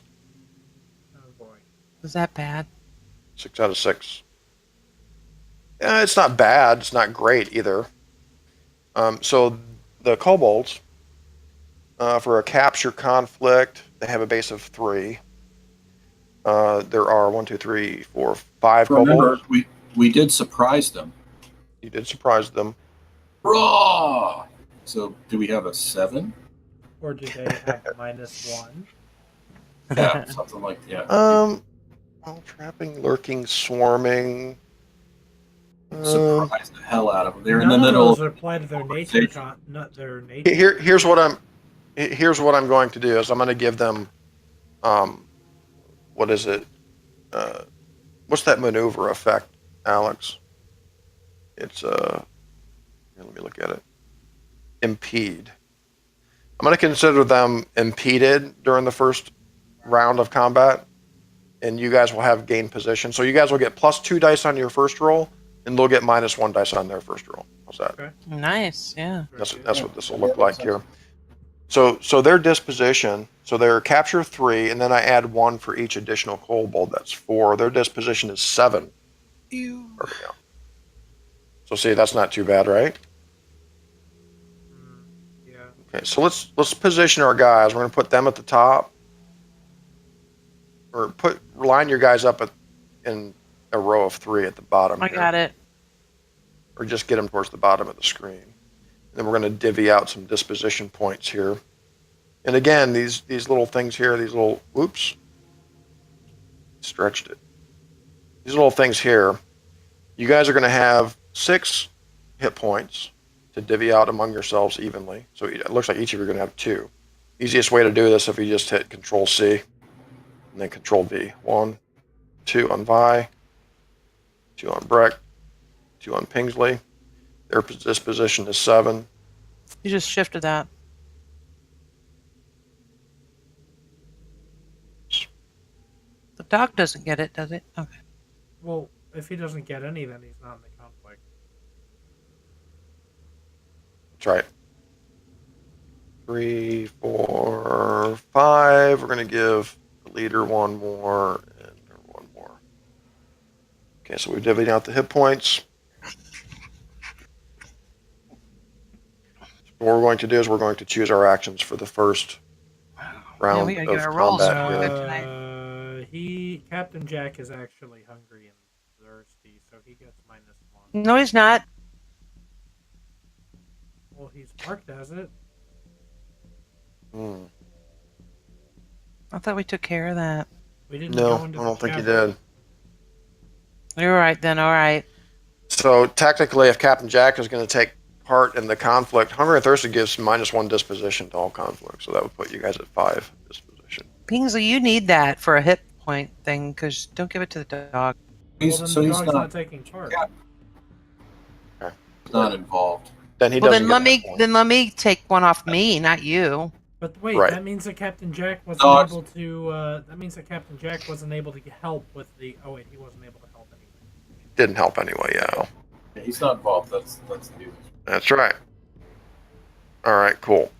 Oh boy. Was that bad? 6 out of 6. It's not bad. It's not great either. So the kobolds, for a capture conflict, they have a base of 3. There are 1, 2, 3, 4, 5 Remember, kobolds. we did surprise them. You did surprise them. Raw! So do we have a 7? Or do they have -1? Yeah, something like that. Well, trapping, lurking, swarming. Surprise the hell out of them. They're in None the of middle. those apply to their nature. Not their nature. Here's what I'm going to do is I'm going to give them, what is it? What's that maneuver effect, Alex? It's here, let me look at it. Impede. I'm going to consider them impeded during the first round of combat, and you guys will have gained position. So you guys will get +2 dice on your first roll, and they'll get -1 dice on their first roll. How's that? Okay. Nice, yeah. That's what this will look like here. So their disposition, so their capture 3, and then I add 1 for each additional kobold. That's 4. Their disposition is 7. Ew. So see, that's not too bad, right? Yeah. Okay, so let's position our guys. We're going to put them at the top, or line your guys up in a row of 3 at the bottom. I got it. Or just get them towards the bottom of the screen. And then we're going to divvy out some disposition points here. And again, these little things here, these little, oops, stretched it. These little things here, you guys are going to have 6 hit points to divvy out among yourselves evenly. So it looks like each of you are going to have 2. Easiest way to do this if you just hit Control C and then Control V. 1, 2 on Vi, 2 on Breck, 2 on Pingsley. Their disposition is 7. You just shifted that. The dog doesn't get it, does it? Okay. Well, if he doesn't get any, then he's not in the conflict. That's right. 3, 4, 5. We're going to give the leader 1 more and 1 more. Okay, so we're divvying out the hit points. What we're going to do is we're going to choose our actions for the first round we gotta get of our rolls combat in here. order. Tonight. Captain Jack is actually hungry and thirsty, so he gets -1. No, he's not. Well, he's marked as it. Hmm. I thought we took care of that. We didn't No, go into I the don't think you cavern. did. You're right then. All right. So technically, if Captain Jack is going to take part in the conflict, Hunger and Thirsty gives -1 disposition to all conflict, so that would put you guys at 5 disposition. Kingsley, you need that for a hit point thing, because don't give it to the dog. Well, then the dog's not taking part. He's not involved. Then he Well, doesn't then get that point. let me take one off me, not you. But wait, Right. that means that Captain Jack wasn't No, able to. That means that Captain Jack wasn't able to help with the. Oh wait, he wasn't able to help anyway. Didn't help anyway, yeah. Yeah, he's not involved. That's the deal. That's right. All right, cool.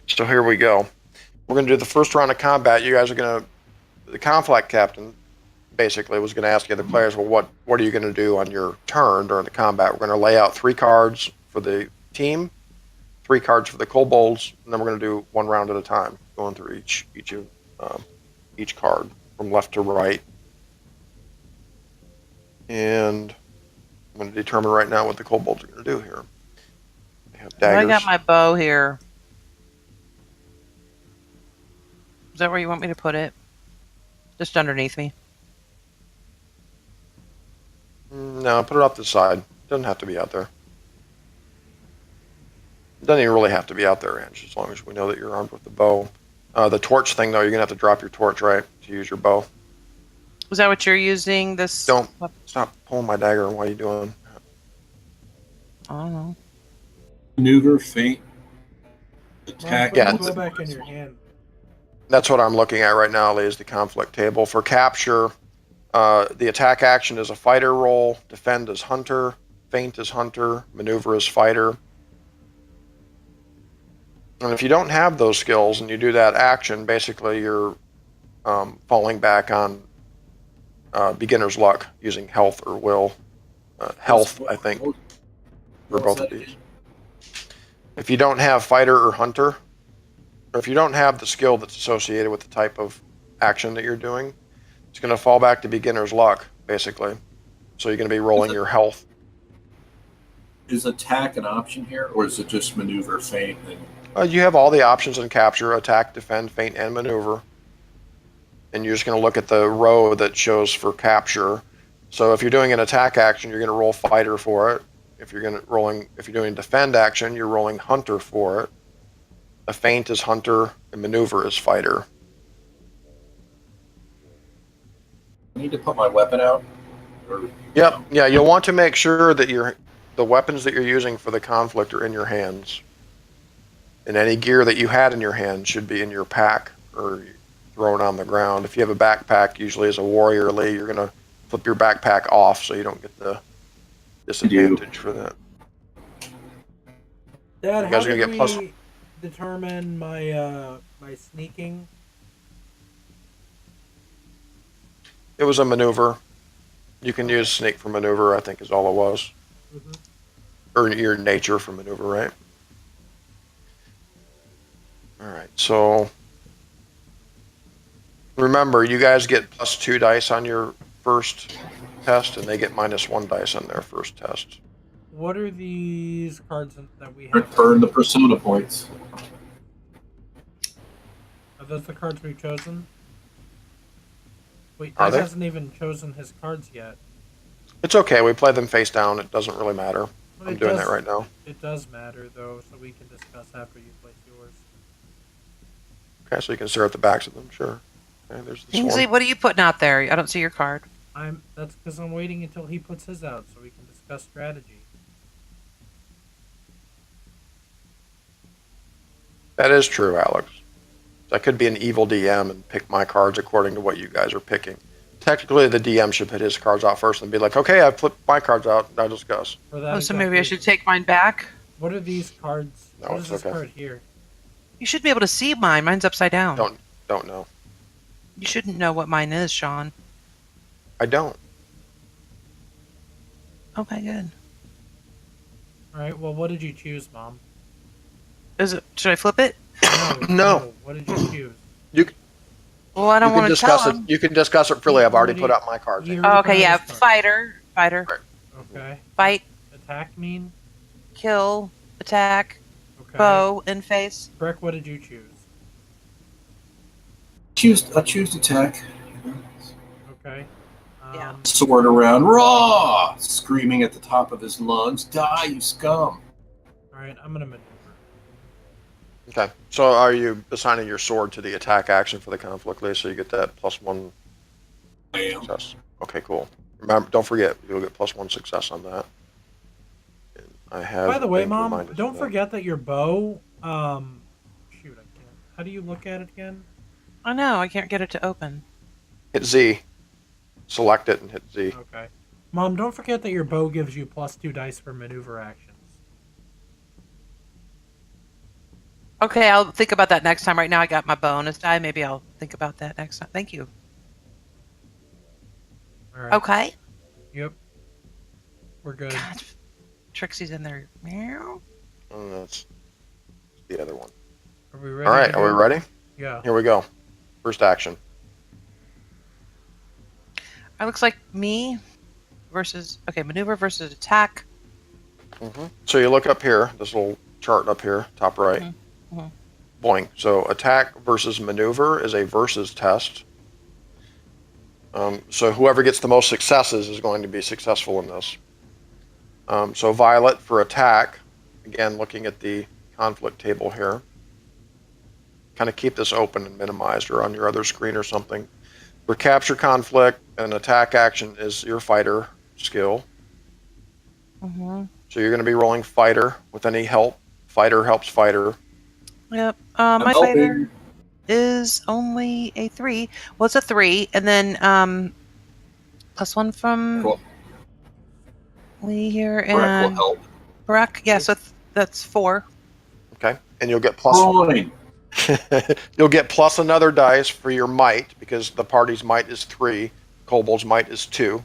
So here we go. We're going to do the first round of combat. You guys are going to... The conflict captain basically was going to ask the other players, well, what are you going to do on your turn during the combat? We're going to lay out 3 cards for the team, 3 cards for the kobolds, and then we're going to do 1 round at a time, going through each card from left to right. And I'm going to determine right now what the kobolds are going to do here. They have daggers. I got my bow here. Is that where you want me to put it? Just underneath me. No, put it off to the side. Doesn't have to be out there. It doesn't even really have to be out there, Ange, as long as we know that you're armed with the bow. The torch thing, though, you're going to have to drop your torch, right, to use your bow. Was that what you're using? This? Don't stop pulling my dagger. What are you doing? I don't know. Maneuver, feint, attack. Yeah, Go back in your hand. That's what I'm looking at right now, Lee, is the conflict table. For capture, the attack action is a fighter roll, defend is hunter, feint is hunter, maneuver is fighter. And if you don't have those skills and you do that action, basically you're falling back on beginner's luck using health or will. Health, I think, for both of these. If you don't have fighter or hunter, or if you don't have the skill that's associated with the type of action that you're doing, it's going to fall back to beginner's luck, basically. So you're going to be rolling your health. Is attack an option here, or is it just maneuver, feint, and You have all the options in capture: attack, defend, feint, and maneuver. And you're just going to look at the row that shows for capture. So if you're doing an attack action, you're going to roll fighter for it. If you're doing defend action, you're rolling hunter for it. A feint is hunter, and maneuver is fighter. I need to put my weapon out? Or, Yep. Yeah, you'll want to make sure that the weapons that you're using for the conflict are in your hands. And any gear that you had in your hand should be in your pack or thrown on the ground. If you have a backpack, usually as a warrior, Lee, you're going to flip your backpack off so you don't get the disadvantage for that. Dad, You how guys are did gonna get plus- we determine my my sneaking? It was a maneuver. You can use sneak for maneuver, I think is all it was. Mm-hmm. Or your nature for maneuver, right? Alright, so remember, you guys get +2 dice on your first test, and they get -1 dice on their first test. What are these cards that we have? burn the persona points. Are those the cards we've chosen? Wait, Are Dad they? hasn't even chosen his cards yet. It's okay, we play them face down, it doesn't really matter. Well, I'm it doing does- that right now. It does matter, though, so we can discuss after you place yours. Okay, so you can stare at the backs of them, sure. Okay, there's this Kingsley, one. what are you putting out there? I don't see your card. That's because I'm waiting until he puts his out so we can discuss strategy. That is true, Alex. I could be an evil DM and pick my cards according to what you guys are picking. Technically, the DM should put his cards out first and be like, okay, I've flipped my cards out, now discuss. For that Oh, so exact maybe I reason. should take mine back? What are these cards? No, What it's is this okay. card here? You should be able to see mine. Mine's upside down. Don't know. You shouldn't know what mine is, Sean. I don't. Okay, good. Alright, well, what did you choose, Mom? Should I flip it? No. What did you choose? Well, I don't You can want to tell discuss it. him. You can discuss it freely. I've already put out my cards. You Oh, already okay, put yeah. out his card. Fighter. Okay. Fight, Attack mean? kill, attack, Okay. bow, in face. Breck, what did you choose? I choose attack. Okay. Yeah. Sword around, raw, screaming at the top of his lungs, "Die, you scum!" Alright, I'm gonna maneuver. Okay. So are you assigning your sword to the attack action for the conflict, Lee? So you get that +1 I am. success. Okay, cool. Remember, don't forget, you'll get +1 success on that. And I have. By the way, things Mom, reminded don't of forget that your bow, shoot, I can't. How do you look at it again? I know, I can't get it to open. Hit Z. Select it and hit Z. Okay. Mom, don't forget that your bow gives you +2 dice for maneuver actions. Okay, I'll think about that next time. Right now I got my bonus die. Maybe I'll think about that next time. Thank you. Alright. Okay. Yep. We're good. God, Trixie's in there. Meow. And that's the other one. Are we ready? All right, to are we go? ready? Yeah. Here we go. First action. It looks like me versus... Okay, maneuver versus attack. So you look up here, this little chart up here, top right. Mhm. Boing. So attack versus maneuver is a versus test. So whoever gets the most successes is going to be successful in this. So violet for attack. Again, looking at the conflict table here. Kind of keep this open and minimized or on your other screen or something. For capture conflict, an attack action is your fighter skill. Mm-hmm. So you're going to be rolling fighter with any help. Fighter helps fighter. Yep. I'm My helping. fighter is only a 3. Well, it's a 3, and then +1 from Cool. Lee here Breck will and help. Brock. Yeah, so that's 4. Okay, and you'll get plus. Fine. You'll get plus another dice for your might because the party's might is 3, Kobold's might is 2.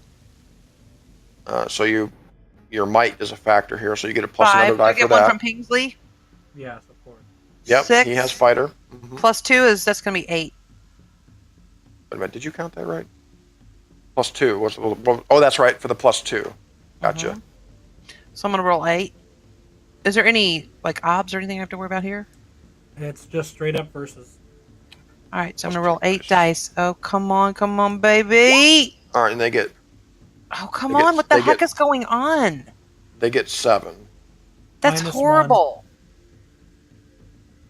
So your might is a factor here, so you get a plus 5. another Do I die for get one that. from Pingsley? Yes, of course. Yep, 6 he has fighter. Mhm. plus 2 that's gonna be 8. Wait a minute, did you count that right? Plus 2 was oh, that's right for the +2. Gotcha. Mhm. So I'm gonna roll 8. Is there any like obs or anything I have to worry about here? It's just straight up versus. All right, so I'm Plus gonna roll 2 8 dice. Oh, come on, baby! All right, and they get Oh, come They get- on! What the they heck get- is going on? 7. That's -1. horrible.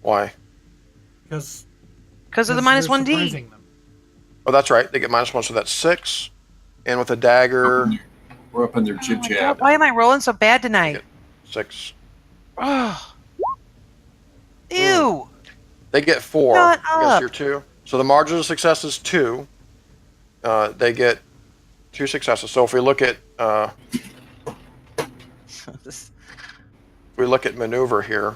Why? Because Because of the -1D. surprising them. Oh, that's right. They get -1, so that's 6. And with a dagger, We're up in their Oh jib my jab. God, why am I rolling so bad tonight? 6. Oh. Ew. They get 4 Shut against up. your 2. So the margin of success is 2. They get 2 successes. So if we look at maneuver here,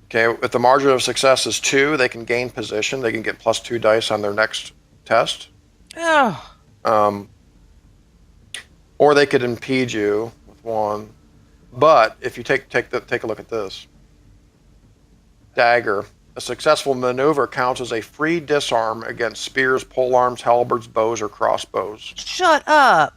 okay, if the margin of success is 2, they can gain position. They can get +2 dice on their next test. Oh. Or they could impede you with 1. But if you take a look at this. Dagger. A successful maneuver counts as a free disarm against spears, polearms, halberds, bows, or crossbows. Shut up.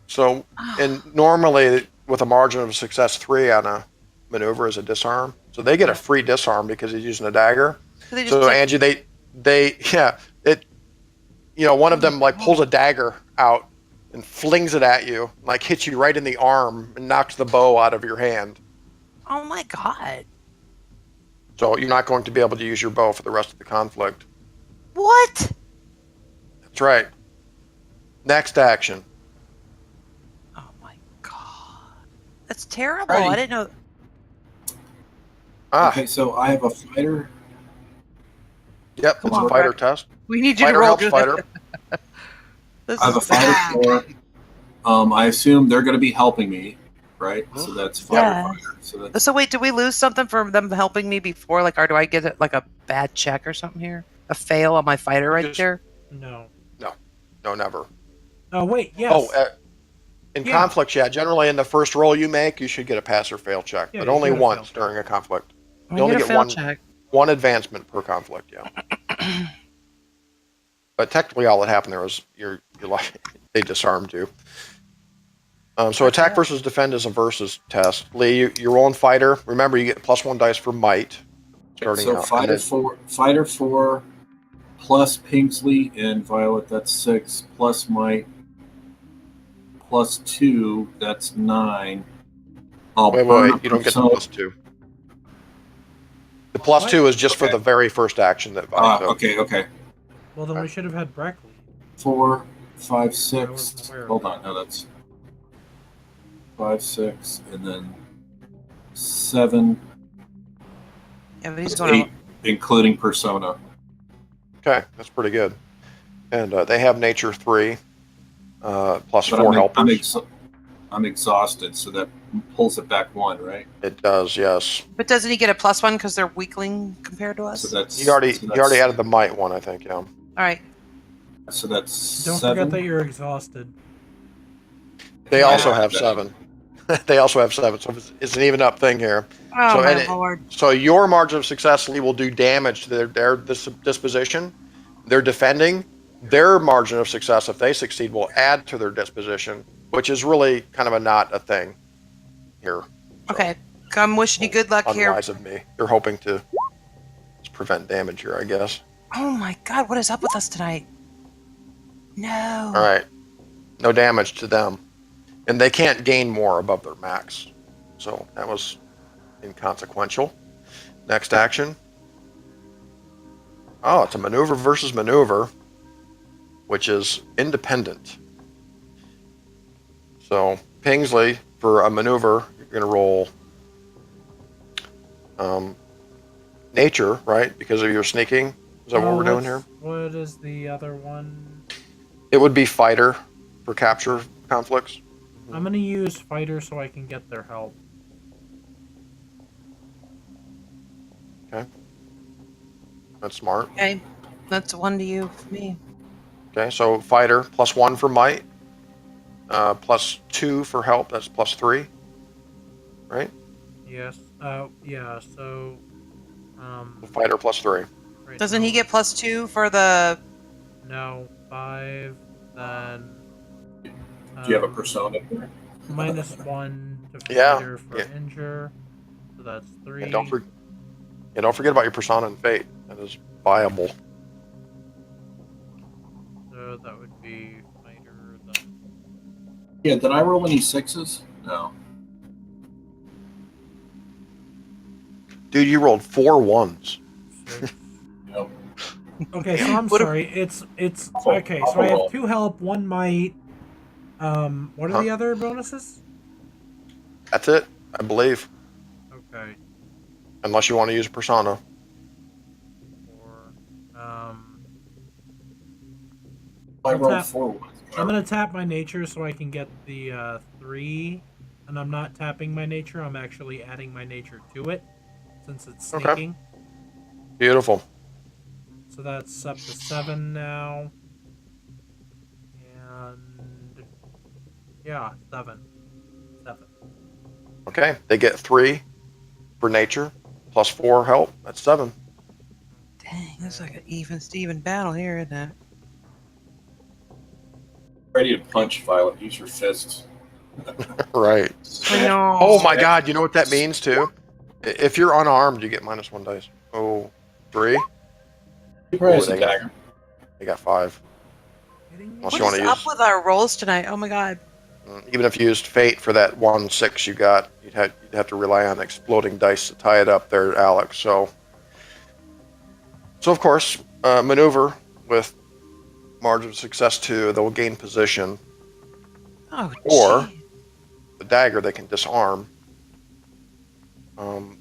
So, and normally with a margin of success 3 on a maneuver is a disarm. So they get a free disarm because he's using a dagger. So they just So take- Angie, one of them like pulls a dagger out and flings it at you, like hits you right in the arm and knocks the bow out of your hand. Oh my God. So you're not going to be able to use your bow for the rest of the conflict. What? That's right. Next action. Oh my God. That's terrible. Alrighty. I didn't know. Okay, so I have a fighter. Yep, Come it's on, a fighter Brett. test. We need you Fighter to roll helps good. fighter. This I have a is bad. fighter for. I assume they're going to be helping me, right? So that's fighter. Yeah. Fighter. So that's So wait, do we lose something from them helping me before? Like, or do I get it like a bad check or something here? A fail on my fighter right Just- there? No. No, never. Oh wait, yes. Oh, in Yeah. conflicts, yeah. Generally, in the first roll you make, you should get a pass or fail check, Yeah, but you only get a once fail. during a conflict. I You only get a get fail one- check. One advancement per conflict, yeah. But technically, all that happened there was you're like they disarmed you. So attack versus defend is a versus test. Lee, you're rolling fighter. Remember, you get +1 dice for might starting So out. fighter 4 plus Pinksley and Violet, that's 6, plus might plus 2, that's 9. I'll Wait, burn a you don't get the persona. +2. The +2 is just for Okay. the very first action that Vi took. Okay. Well, then we should have had Breckley. 4, 5, I wasn't 6. aware of Hold that. on, no, that's 5, 6, and then 7, Yeah, but he's going 8, including persona. Okay, that's pretty good. And they have nature 3, plus But 4 helpers. I'm exhausted, so that pulls it back 1, right? It does, yes. But doesn't he get a +1 because they're weakling compared to us? So that's You already added the might one, I think. Yeah. All right. So that's Don't 7. forget that you're exhausted. They Yeah, also have that- 7. They also have 7, so it's an even up thing here. Oh, So, my and it- lord. So your margin of success, Lee, will do damage to their disposition. They're defending. Their margin of success, if they succeed, will add to their disposition, which is really kind of not a thing here. So, Okay. I'm wishing you good luck here. unwise of me. You're hoping to just prevent damage here, I guess. Oh, my God. What is up with us tonight? No. All right. No damage to them. And they can't gain more above their max. So that was inconsequential. Next action. Oh, it's a maneuver versus maneuver, which is independent. So Pingsley, for a maneuver, you're going to roll nature, right? Because of your sneaking. Is that what we're doing here? What is the other one? It would be fighter for capture conflicts. I'm gonna use fighter so I can get their help. That's smart. Okay. That's 1 to you for me. Okay, so fighter +1 for might, +2 for help. That's +3, right? Yes. Yeah. So. Fighter +3. Right Doesn't now- he get +2 for the... No, 5. Then. Do you have a persona? -1 to Yeah, fighter for yeah. injure. So that's 3. And don't forget about your persona and fate. That is viable. So that would be fighter. Then Yeah, did I roll any 6s? No. Dude, you rolled 4 1s. 6. Nope. Okay, so I'm What a- sorry. It's okay. So I have 2 help, 1 might. What are the other bonuses? That's it, I believe. Okay. Unless you want to use persona. 4. I I'll rolled tap- 4 ones. I'm gonna tap my nature so I can get the 3, and I'm not tapping my nature. I'm actually adding my nature to it, since it's Okay. sneaking. Beautiful. So that's up to 7 now. And yeah, 7. Okay, they get 3 for nature, +4 help. That's 7. Dang, that's like an even Steven battle here, isn't it? Ready to punch, Violet. Use your fists. Right. I know. Oh my God, you know what that means too? If you're unarmed, you get -1 dice. Oh, 3? He probably has Oh, a they got- dagger. They got 5. Unless What you is want to up use, with our rolls tonight? Oh my God. even if you used fate for that 1/6 you got, you'd have to rely on exploding dice to tie it up there, Alex. So of course, maneuver with margin of success 2, they'll gain position. Oh, Or- gee. The dagger they can disarm.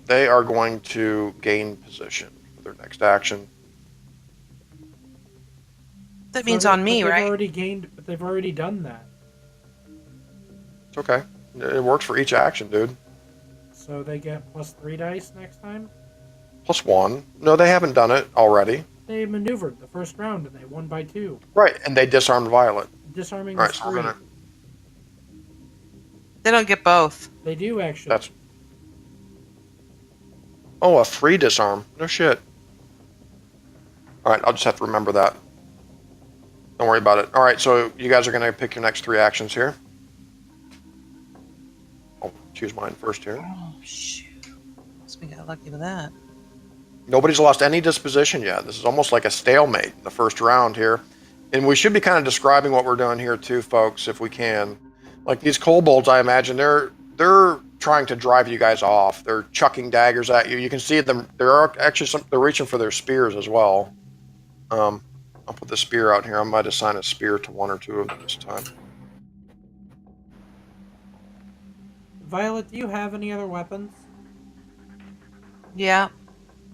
They are going to gain position for their next action. That means on me, right? But they've already done that. It's okay. It works for each action, dude. So they get +3 dice next time. +1. No, they haven't done it already. They maneuvered the first round and they won by 2. Right, and they disarmed Violet. Disarming Right, is so we're 3. gonna. They don't get both. They do actually. That's. Oh, a 3 disarm. No shit. All right, I'll just have to remember that. Don't worry about it. All right, so you guys are going to pick your next 3 actions here. I'll choose mine first here. Oh, shoot. So we got lucky with that. Nobody's lost any disposition yet. This is almost like a stalemate in the first round here. And we should be kind of describing what we're doing here too, folks, if we can. Like these kobolds, I imagine, they're trying to drive you guys off. They're chucking daggers at you. You can see them. They're reaching for their spears as well. I'll put the spear out here. I might assign a spear to 1 or 2 of them this time. Violet, do you have any other weapons? Yeah.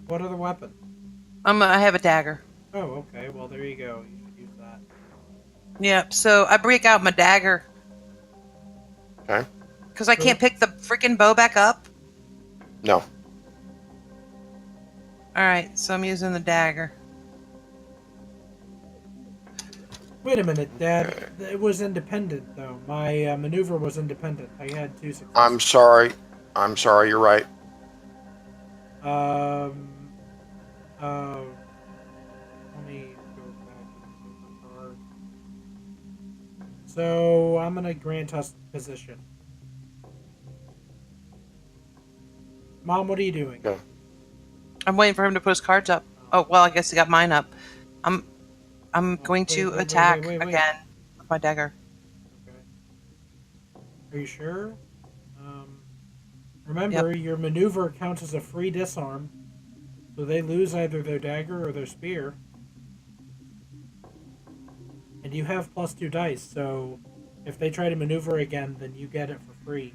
What other weapon? I have a dagger. Oh, okay. Well, there you go. You should use that. Yep. So I break out my dagger. Okay. Because I can't pick the freaking bow back up. No. All right. So I'm using the dagger. Wait a minute, Dad. It was independent, though. My maneuver was independent. I had 2 successes. I'm sorry. You're right. Let me go back into the card. So I'm gonna grant us position. Mom, what are you doing? Okay. I'm waiting for him to put his cards up. Oh well, I guess he got mine up. I'm going to attack again with my dagger. Okay. Are you sure? Remember, your maneuver counts as a free disarm, so they lose either their dagger or their spear. And you have +2 dice, so if they try to maneuver again, then you get it for free.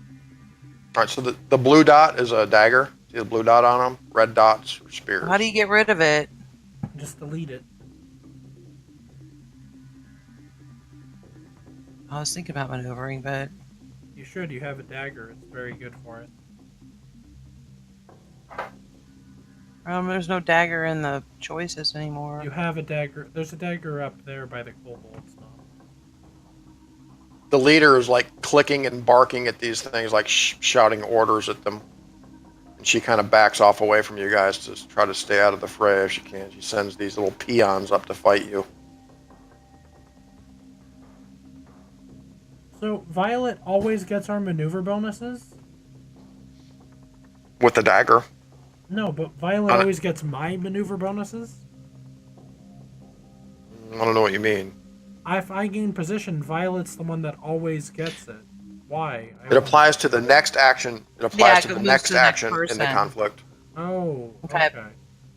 All right, so the blue dot is a dagger. See the blue dot on them? Red dots are spears. How do you get rid of it? Just delete it. I was thinking about maneuvering, but You should. You have a dagger. It's very good for it. there's no dagger in the choices anymore. You have a dagger. There's a dagger up there by the kobolds. The leader is like clicking and barking at these things, like shouting orders at them. And she kind of backs off away from you guys to try to stay out of the fray if she can. She sends these little peons up to fight you. So Violet always gets our maneuver bonuses? With the dagger. No, but Violet always gets my maneuver bonuses? I don't know what you mean. If I gain position, Violet's the one that always gets it. Why? It applies to the next action. It applies to the moves next to the next action in the person. conflict. Oh, Okay. okay.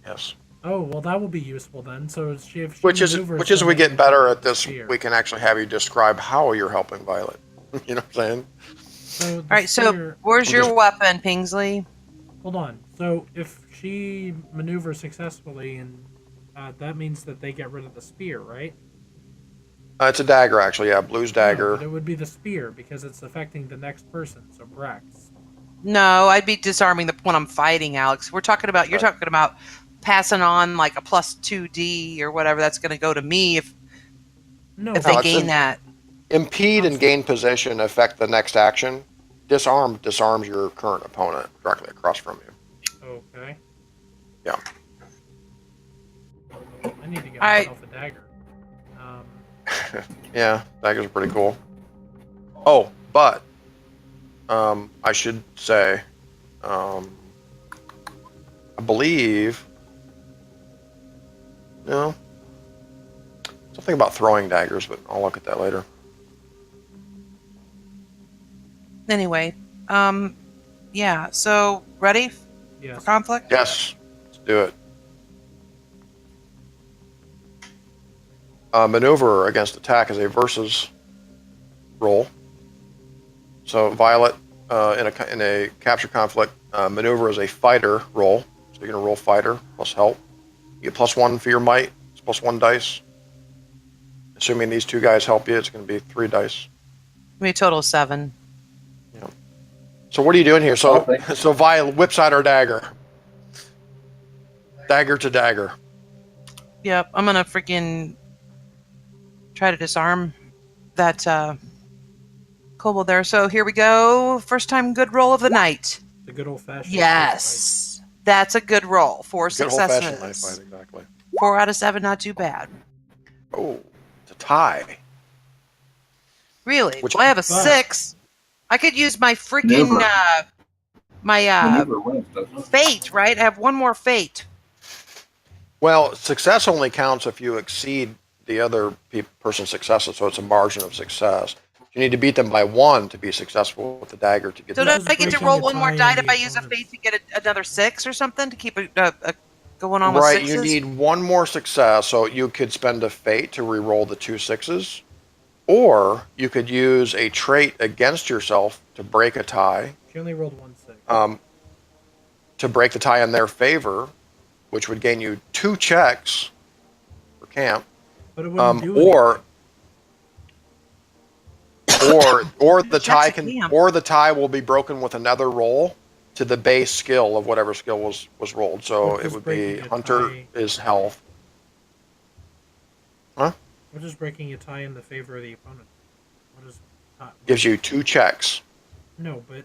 Yes. Oh, well, that will be useful then. So if she Which is maneuvers, as we then get better at this, spear. we can actually have you describe how you're helping Violet. You know what I'm saying? So All right. So where's your weapon, Pingsley? Hold on. So if she maneuvers successfully, and that means that they get rid of the spear, right? It's a dagger, actually. Yeah, blue's No, dagger. but it would be the spear because it's affecting the next person. So Brex. No, I'd be disarming the one I'm fighting, Alex. You're talking about passing on like a +2D or whatever that's going to go to me if No, they gain that. Impede and gain position affect the next action. Disarm disarms your current opponent directly across from you. Okay. Yeah. I need to get All right. myself a dagger. Yeah, daggers are pretty cool. Oh, but I should say, I believe, something about throwing daggers, but I'll look at that later. Anyway, yeah. So ready for Yes. conflict? Yes, let's do it. Maneuver against attack is a versus roll. So Violet, in a capture conflict, maneuver is a fighter roll. So you're gonna roll fighter plus help. You get +1 for your might. It's +1 dice. Assuming these 2 guys help you, it's gonna be 3 dice. Maybe a total of 7. Yeah. So what are you doing here? So Okay. so Violet whips out her dagger. Dagger to dagger. Yep, I'm gonna freaking try to disarm that kobold there. So here we go. First time good roll of the night. The good old fashioned. Yes, that's a good roll. 4 Good old-fashioned knife successes. fight, exactly. 4 out of 7, not too bad. Oh, to tie. Really? Which- Well, I have a but- 6. I could use my freaking Maneuver. Maneuver wins, doesn't it? fate, right? I have one more fate. Well, success only counts if you exceed the other person's successes, so it's a margin of success. You need to beat them by 1 to be successful with the dagger to get So that. don't I get to breaking roll the one more tie die in if the I use a opponent's- fate to get another 6 or something to keep a going on with Right, sixes? you need 1 more success, so you could spend a fate to re-roll the 2 6s, or you could use a trait against yourself to break a tie, She only rolled 1 6. to break the tie in their favor, which would gain you 2 checks for camp, But it wouldn't do or the Checks tie at can, camp. or the tie will be broken with another roll to the base skill of whatever skill was rolled. So What it does would be breaking a Hunter tie- is health. What is breaking a tie in the favor of the opponent? What is Gives you 2 checks. No, but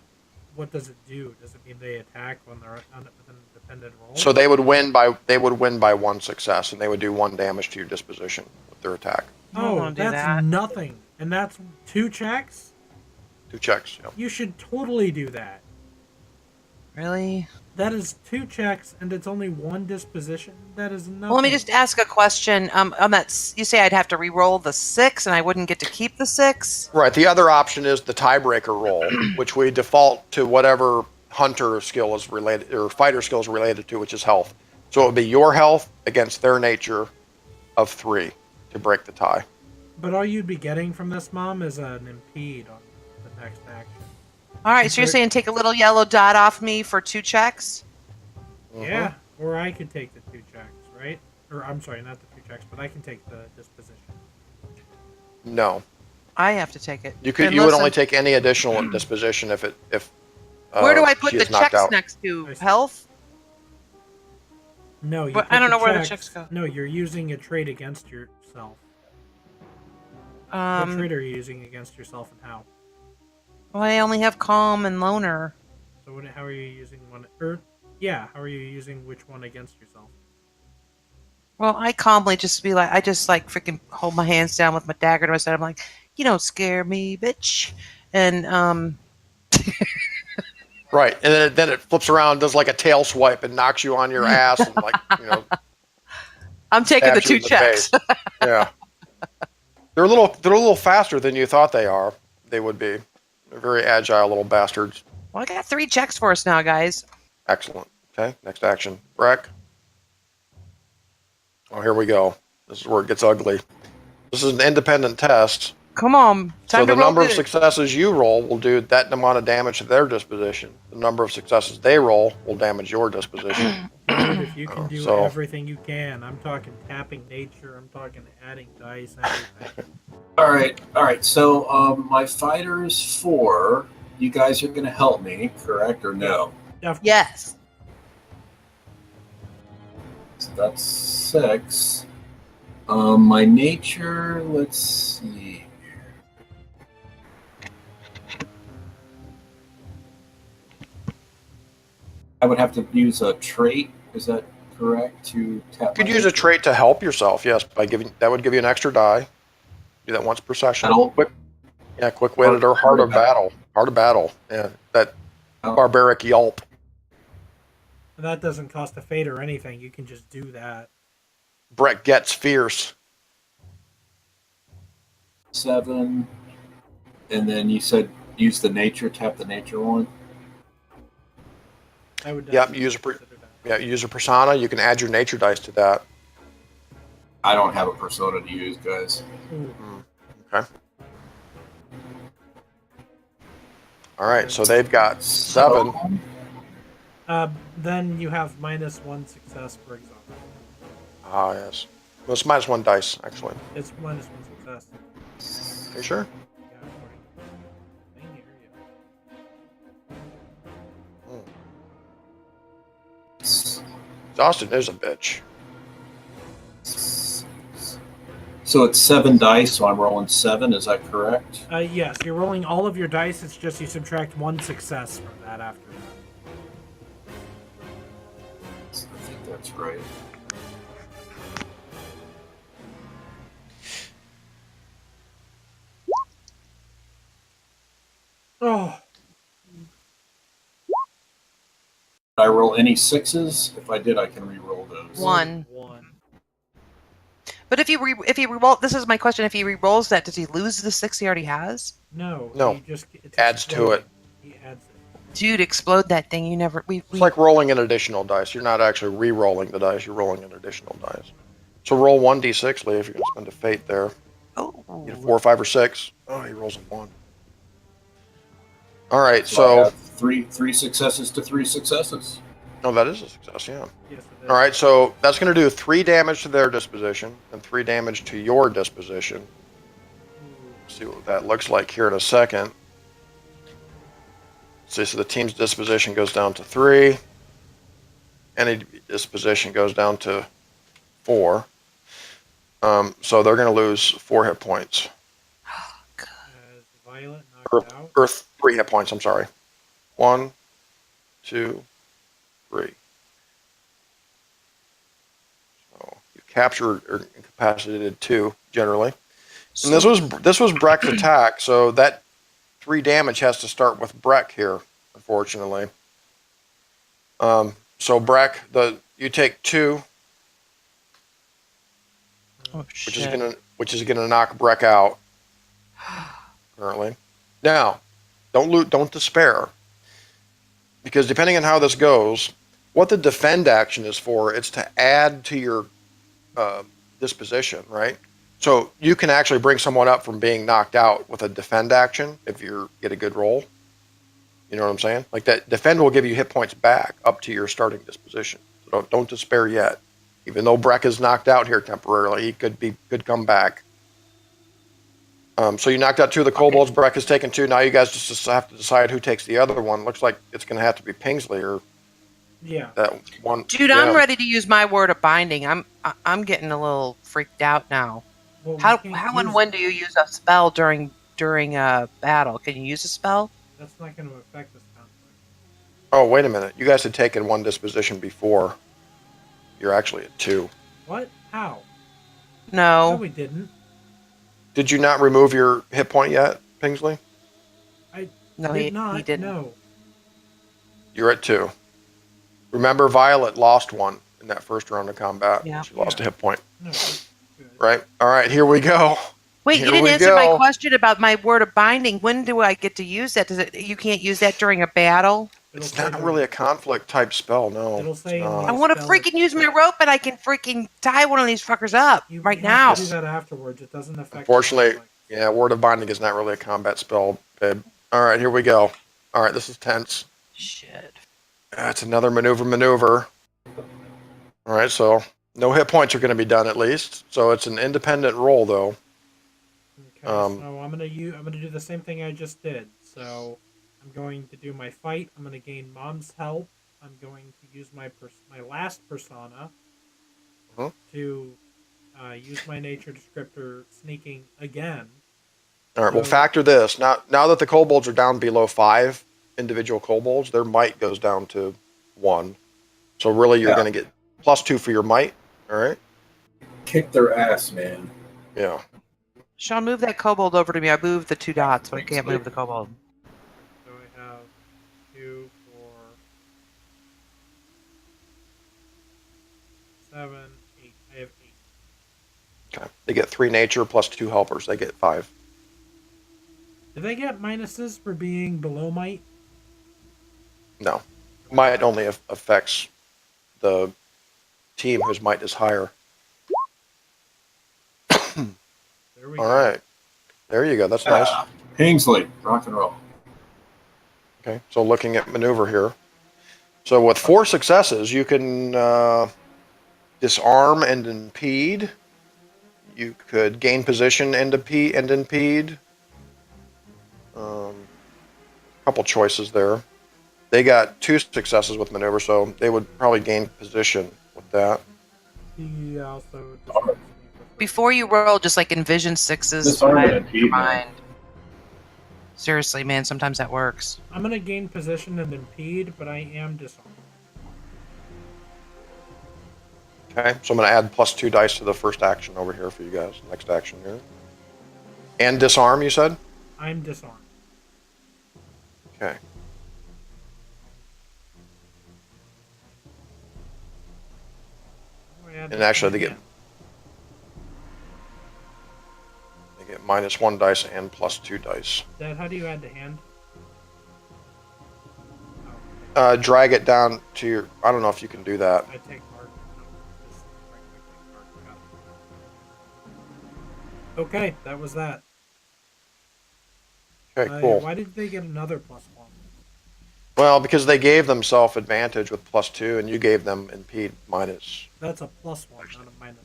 what does it do? Does it mean they attack when they're with an independent roll? So they would win by 1 success, and they would do 1 damage to your disposition with their attack. I don't Oh, wanna do that's that. nothing. And that's 2 checks? 2 checks. Yep. You should totally do that. Really? That is 2 checks, and it's only 1 disposition. That is nothing. Well, let me just ask a question. On that, you say I'd have to re-roll the 6, and I wouldn't get to keep the 6. Right. The other option is the tiebreaker roll, which we default to whatever hunter skill is related or fighter skill is related to, which is health. So it would be your health against their nature of 3 to break the tie. But all you'd be getting from this, Mom, is an impede on the next action. All right, so you're saying take a little yellow dot off me for 2 checks? Mhm. Yeah, or I could take the 2 checks, right? Or I'm sorry, not the 2 checks, but I can take the disposition. No. I have to take it. You could. And You would listen, only take any additional disposition if Where do I put she the is knocked checks out. next to? I see. Health? No, you But put I don't the know where the checks go. No, you're using a trait against yourself. What Well, trait are you using against yourself, and how? I only have calm and loner. So how are you using one? Or yeah, how are you using which one against yourself? Well, I calmly just be like, I just like freaking hold my hands down with my dagger to my side. I'm like, you don't scare me, bitch. And Right, and then it flips around, does like a tail swipe, and knocks you on your ass, and like I'm taking the stabs you 2 in the checks. face. Yeah, they're a little faster than you thought they are. They would be. They're very agile little bastards. Well, I got 3 checks for us now, guys. Excellent. Okay, next action, Breck. Oh, here we go. This is where it gets ugly. This is an independent test. Come on, So time the to roll number of good. successes you roll will do that amount of damage to their disposition. The number of successes they roll will damage your disposition. Dude, if you can do so- everything you can, I'm talking tapping nature, I'm talking adding dice, everything. All right. So my fighters 4. You guys are going to help me, correct or no? Definitely. Yes. So that's 6. My nature. Let's see. I would have to use a trait. Is that correct? To tap. You could my use a nature? trait to help yourself, yes, by giving that would give you an extra die. Do that once per session. That'll- Quick-witted or heart of battle. Heart of battle. Yeah, that Oh. barbaric yelp. And that doesn't cost a fate or anything. You can just do that. Brett gets fierce. 7. And then you said use the nature. Tap the nature one. I would Yep, definitely use consider that. Yeah, use a persona. You can add your nature dice to that. I don't have a persona to use, guys. Ooh. Okay. All right, so they've got 7. Then you have -1 success, for example. Ah, yes. Well, it's -1 dice, actually. It's -1 success. Are you sure? Yeah, according to main area. Austin is a bitch. So it's 7 dice, so I'm rolling 7. Is that correct? Yes, you're rolling all of your dice. It's just you subtract 1 success from that after that. I think that's right. I roll any sixes? If I did, I can re-roll those. One. One. But if he re-roll, this is my question. If he re-rolls that, does he lose the 6 he already has? No. No. He just it's Adds to it. exploding. He adds it. Dude, explode that thing. You never. It's like rolling an additional dice. You're not actually re-rolling the dice. You're rolling an additional dice. So roll 1d6, Lee, if you're going to spend a fate there. Oh. Get a 4, 5, or 6. Oh, he rolls a 1. All right, I so... have three successes to 3 successes. Oh, that is a success, yeah. Yes, it is. All right, so that's going to do 3 damage to their disposition and 3 damage to your disposition. See what that looks like here in a second. See, so the team's disposition goes down to 3. Any disposition goes down to 4. So they're going to lose 4 hit points. Is Violet Or, knocked out? or 3 hit points, I'm sorry. 1, 2, 3. So you've captured or incapacitated 2, generally. And this was Breck's attack, so that 3 damage has to start with Breck here, unfortunately. So Breck, you take 2, Oh, which is gonna knock Breck out. Currently, now don't despair, because depending on how this goes, what the defend action is for, it's to add to your disposition, right? So you can actually bring someone up from being knocked out with a defend action if you get a good roll. You know what I'm saying? Like that defend will give you hit points back up to your starting disposition. So don't despair yet. Even though Breck is knocked out here temporarily, he could come back. So you knocked out 2 of the kobolds. Breck has taken 2. Now you guys just have to decide who takes the other one. Looks like it's going to have to be Pingsley or Yeah. that one. Dude, yeah. I'm ready to use my word of binding. I'm getting a little freaked out now. Well, we How can't and use- when do you use a spell during a battle? Can you use a spell? That's not going to affect this conflict. Oh, wait a minute. You guys had taken 1 disposition before. You're actually at 2. What? How? No, No. we didn't. Did you not remove your hit point yet, Pingsley? No, Did he not. didn't. No. You're at 2. Remember, Violet lost 1 in that first round of combat. Yeah. She lost a hit point. No. That's good. Right? All right, here we go. Wait, Here you didn't we answer my go. question about my word of binding. When do I get to use that? You can't use that during a battle? It'll It's say not during- really a conflict type spell, no. It'll it's say in not. I want to spell freaking use my rope and I can freaking tie one of these fuckers up You right have now. to do that afterwards. It doesn't affect. Unfortunately, conflict. yeah, Word of Binding is not really a combat spell, babe. All right, here we go. All right, this is tense. Shit. It's another maneuver. All right, so no hit points are going to be done at least. So it's an independent roll, though. Okay, so I'm gonna do the same thing I just did. So I'm going to do my fight. I'm gonna gain Mom's help. I'm going to use my last persona Mhm. to use my nature descriptor sneaking again. All right, well, So- factor this. Now that the kobolds are down below 5 individual kobolds, their might goes down to 1. So really, you're Yeah. going to get +2 for your might. All right? Kick their ass, man. Yeah. Sean, move that kobold over to me. I moved the 2 dots, but I can't move the kobold. So I have 2, 4, 7, 8. I have 8. Okay. They get 3 nature +2 helpers. They get 5. Do they get minuses for being below might? No. Might only affects the team whose might is higher. There we All go. right. There you go. That's nice. Pingsley, rock and roll. Okay. So looking at maneuver here. So with 4 successes, you can disarm and impede. You could gain position and impede. Couple choices there. They got 2 successes with maneuver, so they would probably gain position with that. He also Before you roll, just like envision 6s Disarm and in impede, your man. mind. Seriously, man, sometimes that works. I'm gonna gain position and impede, but I am disarmed. Okay, so I'm going to add +2 dice to the first action over here for you guys. Next action here. And disarm, you said? I'm disarmed. Okay. Add And this actually, to they my get -1 dice and +2 dice. Dad, how do you add to hand? Drag it down to your. I don't know if you can do that. I take mark. Just right click, take mark. Got it. Okay, that was that. Okay, cool. Why did they get another +1? Well, because they gave themselves advantage with +2, and you gave them impede minus. That's a +1, not a -1.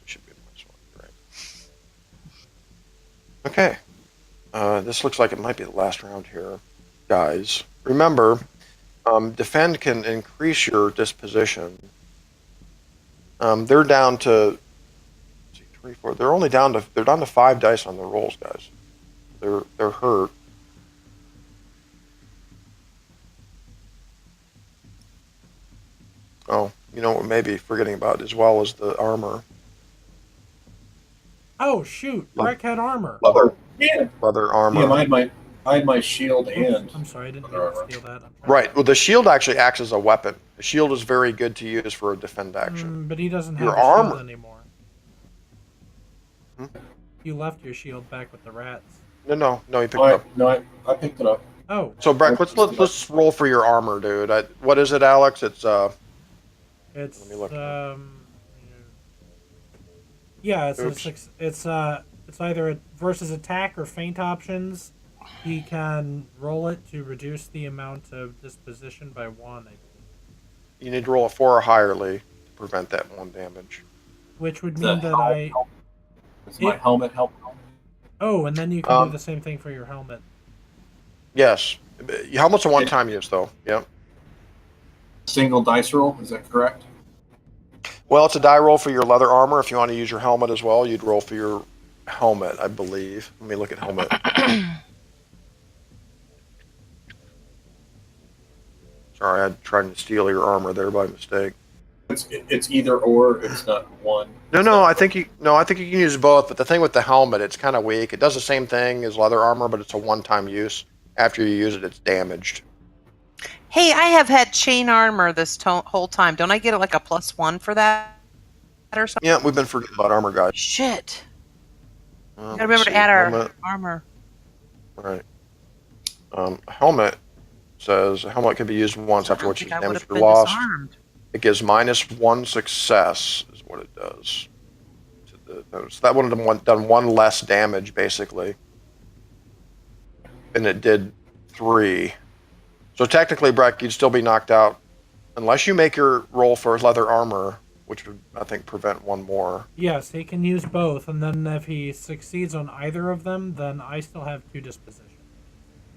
It should be -1, right? Okay. This looks like it might be the last round here, guys. Remember, defend can increase your disposition. They're down to. Let's see, 3, 4. They're only down to. They're down to 5 dice on their rolls, guys. They're hurt. Oh, you know what? Maybe forgetting about as well as the armor. Oh shoot! Breck had armor. Leather Yeah. armor. Yeah, I had my shield and. I'm sorry, I didn't mean to steal that. Right. Well, the shield actually acts as a weapon. The shield is very good to use for a defend action. But he doesn't have Your a shield armor. anymore. Hmm? You left your shield back with the rats. No. You picked it up. I picked it up. Oh, So, Breck, let's roll for your armor, dude. What is it, Alex? It's it's Let me look. yeah, Oops. it's either versus attack or feint options. He can roll it to reduce the amount of disposition by 1, I believe. you need to roll a 4 or higher, Lee, to prevent that 1 damage. Which would The mean that I. Does my helmet help? Oh, and then you can do the same thing for your helmet. Yes. Helmet's a one-time use, though. Yep. Single dice roll, is that correct? Well, it's a die roll for your leather armor. If you want to use your helmet as well, you'd roll for your helmet, I believe. Let me look at helmet. Sorry, I tried to steal your armor there by mistake. It's either or. It's not one. No. I think you can use both. But the thing with the helmet, it's kind of weak. It does the same thing as leather armor, but it's a one-time use. After you use it, it's damaged. Hey, I have had chain armor this whole time. Don't I get like a +1 for that or something? Yeah, we've been forgetting about armor, guys. Shit. Let's Gotta remember see, to add our helmet. armor. Right. A helmet says a helmet can be used once after I which is think I would damaged have or been lost. disarmed. It gives -1 success, is what it does. So that would have done 1 less damage, basically. And it did 3. So technically, Breck, you'd still be knocked out unless you make your roll for leather armor, which would, I think, prevent 1 more. Yes, he can use both, and then if he succeeds on either of them, then I still have 2 disposition.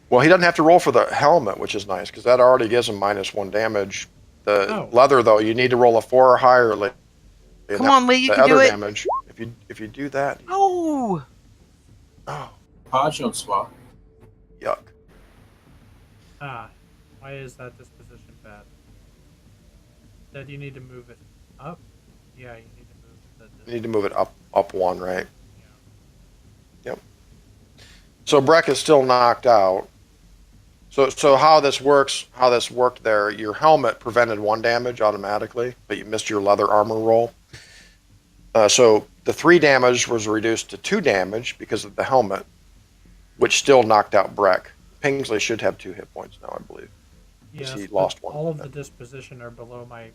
Well, he doesn't have to roll for the helmet, which is nice, because that already gives him -1 damage. The leather, though, you need to roll a 4 or higher. Come on, Lee, you the can do other it. damage. If you do that, Oh, Pajno swap. yuck. Why is that disposition bad? Did you need to move it up? Yeah, you need to move You need to move it up 1, right? Yeah. Yep. So Breck is still knocked out. So how this worked there, your helmet prevented 1 damage automatically, but you missed your leather armor roll. So the 3 damage was reduced to 2 damage because of the helmet, which still knocked out Breck. Pingsley should have 2 hit points now, I believe. Yes, he but lost 1. all of the disposition are below my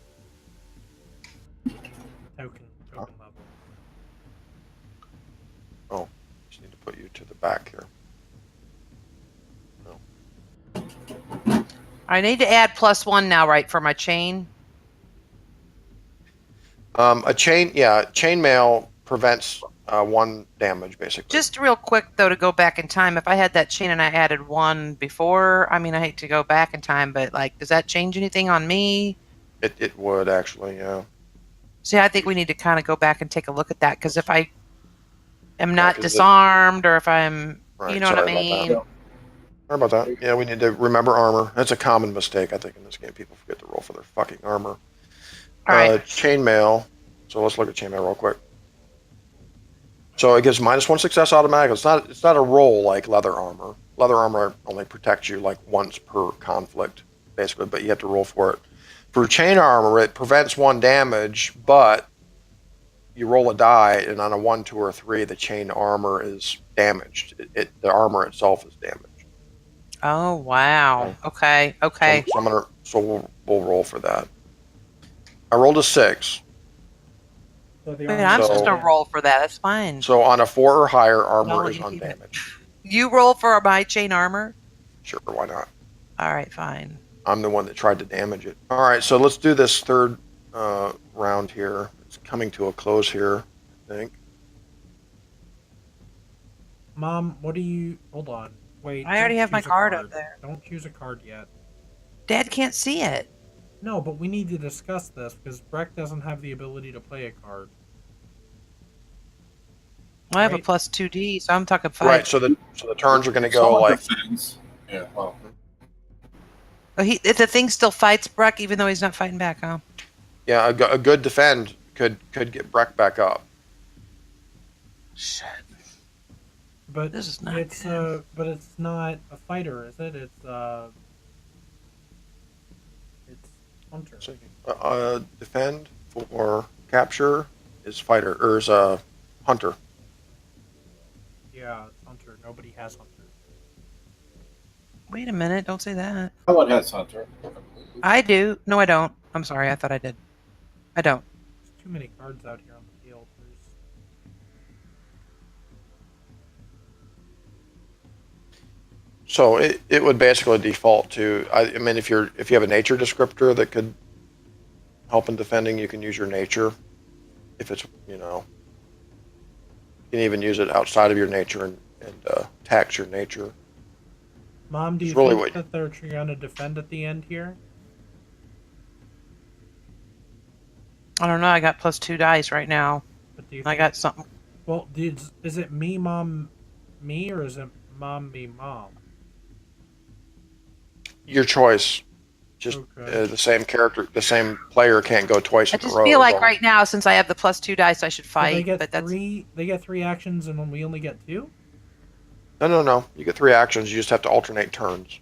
token level. Oh, just need to put you to the back here. I need to add +1 now, right, for my chain? Chainmail prevents 1 damage, basically. Just real quick, though, to go back in time, if I had that chain and I added 1 before, I mean, I hate to go back in time, but, like, does that change anything on me? It would, actually, yeah. See, I think we need to kind of go back and take a look at that, because if I am not 'cause disarmed, or if I'm, Right, you know what I sorry about mean? that. Sorry about that. Yeah, we need to remember armor. That's a common mistake, I think, in this game. People forget to roll for their fucking armor. All right. Chainmail. So let's look at chainmail real quick. So it gives -1 success automatic. It's not a roll like leather armor. Leather armor only protects you like once per conflict, basically, but you have to roll for it. For chain armor, it prevents 1 damage, but you roll a die, and on a 1, 2, or 3, the chain armor is damaged. The armor itself is damaged. Oh wow. Okay. Okay. So we'll roll for that. I rolled a 6. So the Wait, armor I'm So- supposed to roll for that. That's fine. So on a 4 or higher, armor I'll let is you keep it. undamaged. You roll for my chain armor. Sure, why not? All right, fine. I'm the one that tried to damage it. All right, so let's do this third round here. It's coming to a close here, I think. Mom, what do you? Hold on. Wait. I already don't have my choose a card up there. Don't choose a card yet. Dad can't see it. No, but we need to discuss this because Breck doesn't have the ability to play a card. I have a Right. plus 2D, so I'm talking 5. Right, so the turns are going to go Someone like defends. Yeah. Well, Oh, if the thing still fights Breck, even though he's not fighting back, huh? yeah, a good defend could get Breck back up. Shit. But This is not it's good. but it's not a fighter, is it? It's hunter. So, defend for capture is fighter or is hunter. Yeah, it's hunter. Nobody has hunter. Wait a minute, don't say that. someone has Hunter. I do. No, I don't. I'm sorry, I thought I did. I don't. There's too many cards out here on the field. There's... So it would basically default to. I mean, if you have a nature descriptor that could help in defending, you can use your nature. If it's you can even use it outside of your nature and tax your nature. Mom, do you It's really think what- that they're going to defend at the end here? I don't know. I got plus 2 dice right now. But do you I think... got something. Well, is it me, mom, me, or is it mom, me, mom? Your choice. Just Okay. the same character, the same player can't go twice I in a just row. feel like though. right now, since I have the plus 2 dice, I should So fight. they get but that's three. They get 3 actions, and we only get 2. No. You get 3 actions. You just have to alternate turns.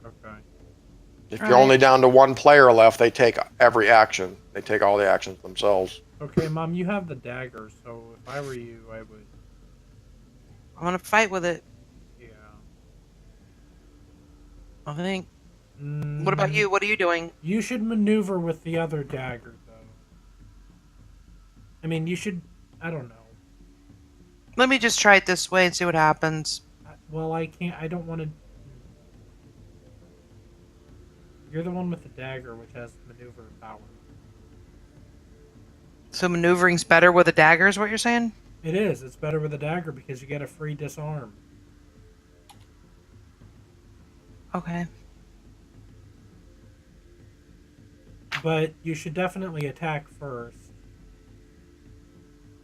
Okay. If All you're right. only down to 1 player left, they take every action. They take all the actions themselves. Okay, mom, you have the dagger, so if I were you, I would. I'm gonna fight with it. Yeah. I think. Mm, What about you? What are you doing? You should maneuver with the other dagger, though. I mean, you should. I don't know. Let me just try it this way and see what happens. Well, I can't. I don't want to. You're the one with the dagger, which has maneuver power. So maneuvering's better with a dagger, is what you're saying? It is. It's better with a dagger because you get a free disarm. Okay. But you should definitely attack first.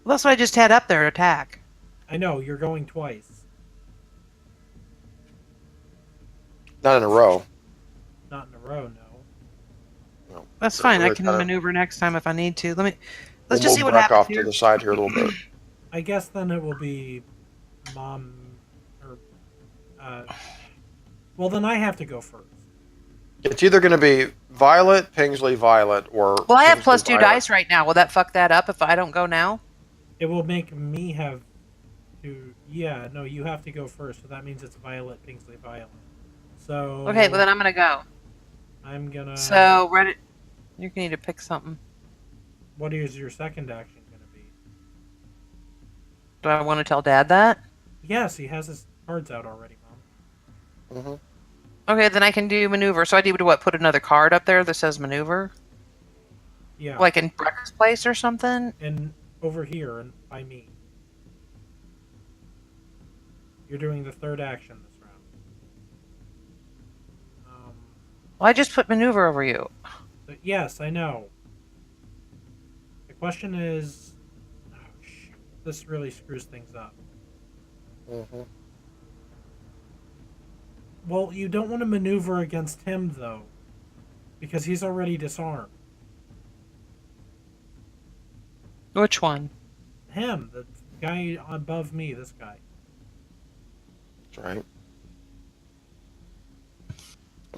Well, that's what I just had up there, attack. I know, you're going twice. Not in a row. Not in a row, no. That's So fine. I we're can kinda- maneuver next time if I need to. Let's We'll just see move what Breck happens off here. to the side here a little bit. I guess then it will be mom or well then I have to go first. It's either going to be Violet, Pingsley, Violet, or. Well, I have Pingsley, plus 2 Violet. dice right now. Will that fuck that up if I don't go now? It will make me have to yeah, no, you have to go first, so that means it's Violet, Pingsley, Violet. So Okay, well then I'm gonna go. I'm gonna So Reddit, you're gonna need to pick something. what is your second action gonna be? Do I want to tell Dad that? Yes, he has his cards out already, Mom. Mhm. Okay, then I can do maneuver. So I need to what? Put another card up there that says maneuver, Yeah. like in Breck's place or something. And over here and by me. You're doing the third action this round. Well, I just put maneuver over you. But yes, I know. The question is, oh, shoot, this really screws things up. Mhm. Well, you don't want to maneuver against him though, because he's already disarmed. Which one? Him, the guy above me, this guy. That's right.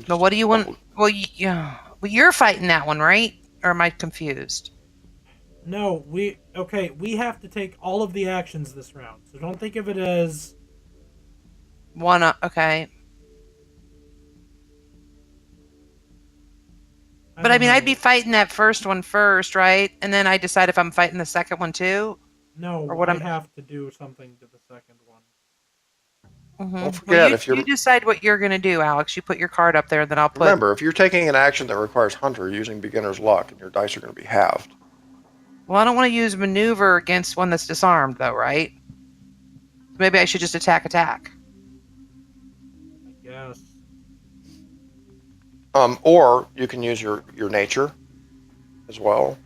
No, what do you want? Well, yeah. Well, you're fighting that one, right? Or am I confused? No, we have to take all of the actions this round. So don't think of it as One. Okay. But I don't mean, I'd be know. fighting that first one first, right? And then I decide if I'm fighting the second one too. No, Or what I I'm- have to do something to the second one. Mhm. Don't Well, forget, you, if you're you decide what you're going to do, Alex. You put your card up there, then I'll put. remember, if you're taking an action that requires Hunter using beginner's luck, and your dice are going to be halved. Well, I don't want to use maneuver against one that's disarmed, though, right? Maybe I should just attack. I guess. Or you can use your nature as well,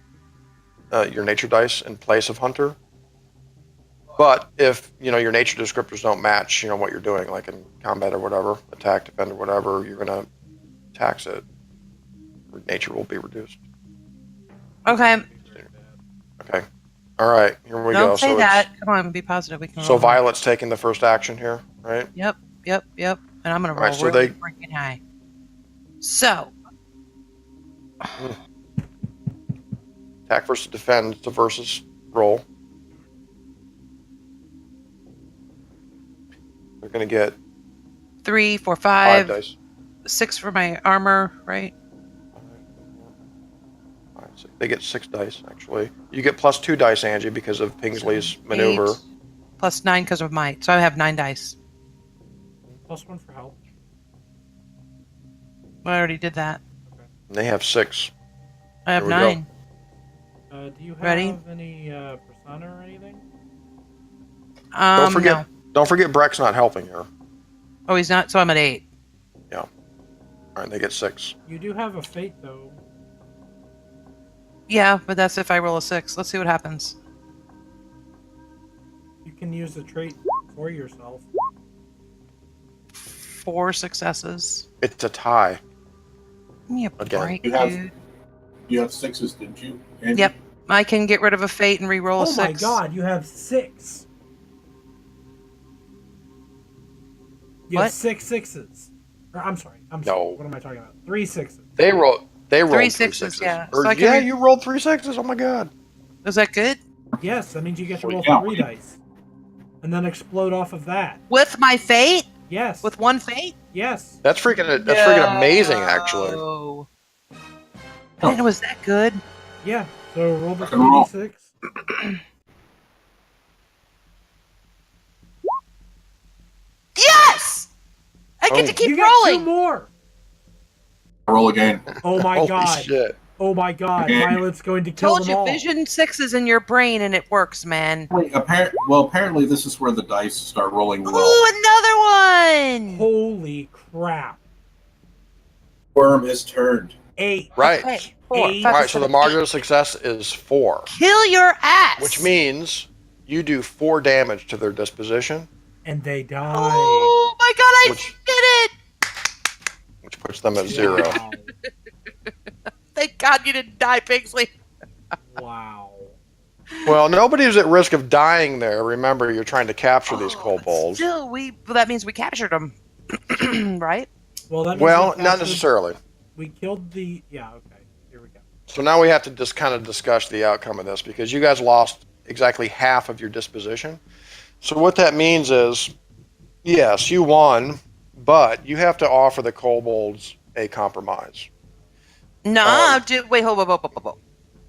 your nature dice in place of Hunter. But if your nature descriptors don't match, what you're doing, like in combat or whatever, attack, defend, or whatever, you're gonna tax it. Nature will be reduced. Okay. Okay. All right. Here we go. Don't say So that. Come on, be positive. We can. So roll high. Violet's taking the first action here, right? Yep. And I'm gonna roll Alright, so really they- freaking high. So Attack versus defend. It's a versus roll. They're gonna get 3, 4, 5 5, dice. 6 for my armor, right? They get 6 dice, actually. You get plus 2 dice, Angie, because of Pingsley's maneuver. 8, plus 9 because of might. So I have 9 dice. Plus 1 for help. I already did that. And they have 6. I have Here we go. 9. Do you have Ready? any persona or anything? Don't forget. No. Don't forget Breck's not helping her. Oh, he's not. So I'm at 8. All right, they get 6. You do have a fate though. Yeah, but that's if I roll a 6. Let's see what happens. You can use the trait for yourself. 4 successes. It's a tie. Give me a Again. break, You have- dude. You have 6s, didn't you? Andy? Yep. I can get rid of a fate and re-roll a Oh 6. my god, you have 6. You What? have 6 sixes. Or, I'm sorry. No. What am I talking about? 3 sixes. They rolled 3 sixes. sixes, yeah. Or, So I can yeah, re- you rolled 3 sixes. Oh my god. Was that good? Yes, that means you get to Well, roll yeah. 3 dice. And then explode off of that. With my fate? Yes. With one fate? Yes. That's freaking amazing, actually. No. I didn't know it was that good. Yeah. So roll the Rock and roll. 3d6. Yes! I get Oh. to keep You got 2 rolling. more. Roll again. Oh my Holy god. shit. Oh my god. Okay. Violet's going to kill Told them you, all. vision 6 is in your brain and it works, man. Wait, apparently this is where the dice start rolling well. Ooh, another one! Holy crap. Worm has turned. 8. Right. Okay, 4, Eight. 5, All right, 6, so the 7, margin of success is 4, 8. Kill your ass! which means you do 4 damage to their disposition, And they die. Oh my god, I Which- did it! which puts them at 0. Wow. Thank God you didn't die, Pigsley. Wow. Well, nobody's at risk of dying there. Remember, you're trying to capture these But kobolds. Still, that means we captured them, right? Well, that means Well, we not captured- necessarily. We killed the. Yeah, okay. Here we go. So now we have to just kind of discuss the outcome of this because you guys lost exactly half of your disposition. So what that means is, yes, you won, but you have to offer the kobolds a compromise. No, wait, hold.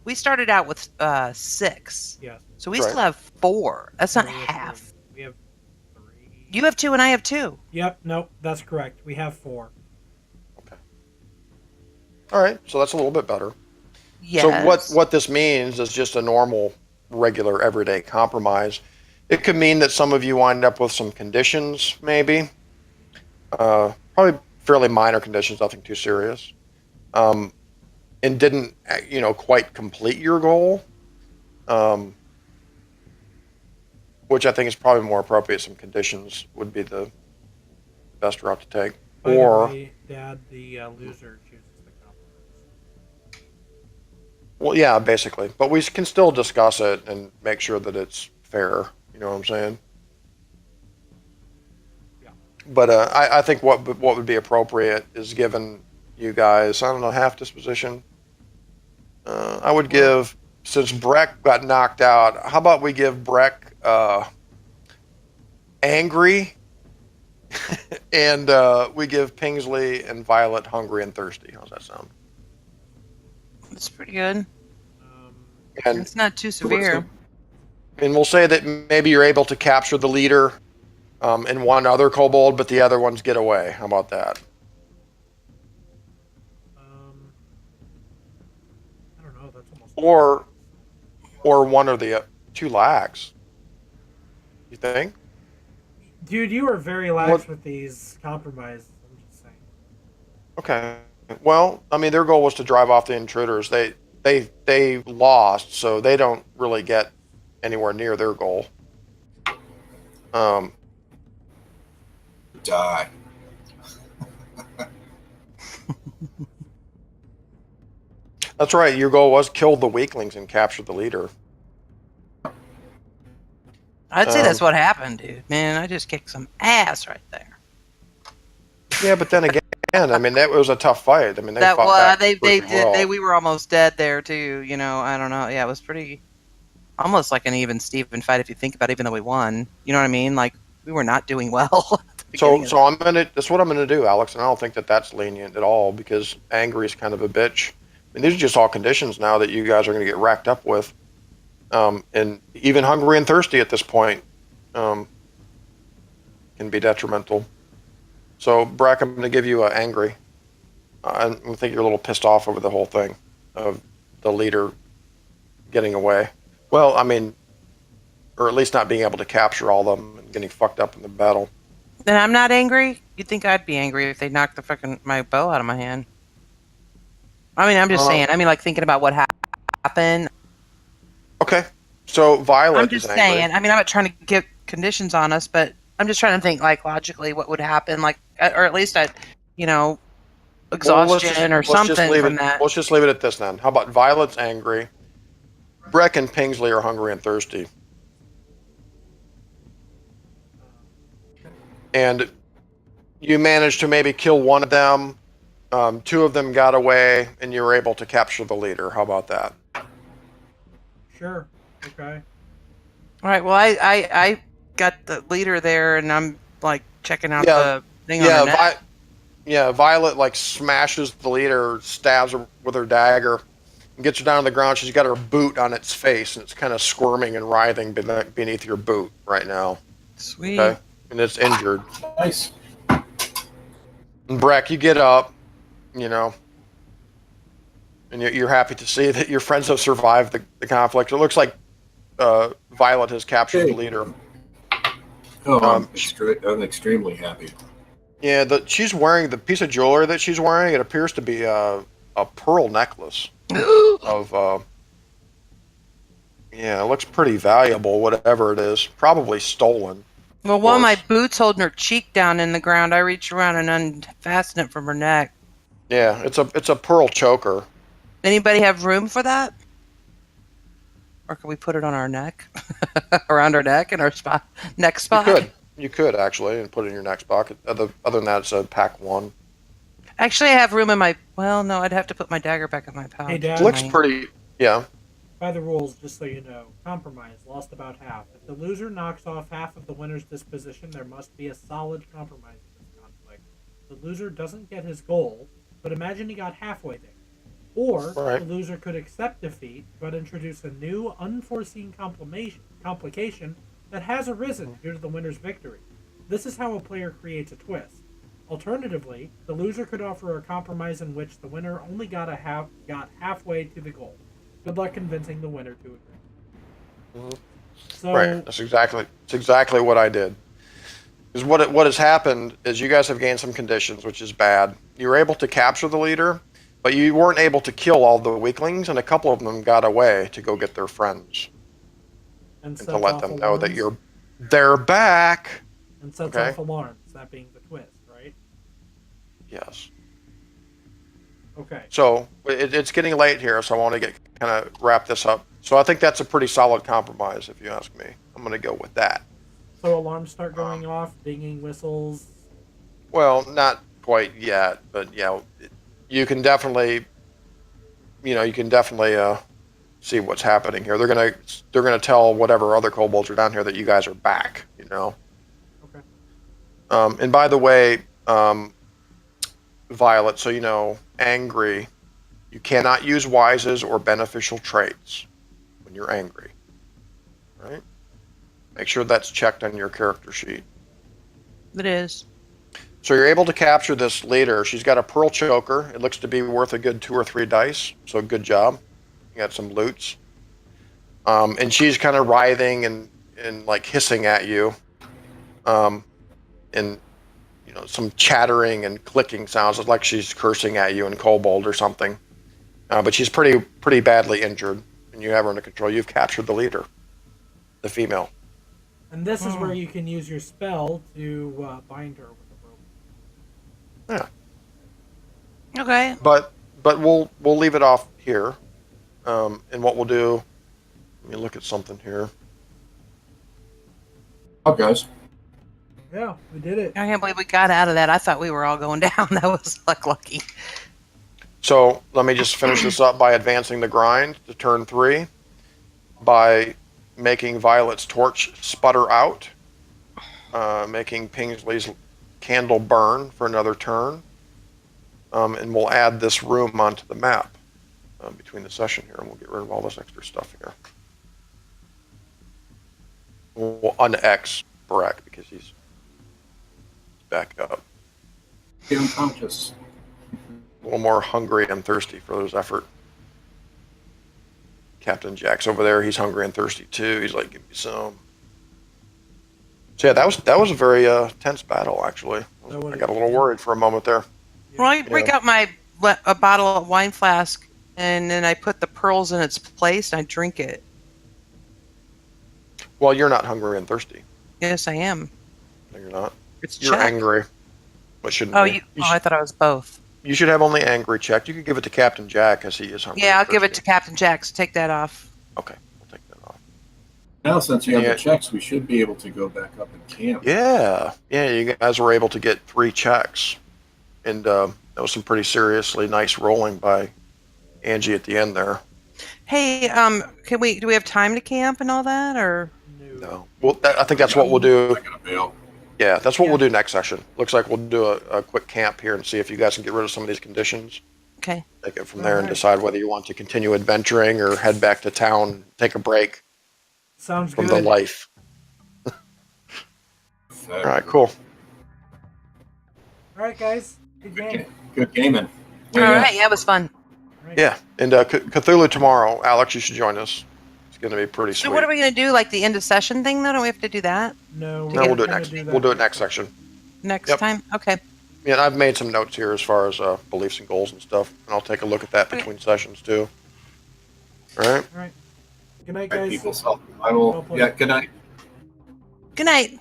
We started out with 6, Yes. so we Right. still have 4. That's not We have half. 3. We have 3. You have 2 and I have 2. Yep, nope, that's correct. We have 4. All right, so that's a little bit better. Yes. So what this means is just a normal, regular, everyday compromise. It could mean that some of you wind up with some conditions, maybe. Probably fairly minor conditions, nothing too serious. And didn't, quite complete your goal. Which I think is probably more appropriate. Some conditions would be the best route to take. By the Or, way, Dad, the loser chooses the compromise. well, yeah, basically. But we can still discuss it and make sure that it's fair. You know what I'm saying? Yeah. But I think what would be appropriate is given you guys. I don't know, half disposition. I would give, since Breck got knocked out, how about we give Breck angry, and we give Pingsley and Violet hungry and thirsty. How's that sound? It's pretty good. And It's not too severe. we'll say that maybe you're able to capture the leader and one other kobold, but the other ones get away. How about that? I don't know. That's almost. Or one of the two lax. You think? Dude, you are very lax with these compromises. I'm just saying. Okay. Well, I mean, their goal was to drive off the intruders. They lost, so they don't really get anywhere near their goal. Die. That's right. Your goal was kill the weaklings and capture the leader. I'd say that's what happened, dude. Man, I just kicked some ass right there. Yeah, but then again, I mean, that was a tough fight. I mean, they fought back they pretty did. well. We were almost dead there too. You know, I don't know. Yeah, it was pretty, almost like an even Steven fight if you think about it. Even though we won, you know what I mean? Like we were not doing well. So that's what I'm gonna do, Alex. And I don't think that that's lenient at all because angry is kind of a bitch. I mean, these are just all conditions now that you guys are gonna get racked up with. And even hungry and thirsty at this point can be detrimental. So, Brack, I'm going to give you angry. I think you're a little pissed off over the whole thing of the leader getting away. Well, I mean, or at least not being able to capture all of them and getting fucked up in the battle. Then I'm not angry. You'd think I'd be angry if they knocked my bow out of my hand. I mean, I'm just saying. I mean, like thinking about what happened. Okay, so Violet I'm just is angry. saying. I mean, I'm not trying to get conditions on us, but I'm just trying to think like logically what would happen, like, or at least exhaustion or something from that. Let's just leave it at this then. How about Violet's angry? Breck and Pingsley are hungry and thirsty. And you managed to maybe kill one of them. Two of them got away, and you were able to capture the leader. How about that? Sure. Okay. All right. Well, I got the leader there, and I'm like checking out the thing on the net. Violet like smashes the leader, stabs her with her dagger, and gets her down on the ground. She's got her boot on its face, and it's kind of squirming and writhing beneath your boot right now. Sweet. Okay, and it's injured. Nice. And Breck, you get up, you know, and you're happy to see that your friends have survived the conflict. It looks like Violet has captured the leader. Oh, I'm extremely happy. Yeah, she's wearing the piece of jewelry that she's wearing. It appears to be a pearl necklace of. Yeah, it looks pretty valuable. Whatever it is, probably stolen. Well, while my boot's holding her cheek down in the ground, I reach around and unfasten it from her neck. Yeah, it's a pearl choker. Anybody have room for that? Or can we put it on our neck? Around our neck and our neck spot? You could actually, and put it in your next pocket. Other than that, it's a pack one. Actually, I have room in my... Well, no, I'd have to put my dagger back in my pouch. Hey, Dad. Looks pretty... Yeah. By the rules, just so you know, compromise, lost about half. If the loser knocks off half of the winner's disposition, there must be a solid compromise in this conflict. The loser doesn't get his goal, but imagine he got halfway there. Or the loser could accept defeat, but introduce a new, unforeseen complication that has arisen due to the winner's victory. This is how a player creates a twist. Alternatively, the loser could offer a compromise in which the winner only got halfway to the goal. Good luck convincing the winner to agree. Mm-hmm. So, right, that's exactly what I did. Because what has happened is you guys have gained some conditions, which is bad. You were able to capture the leader, but you weren't able to kill all the weaklings, and a couple of them got away to go get their friends. And to let them know that they're back. And sets off alarms, that being the twist, right? Yes. Okay. So it's getting late here, so I want to kind of wrap this up. So I think that's a pretty solid compromise, if you ask me. I'm going to go with that. So alarms start going off, dinging whistles. Well, not quite yet, but yeah, you can definitely, see what's happening here. They're gonna tell whatever other kobolds are down here that you guys are back. Okay. And by the way, Violet, so you know, angry. You cannot use wises or beneficial traits when you're angry. Right? Make sure that's checked on your character sheet. It is. So you're able to capture this leader. She's got a pearl choker. It looks to be worth a good 2 or 3 dice. So good job. You got some loots. And she's kind of writhing and like hissing at you. And some chattering and clicking sounds. It's like she's cursing at you in kobold or something. But she's pretty badly injured, and you have her under control. You've captured the leader, the female. And this is where you can use your spell to bind her with a rope. Yeah. Okay. But we'll leave it off here. And what we'll do, let me look at something here. Up, guys. Yeah, we did it. I can't believe we got out of that. I thought we were all going down. That was lucky. So let me just finish this up by advancing the grind to turn 3, by making Violet's torch sputter out, making Pingsley's candle burn for another turn, and we'll add this room onto the map between the session here, and we'll get rid of all this extra stuff here. We'll un-X Brack because he's back up. Get unconscious. A little more hungry and thirsty for his effort. Captain Jack's over there. He's hungry and thirsty too. He's like, give me some. So yeah, that was a very tense battle actually. I got a little worried for a moment there. Well, I break out a bottle of wine flask, and then I put the pearls in its place, and I drink it. Well, you're not hungry and thirsty. Yes, I am. No, you're not. It's You're checked. angry. What shouldn't Oh, be. I thought I was both. You should have only angry checked. You could give it to Captain Jack as he is hungry. Yeah, I'll and give it to thirsty. Captain Jack. So take that off. Okay, we'll take that off. Now, since you have Yeah. the checks, we should be able to go back up and camp. Yeah, you guys were able to get 3 checks, and that was some pretty seriously nice rolling by Angie at the end there. Hey, do we have time to camp and all that, or? No, well, I think that's what we'll do. I gotta bail. Yeah, that's what we'll do next session. Looks like we'll do a quick camp here and see if you guys can get rid of some of these conditions. Okay. Take it from there and decide whether you want to continue adventuring or head back to town, take a break Sounds from good. the life. All right, cool. All right, guys. Good game. Good gaming. All right. Yeah, it was fun. All right. Yeah, and Cthulhu tomorrow. Alex, you should join us. It's going to be pretty sweet. So what are we going to do? Like the end of session thing, though? Don't we have to do that No, No, we'll do it gonna next. that We'll do it next section. next Yep. time? Okay. Yeah, and I've made some notes here as far as beliefs and goals and stuff, and I'll take a look at that between sessions too. All right. All right. Good night, All right, guys. people. So I will. Well played. Yeah. Good night. Good night.